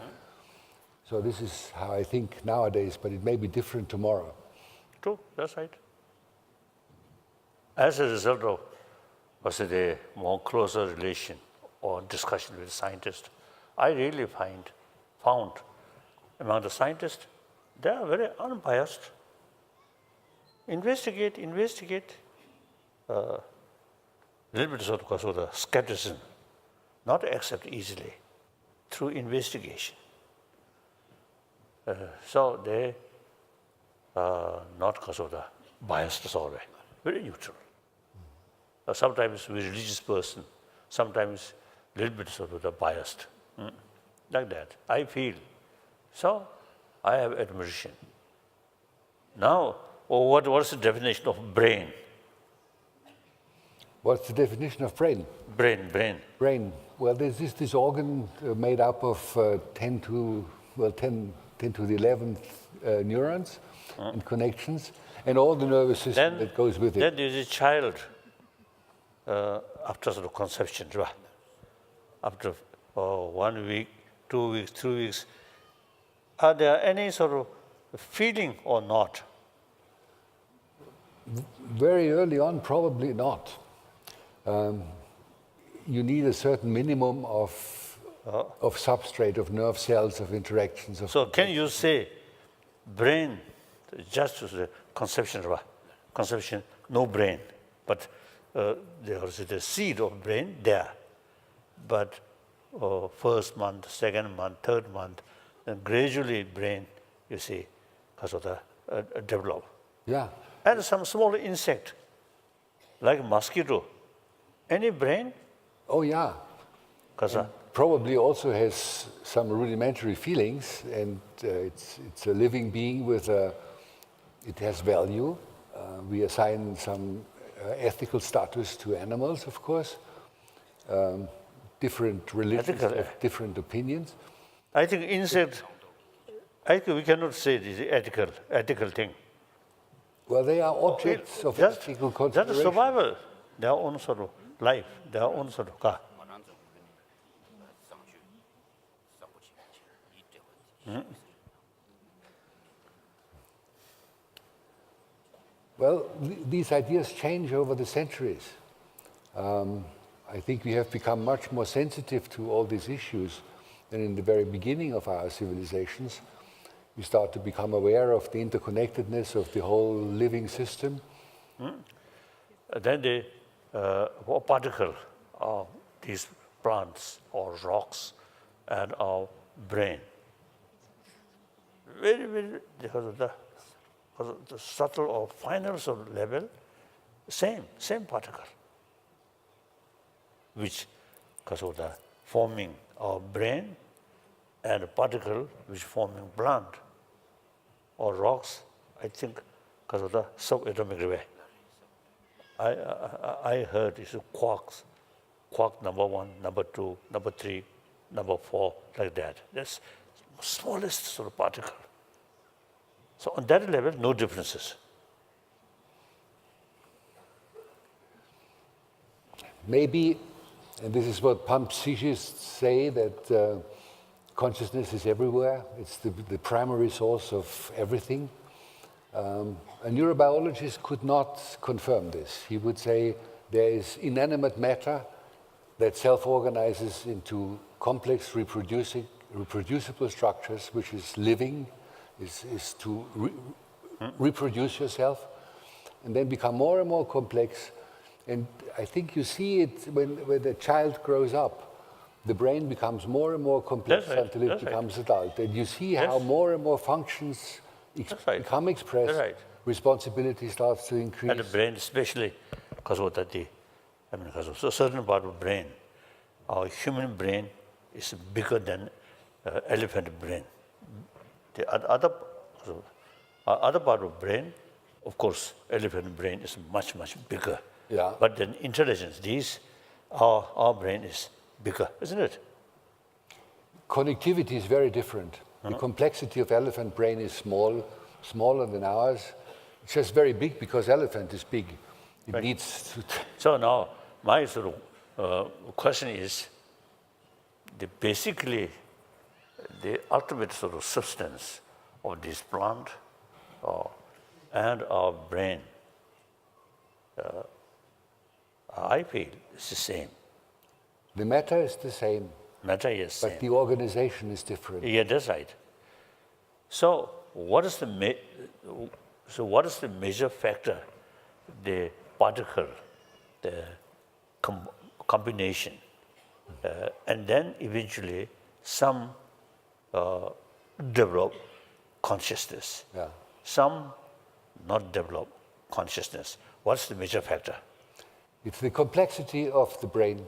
So this is how I think nowadays, but it may be different tomorrow. True, that's right. As a result of the more closer relation or discussion with scientists, I really found among the scientists, they are very unbiased. Investigate, a little bit sort of the skepticism, not accept easily through investigation. So they are not because of the biased sorry, very neutral. Sometimes with religious person, sometimes a little bit sort of the biased, like that. I feel. So I have admiration. Now, what's the definition of brain? What's the definition of brain? Brain. Brain. Well, there's this organ made up of 10 to the 11th neurons and connections, and all the nervous system that goes with it. Then there is a child after sort of conception, right? After 1 week, 2 weeks, 3 weeks. Are there any sort of feeling or not? Very early on, probably not. You need a certain minimum of substrate, of nerve cells, of interactions. So can you say brain, just the conception, no brain, but there is the seed of brain there. But first month, second month, third month, then gradually brain, you see, because of the develop. Yeah. And some small insect, like mosquito, any brain? Oh yeah. Probably also has some rudimentary feelings, and it's a living being with it has value. We assign some ethical status to animals, of course. Different religions have different opinions. I think insect, we cannot say this is ethical thing. Well, they are objects of ethical consideration. That is survival, their own sort of life, their own sort of car. Well, these ideas change over the centuries. I think we have become much more sensitive to all these issues than in the very beginning of our civilizations. We start to become aware of the interconnectedness of the whole living system. Then a particle of these plants or rocks and our brain. Very, very, because of the subtle or finer sort of level, same particle, which because of the forming of brain and a particle which forming plant or rocks, I think because of the subatomic way. I heard it's quarks, quark number 1, number 2, number 3, number 4, like that. That's smallest sort of particle. So on that level, no differences. Maybe, and this is what panpsychists say, that consciousness is everywhere. It's the primary source of everything. A neurobiologist could not confirm this. He would say there is inanimate matter that self-organizes into complex reproducible structures, which is living, is to reproduce yourself, and then become more and more complex. And I think you see it when the child grows up. The brain becomes more and more complex until it becomes adult. And you see how more and more functions become expressed, responsibility starts to increase. And the brain especially, because of that, because of a certain part of brain, our human brain is bigger than elephant brain. The other part of brain, of course, elephant brain is much, much bigger. Yeah. But then intelligence, our brain is bigger, isn't it? Connectivity is very different. The complexity of elephant brain is smaller than ours. It's just very big because elephant is big. It needs to... So now, my sort of question is, basically, the ultimate sort of substance of this plant and our brain, I feel it's the same. The matter is the same. Matter is same. But the organization is different. Yeah, that's right. So what is the major factor? The particle, the combination, and then eventually some develop consciousness. Yeah. Some not develop consciousness. What's the major factor? It's the complexity of the brain.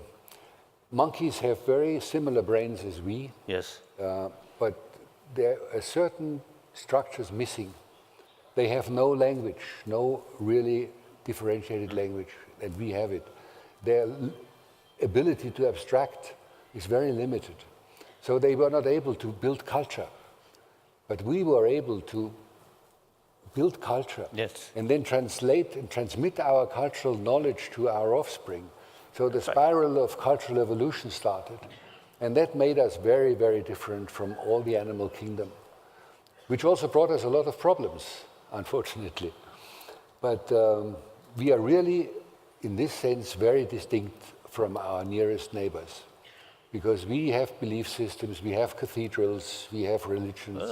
Monkeys have very similar brains as we. Yes. But there are certain structures missing. They have no language, no really differentiated language, and we have it. Their ability to abstract is very limited. So they were not able to build culture. But we were able to build culture, yes, and then translate and transmit our cultural knowledge to our offspring. So the spiral of cultural evolution started. And that made us very, very different from all the animal kingdom, which also brought us a lot of problems, unfortunately. But we are really, in this sense, very distinct from our nearest neighbors, because we have belief systems, we have cathedrals, we have religions,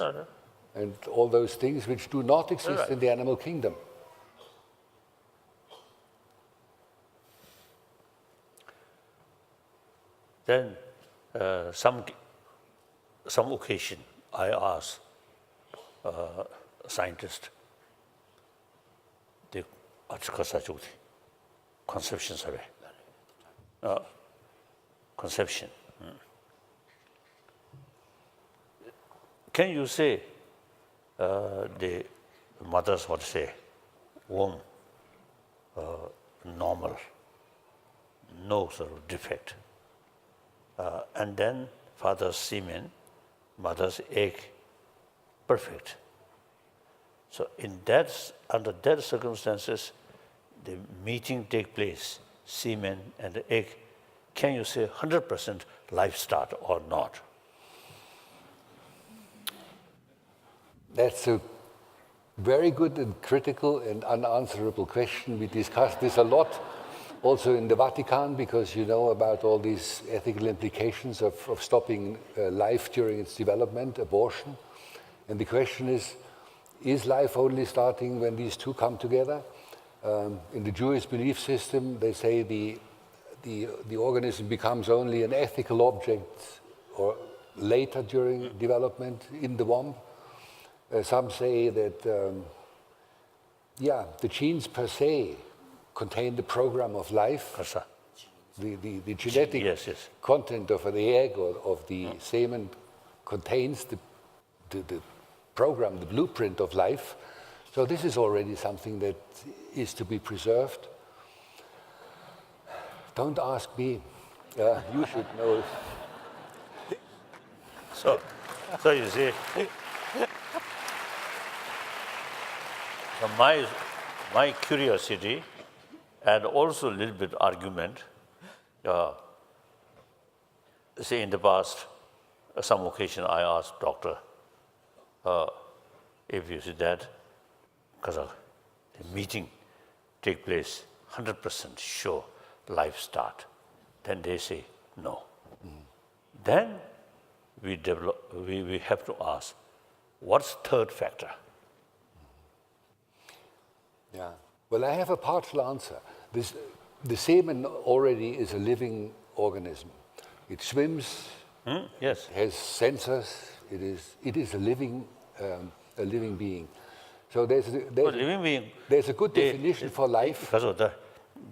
and all those things which do not exist in the animal kingdom. Then some occasion I asked a scientist, the conception survey, conception. Can you say the mother's womb normal, no sort of defect? And then father's semen, mother's egg, perfect. So under that circumstances, the meeting take place, semen and the egg. Can you say 100% life start or not? That's a very good and critical and unanswerable question. We discussed this a lot also in the Vatican, because you know about all these ethical implications of stopping life during its development, abortion. And the question is life only starting when these two come together? In the Jewish belief system, they say the organism becomes only an ethical object or later during development in the womb. Some say that, the genes per se contain the program of life. The genetic content of the egg or of the semen contains the program, the blueprint of life. So this is already something that is to be preserved. Don't ask me. You should know. So you see, my curiosity and also a little bit argument. See, in the past, some occasion I asked doctor, if you see that, because the meeting take place, 100% sure life start. Then they say no. Then we have to ask, what's third factor? Yeah. Well, I have a partial answer. The semen already is a living organism. It swims. Yes. Has sensors. It is a living being. So there's a good definition for life.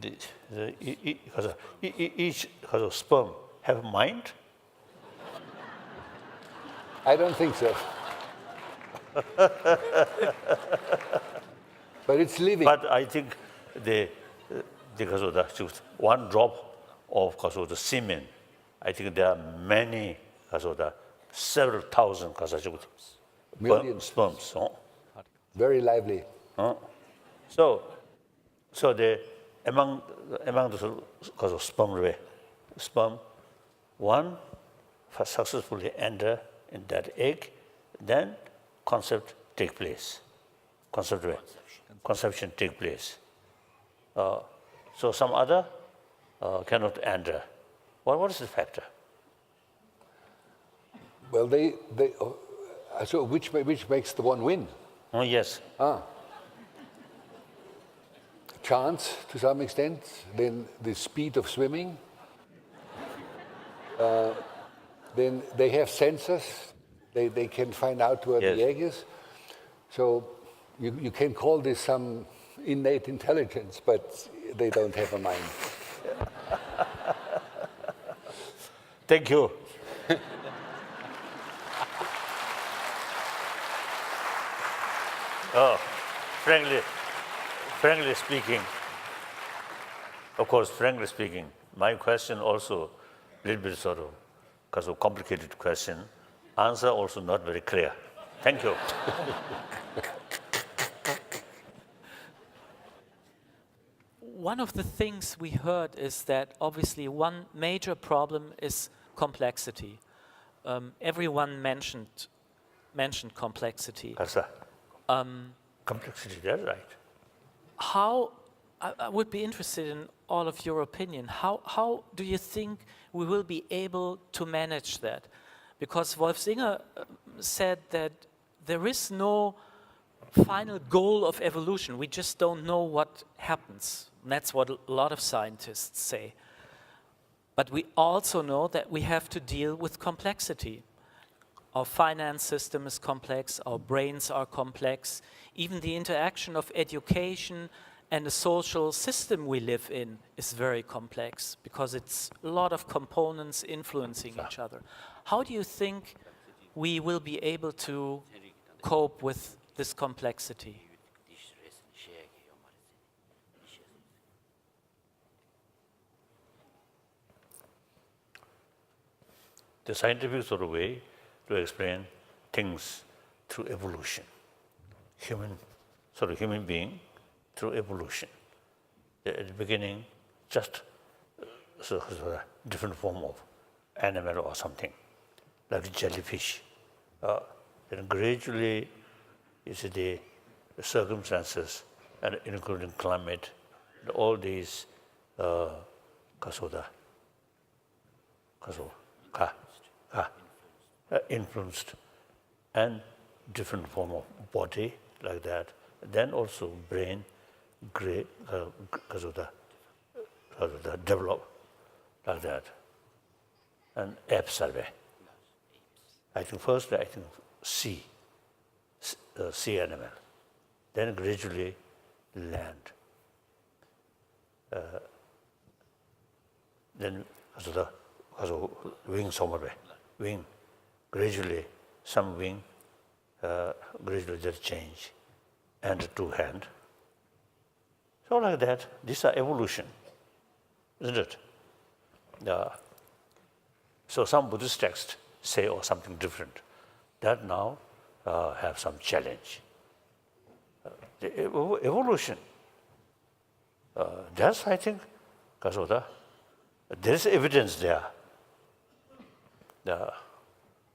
Because each sperm have mind. I don't think so. But it's living. But I think because of the one drop of the semen, I think there are many several thousand millions sperms. Very lively. So among the sperm, one successfully enter in that egg, then conception take place. Conception take place. So some other cannot enter. What is the factor? Well, so which makes the one win? Oh yes. Chance to some extent. Then the speed of swimming. Then they have sensors. They can find out where the egg is. So you can call this some innate intelligence, but they don't have a mind. Thank you. Frankly speaking, my question also a little bit because of complicated question, answer also not very clear. Thank you. One of the things we heard is that obviously one major problem is complexity. Everyone mentioned complexity. Complexity, that's right. I would be interested in all of your opinion. How do you think we will be able to manage that? Because Wolfsinger said that there is no final goal of evolution. We just don't know what happens. And that's what a lot of scientists say. But we also know that we have to deal with complexity. Our finance system is complex, our brains are complex, even the interaction of education and the social system we live in is very complex because it's a lot of components influencing each other. How do you think we will be able to cope with this complexity? The scientific way to explain things through evolution. Human being through evolution. At the beginning, just a different form of animal or something, like jellyfish. Then gradually, you see the circumstances, and including climate, and all these influenced, and different form of body like that. Then also brain, great, because of the develop like that. And ape survey. I think first, sea animal, then gradually land. Then because of wing somewhere, wing, gradually some wing, gradually just change, and two hand. So like that, these are evolution, isn't it? So some Buddhist texts say something different. That now have some challenge. The evolution. That's, I think, because of there's evidence there.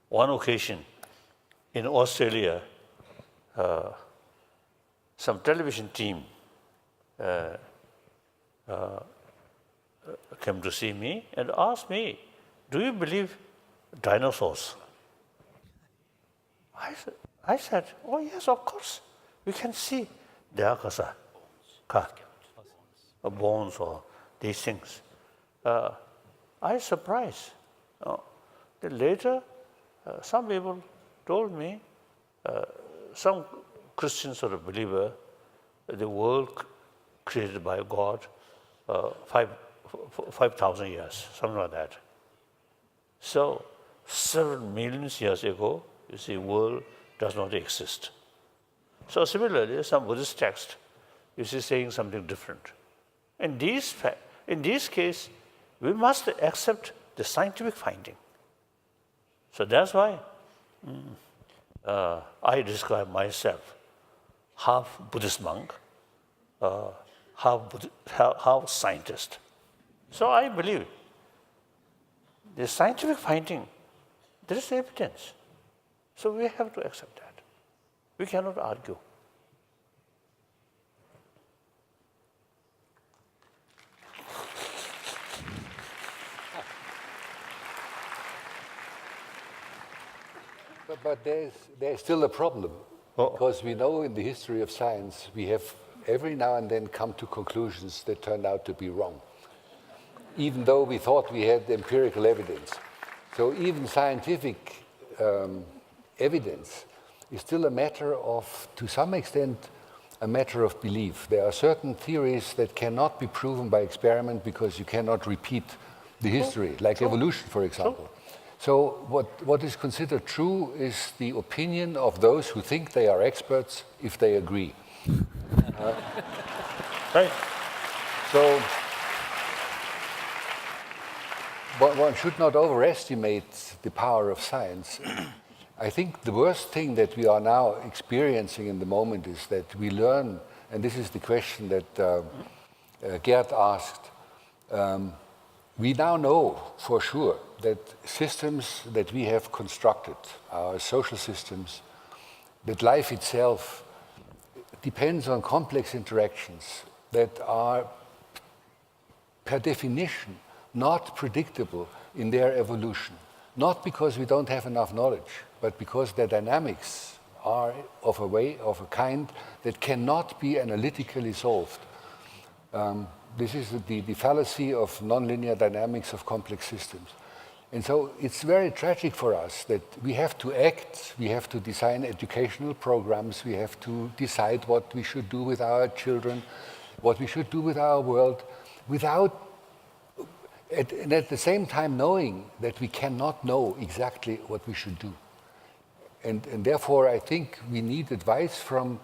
One occasion in Australia, some television team came to see me and asked me, "Do you believe dinosaurs?" I said, "Oh yes, of course. We can see their bones or these things." I was surprised. Then later, some people told me, some Christian sort of believer, the world created by God 5,000 years, something like that. So, 7 million years ago, you see, world does not exist. So similarly, some Buddhist text, you see, saying something different. In this case, we must accept the scientific finding. So that's why I describe myself half Buddhist monk, half scientist. So I believe the scientific finding, there is evidence. So we have to accept that. We cannot argue. But there's still a problem, because we know in the history of science we have every now and then come to conclusions that turned out to be wrong, even though we thought we had empirical evidence. So even scientific evidence is still a matter of, to some extent, a matter of belief. There are certain theories that cannot be proven by experiment because you cannot repeat the history, like evolution, for example. So what is considered true is the opinion of those who think they are experts if they agree. Right. So one should not overestimate the power of science. I think the worst thing that we are now experiencing in the moment is that we learn, and this is the question that Gerd asked, we now know for sure that systems that we have constructed, our social systems, that life itself depends on complex interactions that are, per definition, not predictable in their evolution. Not because we don't have enough knowledge, but because their dynamics are of a kind that cannot be analytically solved. This is the fallacy of nonlinear dynamics of complex systems. And so it's very tragic for us that we have to act, we have to design educational programs, we have to decide what we should do with our children, what we should do with our world, and at the same time knowing that we cannot know exactly what we should do. And therefore I think we need advice from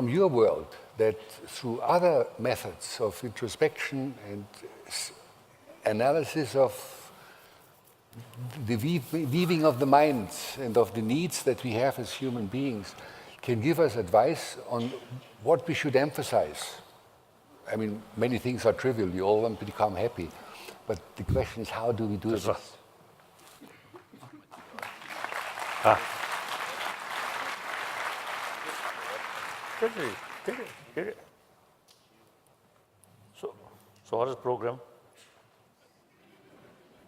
your world, that through other methods of introspection and analysis of the weaving of the mind and of the needs that we have as human beings, can give us advice on what we should emphasize. I mean, many things are trivial. You all want to become happy. But the question is, how do we do this? So what is the program?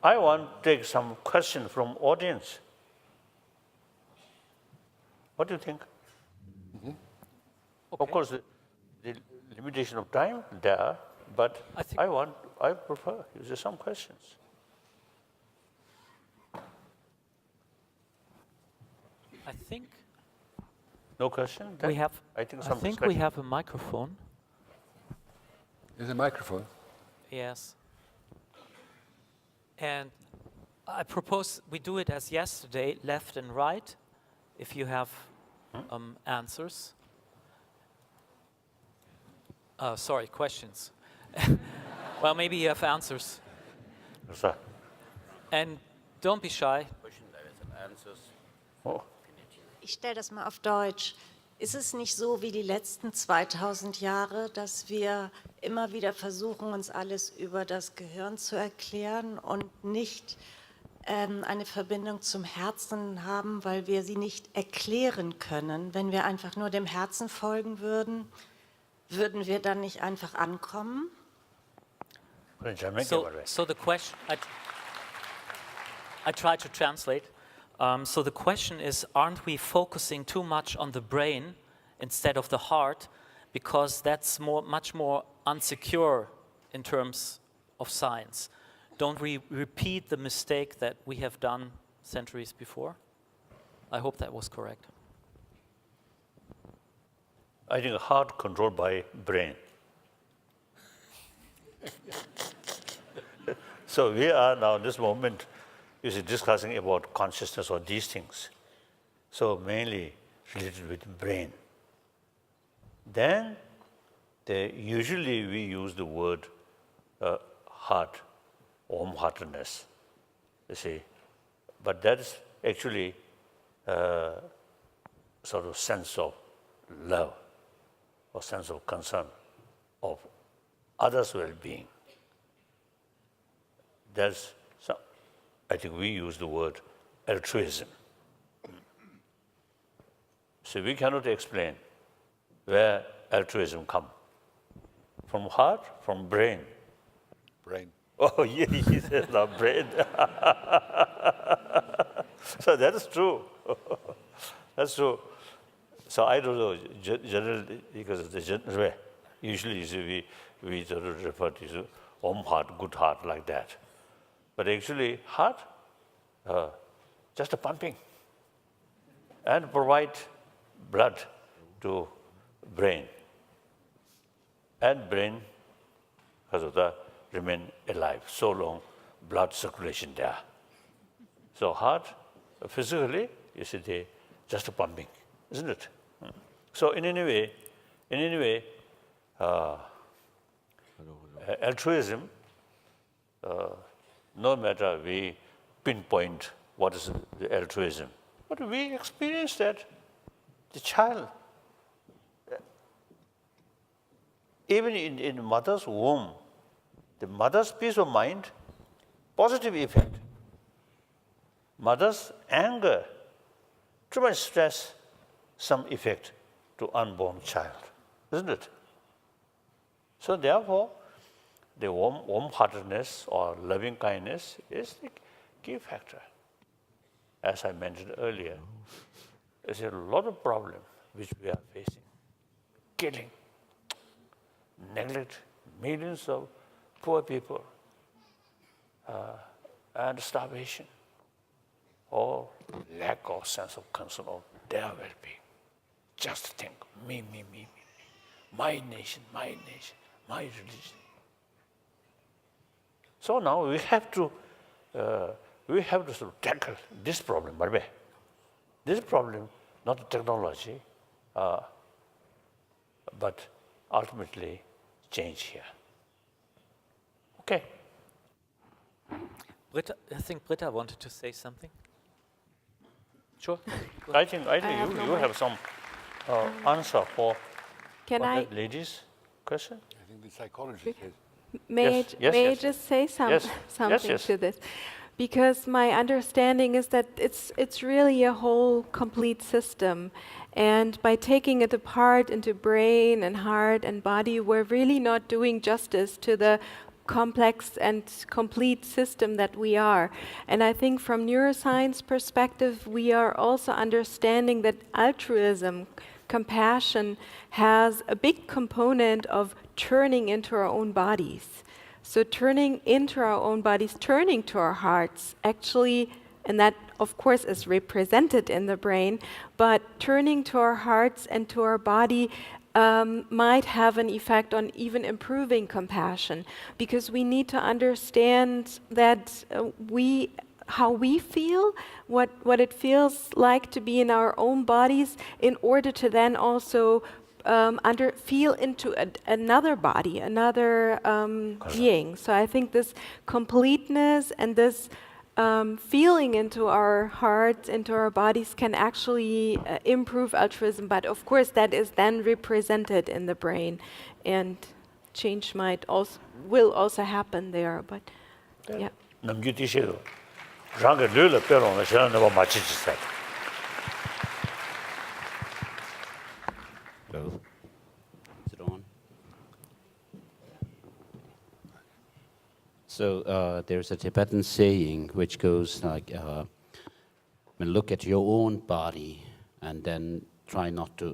I want to take some question from audience. What do you think? Mm-hmm. Okay. Of course, the limitation of time there, but I prefer, is there some questions? I think No question? Then we have. I think I think we have a microphone. There's a microphone. Yes. And I propose we do it as yesterday, left and right, if you have answers. Sorry, questions. Well, maybe you have answers. Sir. And don't be shy. Oh. Ich stelle das mal auf Deutsch. Ist es nicht so wie die letzten 2000 Jahre, dass wir immer wieder versuchen, uns alles über das Gehirn zu erklären und nicht eine Verbindung zum Herzen haben, weil wir sie nicht erklären können? Wenn wir einfach nur dem Herzen folgen würden, würden wir dann nicht einfach ankommen? So the question, I try to translate. So the question is, aren't we focusing too much on the brain instead of the heart, because that's much more unsecure in terms of science? Don't we repeat the mistake that we have done centuries before? I hope that was correct. I think heart controlled by brain. So we are now, this moment, is discussing about consciousness or these things. So mainly related with brain. Then usually we use the word heart, heartedness, you see. But that is actually sort of sense of love or sense of concern of others' well-being. That's some, I think we use the word altruism. So we cannot explain where altruism comes. From heart, from brain. Brain. Oh, yeah, he says the brain. So that is true. That's true. So I don't know, generally, because of the general way, usually we sort of refer to heart, good heart, like that. But actually, heart, just a pumping, and provide blood to brain. And brain, because of that, remain alive so long, blood circulation there. So heart, physically, you see, just a pumping, isn't it? So in any way, altruism, no matter we pinpoint what is the altruism, but we experience that the child, even in mother's womb, the mother's peace of mind, positive effect. Mother's anger, too much stress, some effect to unborn child, isn't it? So therefore, the warm-heartedness or loving kindness is the key factor. As I mentioned earlier, there's a lot of problems which we are facing. Killing, neglect, millions of poor people, and starvation, or lack of sense of concern of their well-being. Just think, me, my nation, my religion. So now we have to sort of tackle this problem, by the way. This problem, not the technology, but ultimately change here. Okay. Britta, I think Britta wanted to say something. Sure. I think you have some answer for Can that lady's question. I think the psychologist has. May I just say something to this? Because my understanding is that it's really a whole complete system. And by taking it apart into brain and heart and body, we're really not doing justice to the complex and complete system that we are. And I think from neuroscience perspective, we are also understanding that altruism compassion has a big component of turning into our own bodies. So turning into our own bodies, turning to our hearts, actually, and that of course is represented in the brain, but turning to our hearts and to our body might have an effect on even improving compassion, because we need to understand that how we feel, what it feels like to be in our own bodies, in order to then also feel into another body, another being. So I think this completeness and this feeling into our hearts, into our bodies, can actually improve altruism. But of course, that is then represented in the brain, and change will also happen there. But yeah. Hello. Is it on? So there's a Tibetan saying which goes like, look at your own body and then try not to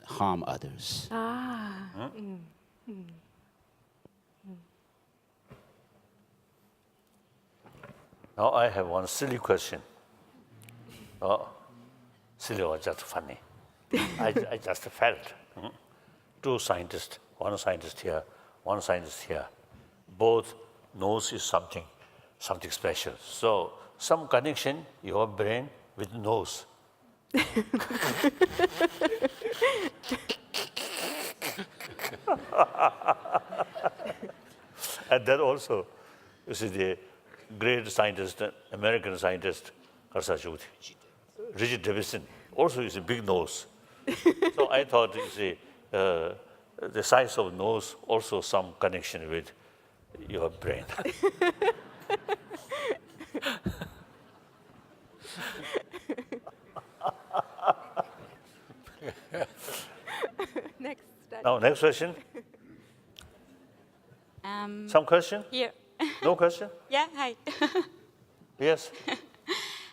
harm others. Now I have one silly question. Silly or just funny. I just felt two scientists, one scientist here, one scientist here. Both nose is something special. So some connection your brain with nose. And then also, you see the great scientist, American scientist, Richard Davidson, also is a big nose. So I thought, you see, the size of nose also some connection with your brain. Next study. Now, next question. Some question? Here. No question? Yeah, hi. Yes.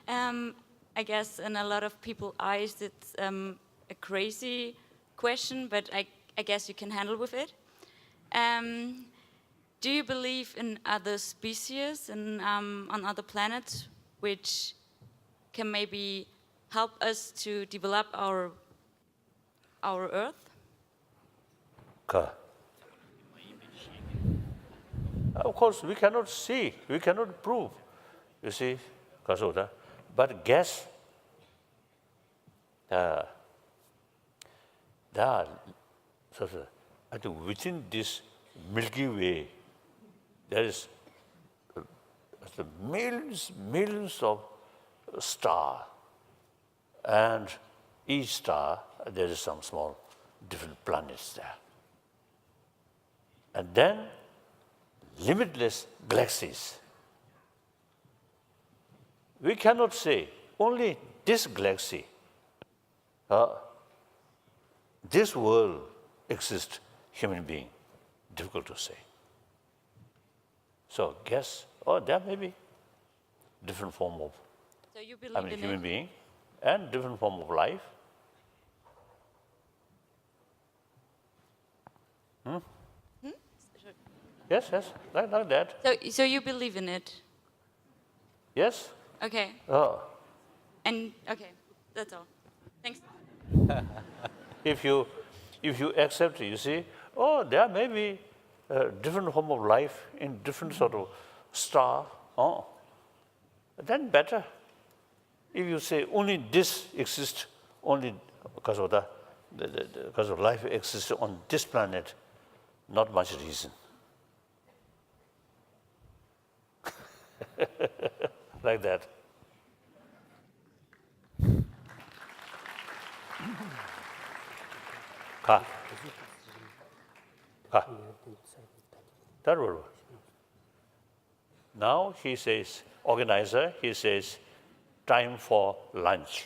I guess in a lot of people's eyes it's a crazy question, but I guess you can handle with it. Do you believe in other species and on other planets which can maybe help us to develop our Earth? Of course, we cannot see, we cannot prove, you see, but guess, there are, I think within this Milky Way, there is millions of stars, and each star, there is some small different planets there. And then limitless galaxies. We cannot say only this galaxy, this world exists, human being. Difficult to say. So guess, there may be different form of human being and different form of life. Yes, like that. So you believe in it? Yes. Okay. And okay, that's all. Thanks. If you accept, you see, there may be different form of life in different sort of star. Then better. If you say only this exists, only because of life exists on this planet, not much reason. Like that. That will. Now he says, organizer, he says, time for lunch.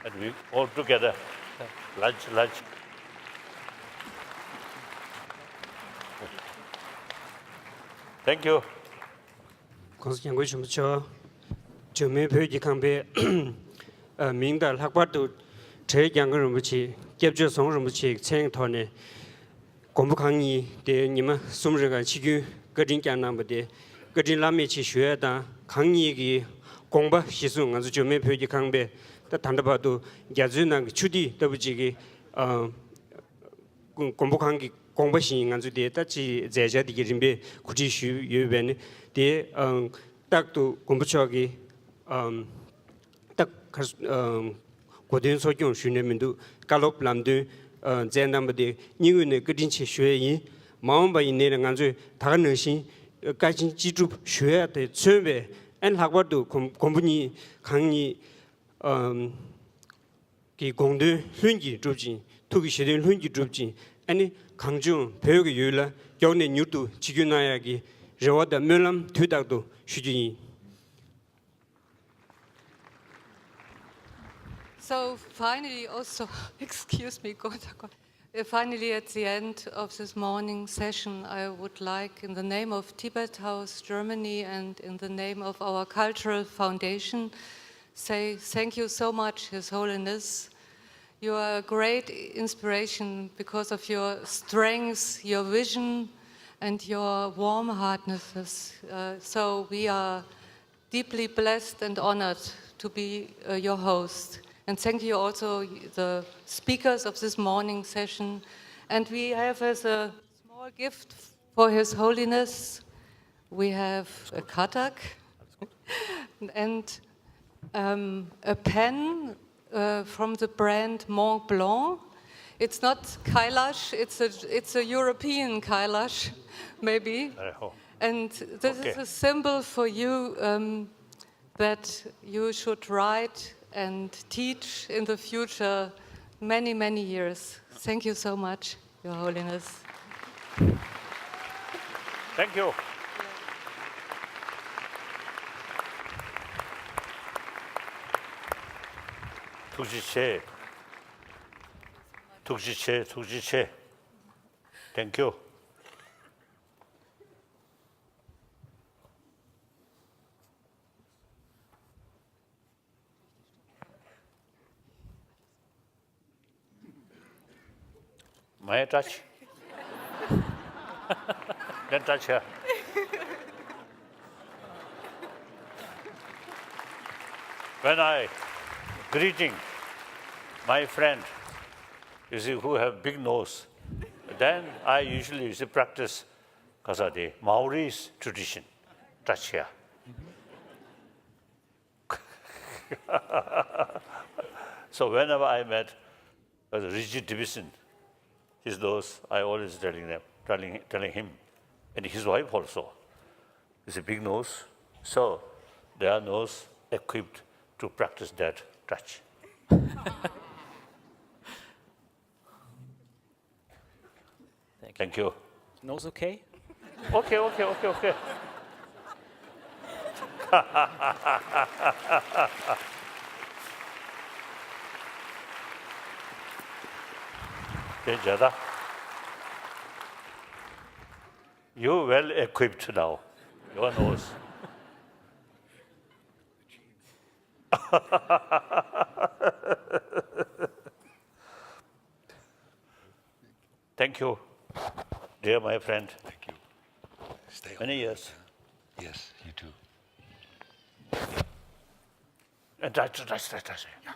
And we all together, lunch. Thank you. 민달 학과도 제 양근을 붙이 겹쳐 성을 붙이 생토네 공부 강의 때 님은 숨르가 지구 거진 장남부대 거진 라메치学다 강의기 공부 시승 아주 좀에 표기 강배 다 단답아도 야즈나 추디 더부지기 공부 강의 공부신 아주 대다지 제자디기 준비 구지슈 유변 대 딱도 공부처기 딱 고된 소경训练면도 갈롭 람드 젠담데 니은의 그린치学이 마음바 있는 간주 다른 능신 가진 지주 学的 준비 안 학과도 공부니 강의 기 공대 훈기 주진 투기 시대 훈기 주진 아니 강중 배우기 요일라 겨우내 뉴도 지규나야기 저와다 멸람 뒤닥도 쉬지. So finally, also, excuse me, finally at the end of this morning session, I would like, in the name of Tibet House Germany and in the name of our cultural foundation, say thank you so much, His Holiness. You are a great inspiration because of your strength, your vision, and your warm-heartedness. So we are deeply blessed and honored to be your host. And thank you also the speakers of this morning session. And we have as a small gift for His Holiness, we have a katak and a pen from the brand Mont Blanc. It's not Kailash, it's a European Kailash, maybe. And this is a symbol for you that you should write and teach in the future many, many years. Thank you so much, Your Holiness. Thank you. tukjiche. Thank you. May I touch? Then touch here. When I greeting my friend, you see, who have big nose, then I usually practice the Maori's tradition, touch here. So whenever I met a rigid division, his nose, I always telling him, and his wife also, is a big nose, so their nose equipped to practice that touch. Thank you. Nose okay? Okay. Jada, you're well equipped now. Your nose. Thank you, dear my friend. Thank you. Stay Many years. Yes, you too. And touch. Yeah.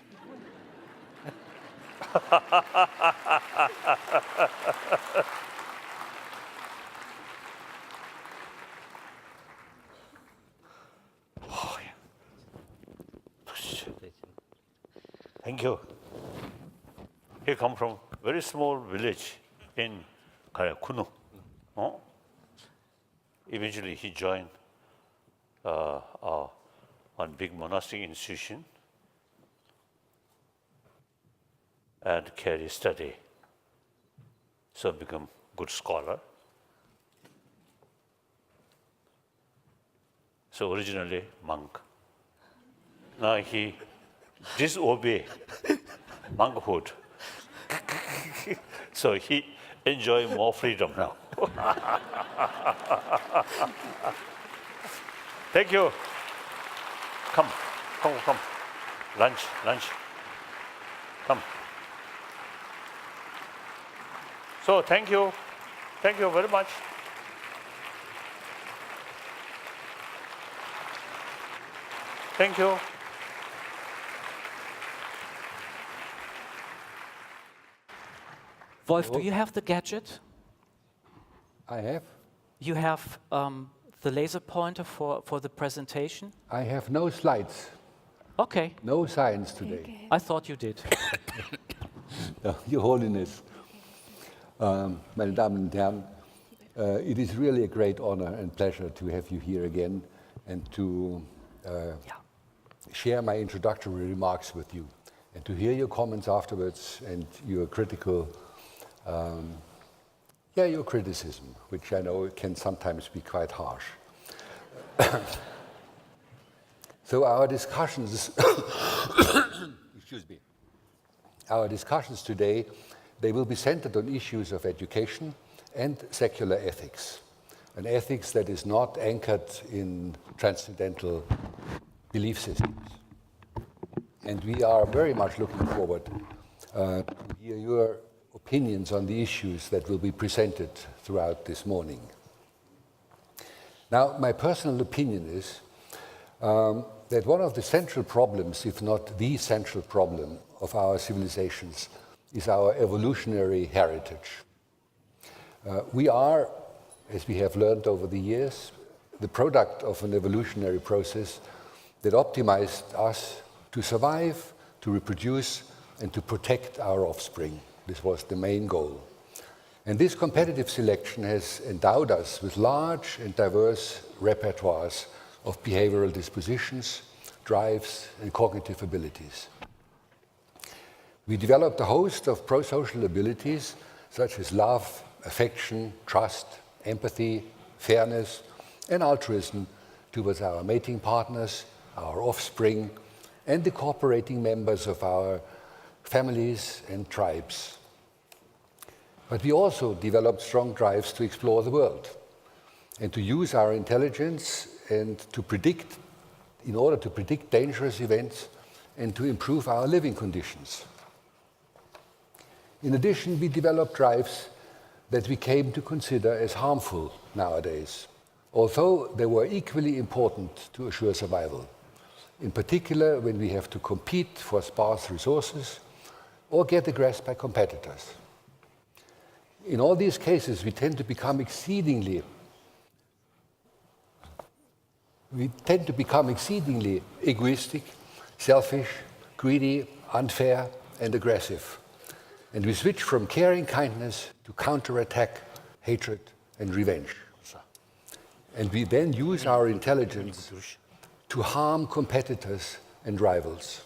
Oh, yeah. Thank you. He come from very small village in Kunu. Oh? Eventually, he joined one big monastic institution and carry study. So become good scholar. So originally monk. Now he disobey monkhood. So he enjoy more freedom now. Thank you. Come. Lunch. Come. So thank you very much. Thank you. Wolf, do you have the gadget? I have? You have the laser pointer for the presentation? I have no slides. Okay. No science today. I thought you did. Your Holiness, meine Damen und Herren, it is really a great honor and pleasure to have you here again and to share my introductory remarks with you and to hear your comments afterwards and your critical, your criticism, which I know can sometimes be quite harsh. So our discussions, excuse me, our discussions today, they will be centered on issues of education and secular ethics, an ethics that is not anchored in transcendental belief systems. And we are very much looking forward to hear your opinions on the issues that will be presented throughout this morning. Now, my personal opinion is that one of the central problems, if not the central problem of our civilizations, is our evolutionary heritage. We are, as we have learned over the years, the product of an evolutionary process that optimized us to survive, to reproduce, and to protect our offspring. This was the main goal. And this competitive selection has endowed us with large and diverse repertoires of behavioral dispositions, drives, and cognitive abilities. We developed a host of pro-social abilities such as love, affection, trust, empathy, fairness, and altruism towards our mating partners, our offspring, and the cooperating members of our families and tribes. But we also developed strong drives to explore the world and to use our intelligence and to predict, in order to predict dangerous events and to improve our living conditions. In addition, we developed drives that we came to consider as harmful nowadays, although they were equally important to assure survival, in particular when we have to compete for sparse resources or get aggressed by competitors. In all these cases, we tend to become exceedingly egoistic, selfish, greedy, unfair, and aggressive. And we switch from caring kindness to counterattack, hatred, and revenge. And we then use our intelligence to harm competitors and rivals.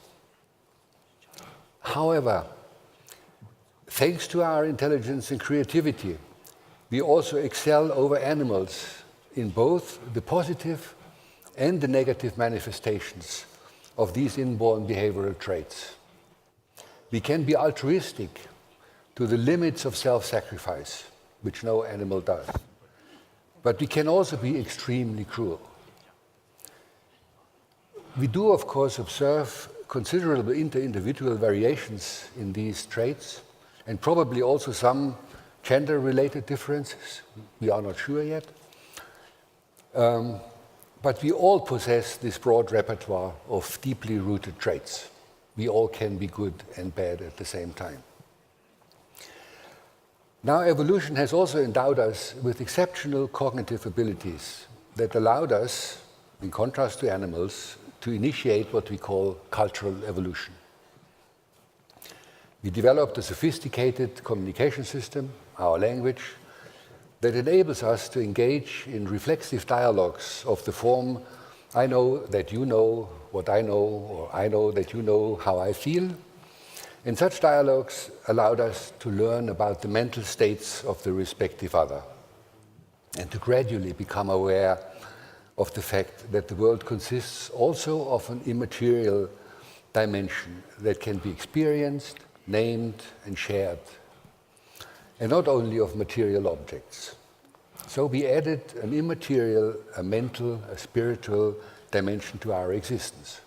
However, thanks to our intelligence and creativity, we also excel over animals in both the positive and the negative manifestations of these inborn behavioral traits. We can be altruistic to the limits of self-sacrifice, which no animal does. But we can also be extremely cruel. We do, of course, observe considerable inter-individual variations in these traits, and probably also some gender-related differences. We are not sure yet. But we all possess this broad repertoire of deeply rooted traits. We all can be good and bad at the same time. Now, evolution has also endowed us with exceptional cognitive abilities that allowed us, in contrast to animals, to initiate what we call cultural evolution. We developed a sophisticated communication system, our language, that enables us to engage in reflexive dialogues of the form, I know that you know what I know, or I know that you know how I feel. And such dialogues allowed us to learn about the mental states of the respective other and to gradually become aware of the fact that the world consists also of an immaterial dimension that can be experienced, named, and shared, and not only of material objects. So we added an immaterial, a mental, a spiritual dimension to our existence.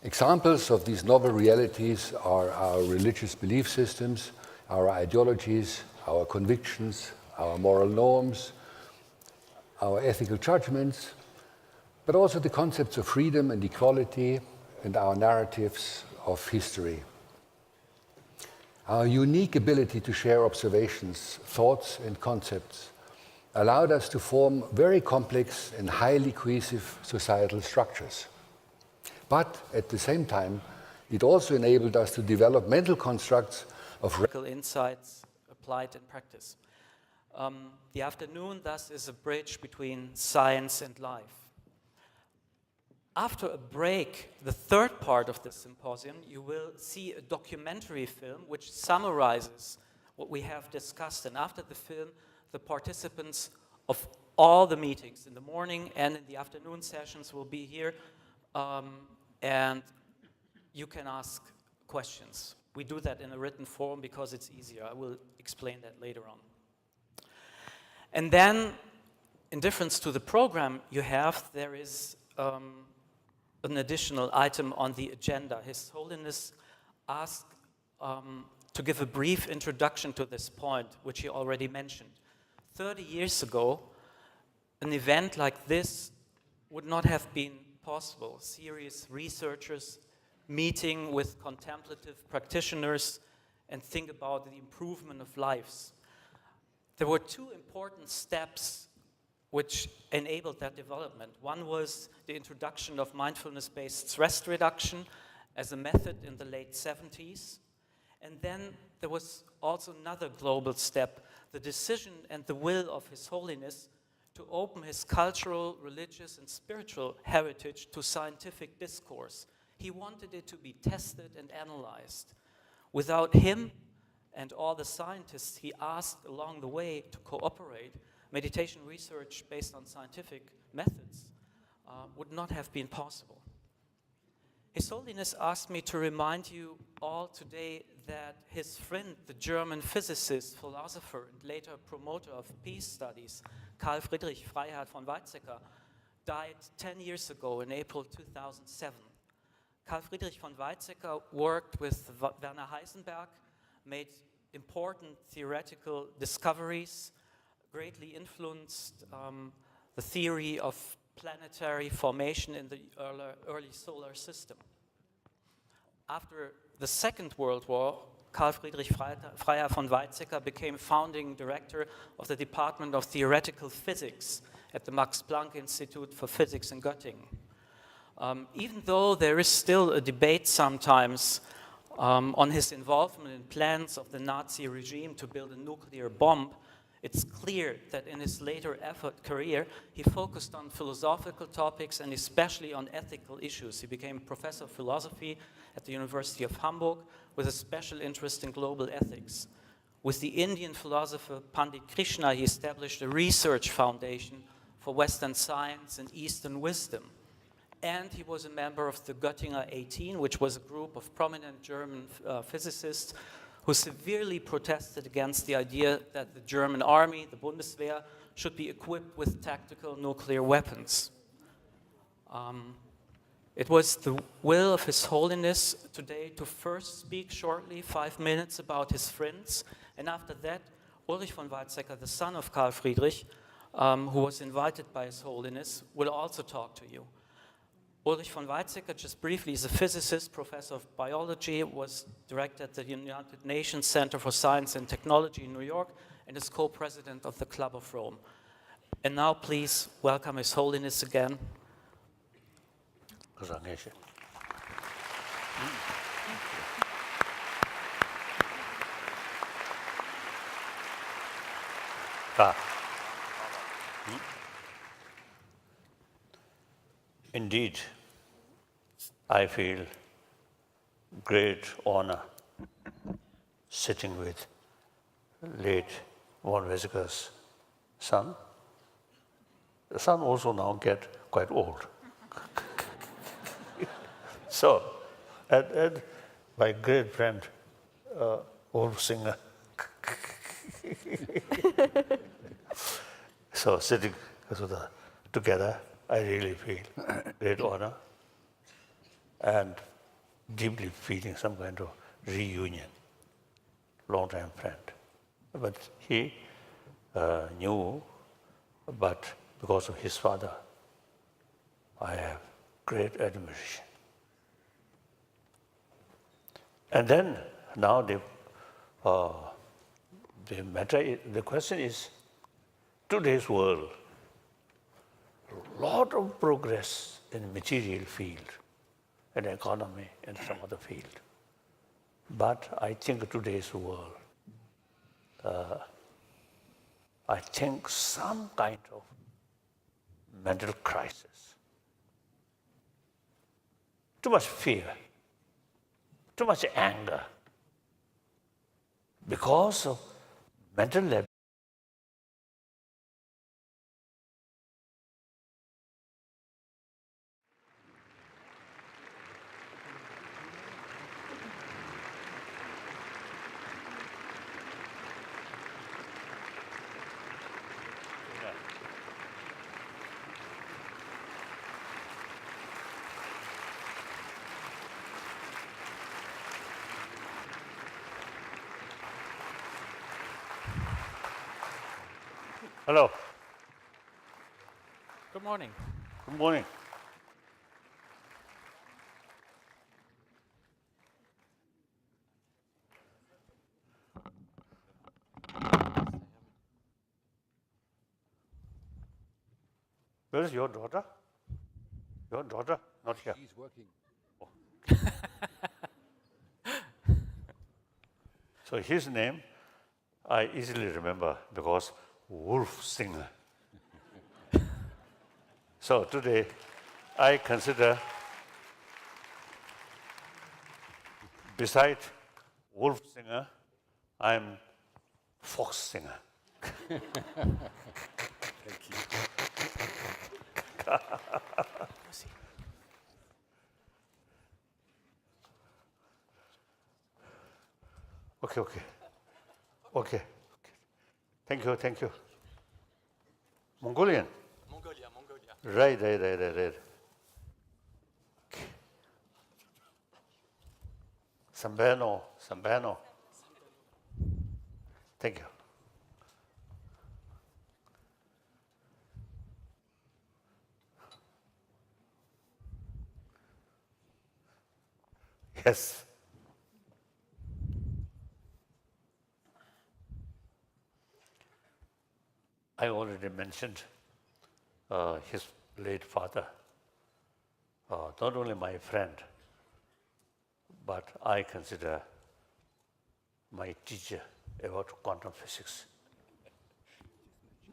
Examples of these novel realities are our religious belief systems, our ideologies, our convictions, our moral norms, our ethical judgments, but also the concepts of freedom and equality and our narratives of history. Our unique ability to share observations, thoughts, and concepts allowed us to form very complex and highly cohesive societal structures. But at the same time, it also enabled us to develop mental constructs of insights applied in practice. The afternoon, thus, is a bridge between science and life. After a break, the third part of the symposium, you will see a documentary film which summarizes what we have discussed. And after the film, the participants of all the meetings in the morning and in the afternoon sessions will be here, and you can ask questions. We do that in a written form because it's easier. I will explain that later on. And then, in difference to the program you have, there is an additional item on the agenda. His Holiness asked to give a brief introduction to this point, which he already mentioned. 30 years ago, an event like this would not have been possible. Serious researchers meeting with contemplative practitioners and think about the improvement of lives. There were two important steps which enabled that development. One was the introduction of mindfulness-based stress reduction as a method in the late 70s. And then there was also another global step, the decision and the will of His Holiness to open his cultural, religious, and spiritual heritage to scientific discourse. He wanted it to be tested and analyzed. Without him and all the scientists he asked along the way to cooperate, meditation research based on scientific methods would not have been possible. His Holiness asked me to remind you all today that his friend, the German physicist, philosopher, and later promoter of peace studies, Karl Friedrich Freiherr von Weizsäcker, died 10 years ago in April 2007. Karl Friedrich von Weizsäcker worked with Werner Heisenberg, made important theoretical discoveries, greatly influenced the theory of planetary formation in the early solar system. After the Second World War, Karl Friedrich Freiherr von Weizsäcker became founding director of the Department of Theoretical Physics at the Max Planck Institute for Physics in Göttingen. Even though there is still a debate sometimes on his involvement in plans of the Nazi regime to build a nuclear bomb, it's clear that in his later career, he focused on philosophical topics and especially on ethical issues. He became professor of philosophy at the University of Hamburg with a special interest in global ethics. With the Indian philosopher Pandit Krishna, he established a research foundation for Western science and Eastern wisdom. And he was a member of the Göttinger 18, which was a group of prominent German physicists who severely protested against the idea that the German army, the Bundeswehr, should be equipped with tactical nuclear weapons. It was the will of His Holiness today to first speak shortly, 5 minutes, about his friends, and after that, Ulrich von Weizsäcker, the son of Karl Friedrich, who was invited by His Holiness, will also talk to you. Ulrich von Weizsäcker, just briefly, is a physicist, professor of biology, was director at the United Nations Center for Science and Technology in New York, and is co-president of the Club of Rome. And now please welcome His Holiness again. Indeed, I feel great honor sitting with late von Weizsäcker's son. The son also now get quite old. So, and my great friend, old singer. So sitting together, I really feel great honor. And deeply feeling some kind of reunion, long-time friend. But he knew, but because of his father, I have great admiration. And then now the question is, today's world, a lot of progress in material field, and economy, and some other field. But I think today's world, I think some kind of mental crisis. Too much fear, too much anger, because of mental level. Hello. Good morning. Good morning. Where is your daughter? Your daughter? Not here. She's working. So his name, I easily remember because Wolf Singer. So today, I consider, beside Wolf Singer, I'm Fox Singer. Okay. Thank you. Mongolian? Mongolia. Right. Sambano. Thank you. Yes. I already mentioned his late father, not only my friend, but I consider my teacher about quantum physics.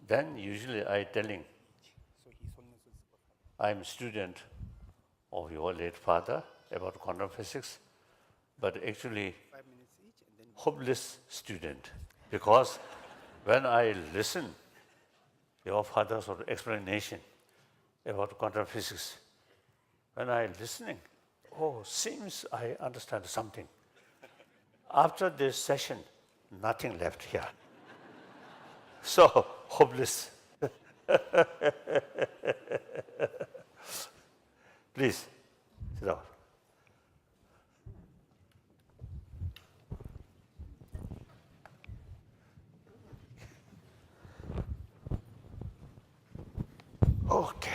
Then usually I telling, I'm a student of your late father about quantum physics, but actually hopeless student, because when I listen your father's explanation about quantum physics, when I listening, seems I understand something. After this session, nothing left here. So hopeless. Please, sit down. Okay.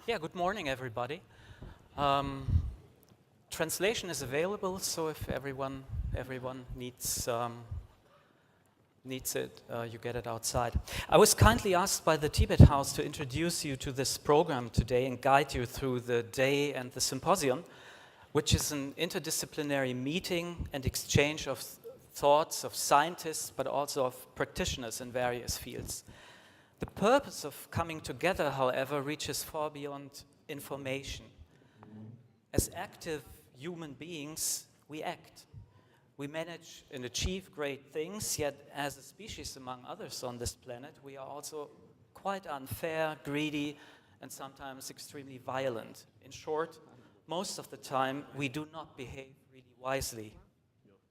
Yeah, good morning, everybody. Translation is available, so if everyone needs it, you get it outside. I was kindly asked by the Tibet House to introduce you to this program today and guide you through the day and the symposium, which is an interdisciplinary meeting and exchange of thoughts of scientists, but also of practitioners in various fields. The purpose of coming together, however, reaches far beyond information. As active human beings, we act. We manage and achieve great things, yet as a species among others on this planet, we are also quite unfair, greedy, and sometimes extremely violent. In short, most of the time, we do not behave really wisely.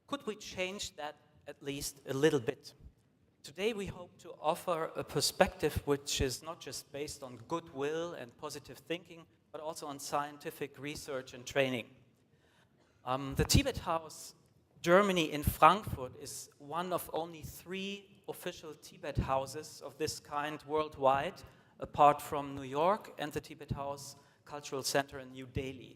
Could we change that at least a little bit? Today we hope to offer a perspective which is not just based on goodwill and positive thinking, but also on scientific research and training. The Tibet House Germany in Frankfurt is one of only 3 official Tibet houses of this kind worldwide, apart from New York and the Tibet House Cultural Center in New Delhi.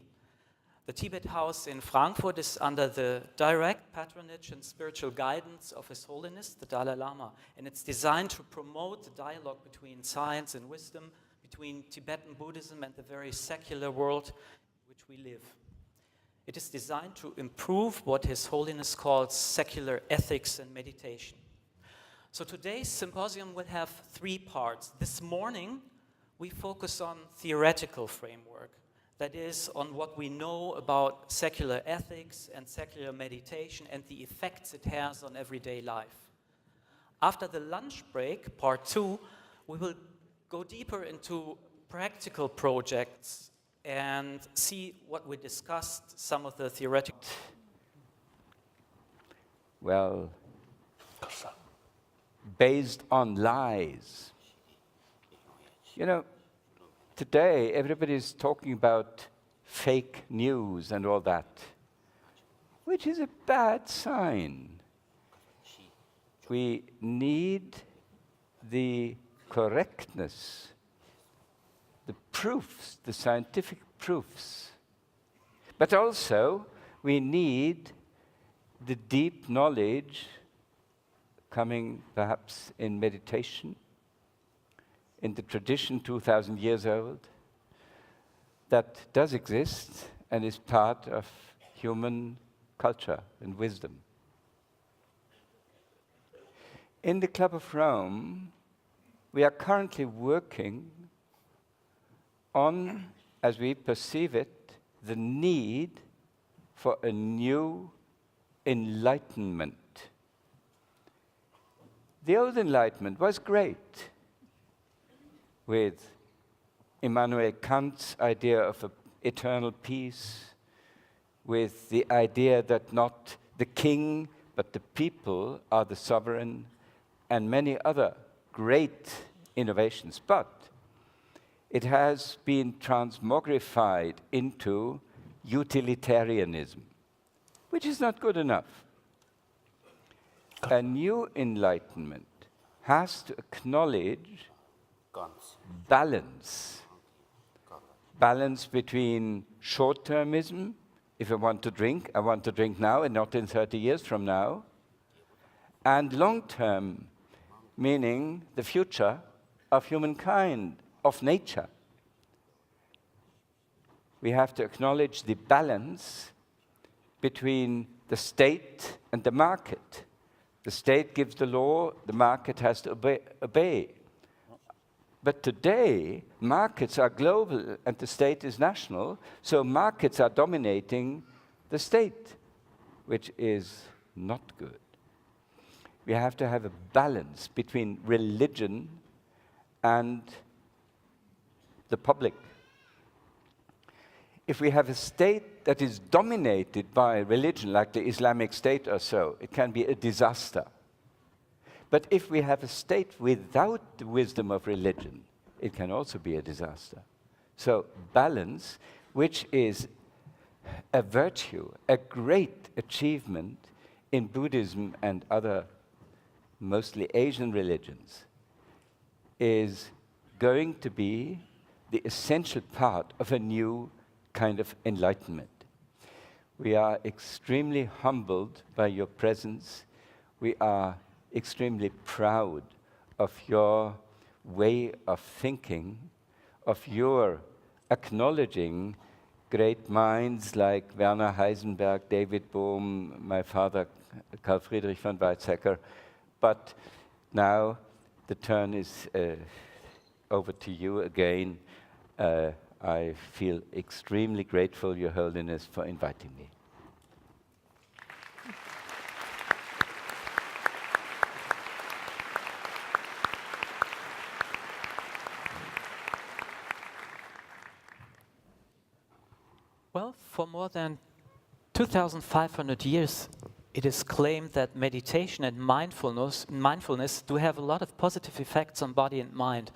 The Tibet House in Frankfurt is under the direct patronage and spiritual guidance of His Holiness the Dalai Lama, and it's designed to promote the dialogue between science and wisdom, between Tibetan Buddhism and the very secular world in which we live. It is designed to improve what His Holiness calls secular ethics and meditation. So today's symposium will have 3 parts. This morning, we focus on theoretical framework, that is, on what we know about secular ethics and secular meditation and the effects it has on everyday life. After the lunch break, part 2, we will go deeper into practical projects and see what we discussed, some of the theoretical. Well, based on lies. You know, today everybody is talking about fake news and all that, which is a bad sign. We need the correctness, the proofs, the scientific proofs. But also, we need the deep knowledge coming perhaps in meditation, in the tradition 2,000 years old, that does exist and is part of human culture and wisdom. In the Club of Rome, we are currently working on, as we perceive it, the need for a new enlightenment. The old enlightenment was great, with Immanuel Kant's idea of eternal peace, with the idea that not the king but the people are the sovereign, and many other great innovations. But it has been transmogrified into utilitarianism, which is not good enough. A new enlightenment has to acknowledge balance. Balance between short-termism, if I want to drink now and not in 30 years from now, and long-term, meaning the future of humankind, of nature. We have to acknowledge the balance between the state and the market. The state gives the law, the market has to obey. But today, markets are global and the state is national, so markets are dominating the state, which is not good. We have to have a balance between religion and the public. If we have a state that is dominated by religion, like the Islamic State or so, it can be a disaster. But if we have a state without the wisdom of religion, it can also be a disaster. So balance, which is a virtue, a great achievement in Buddhism and other mostly Asian religions, is going to be the essential part of a new kind of enlightenment. We are extremely humbled by your presence. We are extremely proud of your way of thinking, of your acknowledging great minds like Werner Heisenberg, David Bohm, my father, Karl Friedrich von Weizsäcker. But now the turn is over to you again. I feel extremely grateful, Your Holiness, for inviting me. Well, for more than 2,500 years, it is claimed that meditation and mindfulness do have a lot of positive effects on body and mind.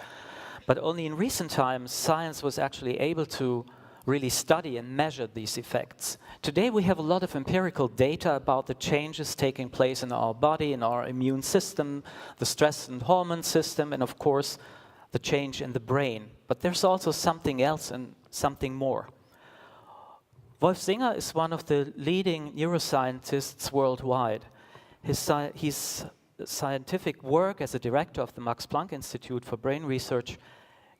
But only in recent times, science was actually able to really study and measure these effects. Today we have a lot of empirical data about the changes taking place in our body, in our immune system, the stress and hormone system, and of course, the change in the brain. But there's also something else and something more. Wolf Singer is one of the leading neuroscientists worldwide. His scientific work as a director of the Max Planck Institute for Brain Research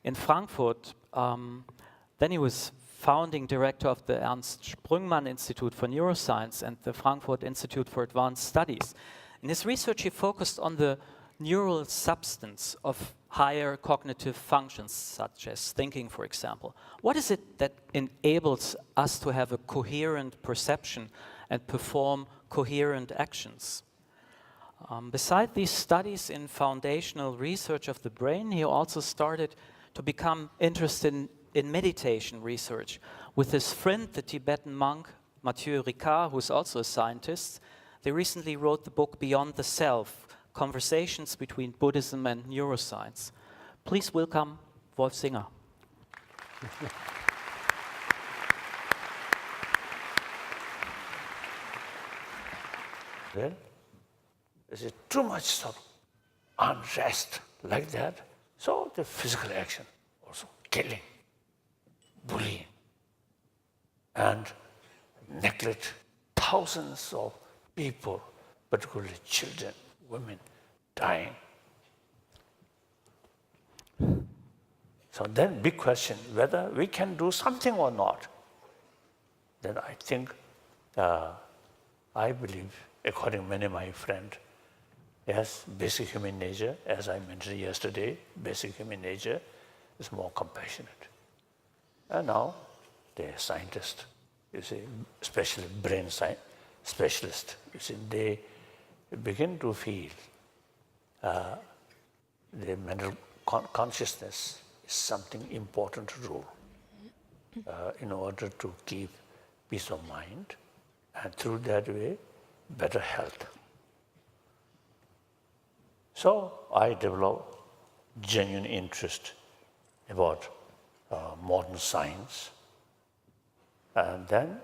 in Frankfurt, then he was founding director of the Ernst Sprungmann Institute for Neuroscience and the Frankfurt Institute for Advanced Studies. In his research, he focused on the neural substance of higher cognitive functions, such as thinking, for example. What is it that enables us to have a coherent perception and perform coherent actions? Beside these studies in foundational research of the brain, he also started to become interested in meditation research. With his friend, the Tibetan monk Mathieu Ricard, who is also a scientist, they recently wrote the book Beyond the Self, Conversations between Buddhism and Neuroscience. Please welcome Wolf Singer. Well, is it too much sort of unrest like that? So the physical action, also killing, bullying, and neglect thousands of people, particularly children, women, dying. So then big question, whether we can do something or not. Then I think, I believe, according to many of my friends, yes, basic human nature, as I mentioned yesterday, basic human nature is more compassionate. And now, the scientists, you see, especially brain science specialists, you see, they begin to feel the mental consciousness is something important to do in order to keep peace of mind, and through that way, better health. So I developed genuine interest about modern science, and then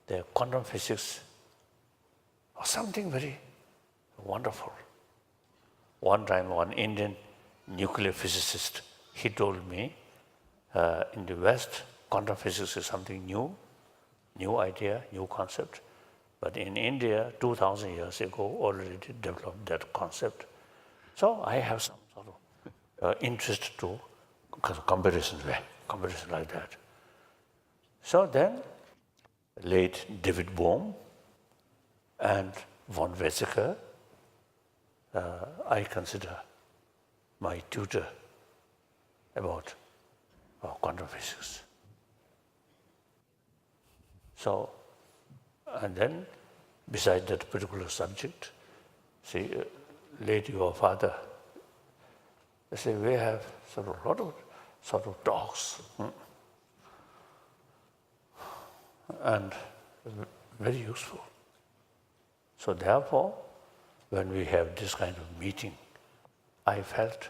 the quantum physics was something very wonderful. One time, one Indian nuclear physicist, he told me, in the West, quantum physics is something new idea, new concept. But in India, 2,000 years ago, already developed that concept. So I have some sort of interest to comparison like that. So then, late David Bohm and von Weizsäcker, I consider my tutor about quantum physics. So, and then, beside that particular subject, see, late your father, they say, we have sort of a lot of sort of talks, and very useful. So therefore, when we have this kind of meeting, I felt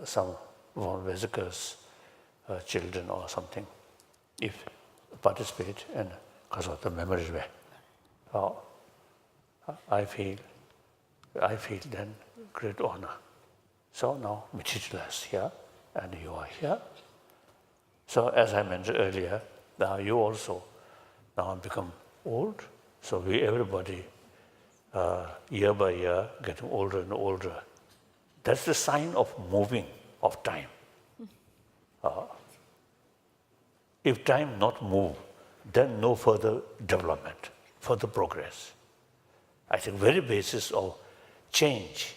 some von Weizsäcker's children or something, if participate, and because of the memories way. I feel then great honor. So now Michitla is here, and you are here. So as I mentioned earlier, now you also now become old. So we everybody year by year getting older and older. That's the sign of moving of time. If time not move, then no further development, further progress. I think very basis of change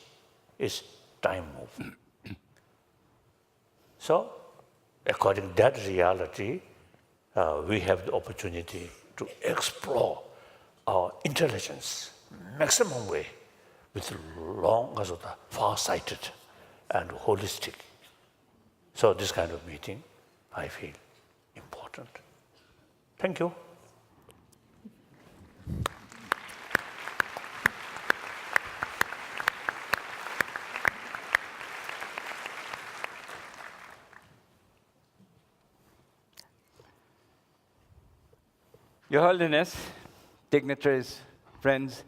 is time move. So, according to that reality, we have the opportunity to explore our intelligence maximum way with long, far-sighted and holistic. So this kind of meeting, I feel important. Thank you. Your Holiness, dignitaries, friends,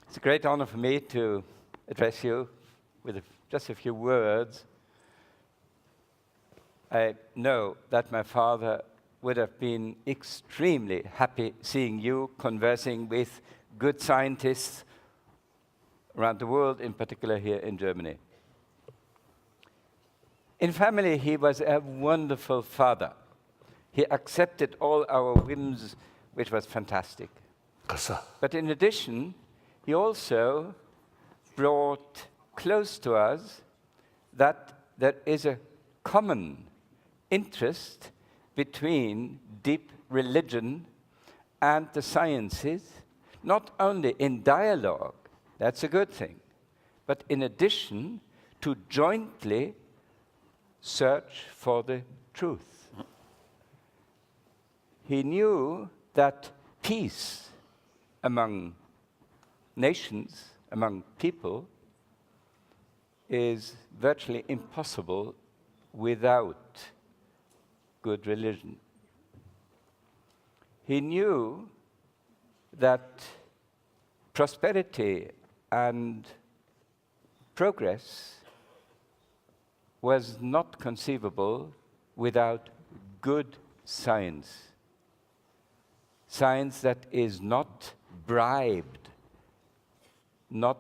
it's a great honor for me to address you with just a few words. I know that my father would have been extremely happy seeing you conversing with good scientists around the world, in particular here in Germany. In family, he was a wonderful father. He accepted all our whims, which was fantastic. But in addition, he also brought close to us that there is a common interest between deep religion and the sciences, not only in dialogue, that's a good thing, but in addition to jointly search for the truth. He knew that peace among nations, among people, is virtually impossible without good religion. He knew that prosperity and progress was not conceivable without good science. Science that is not bribed, not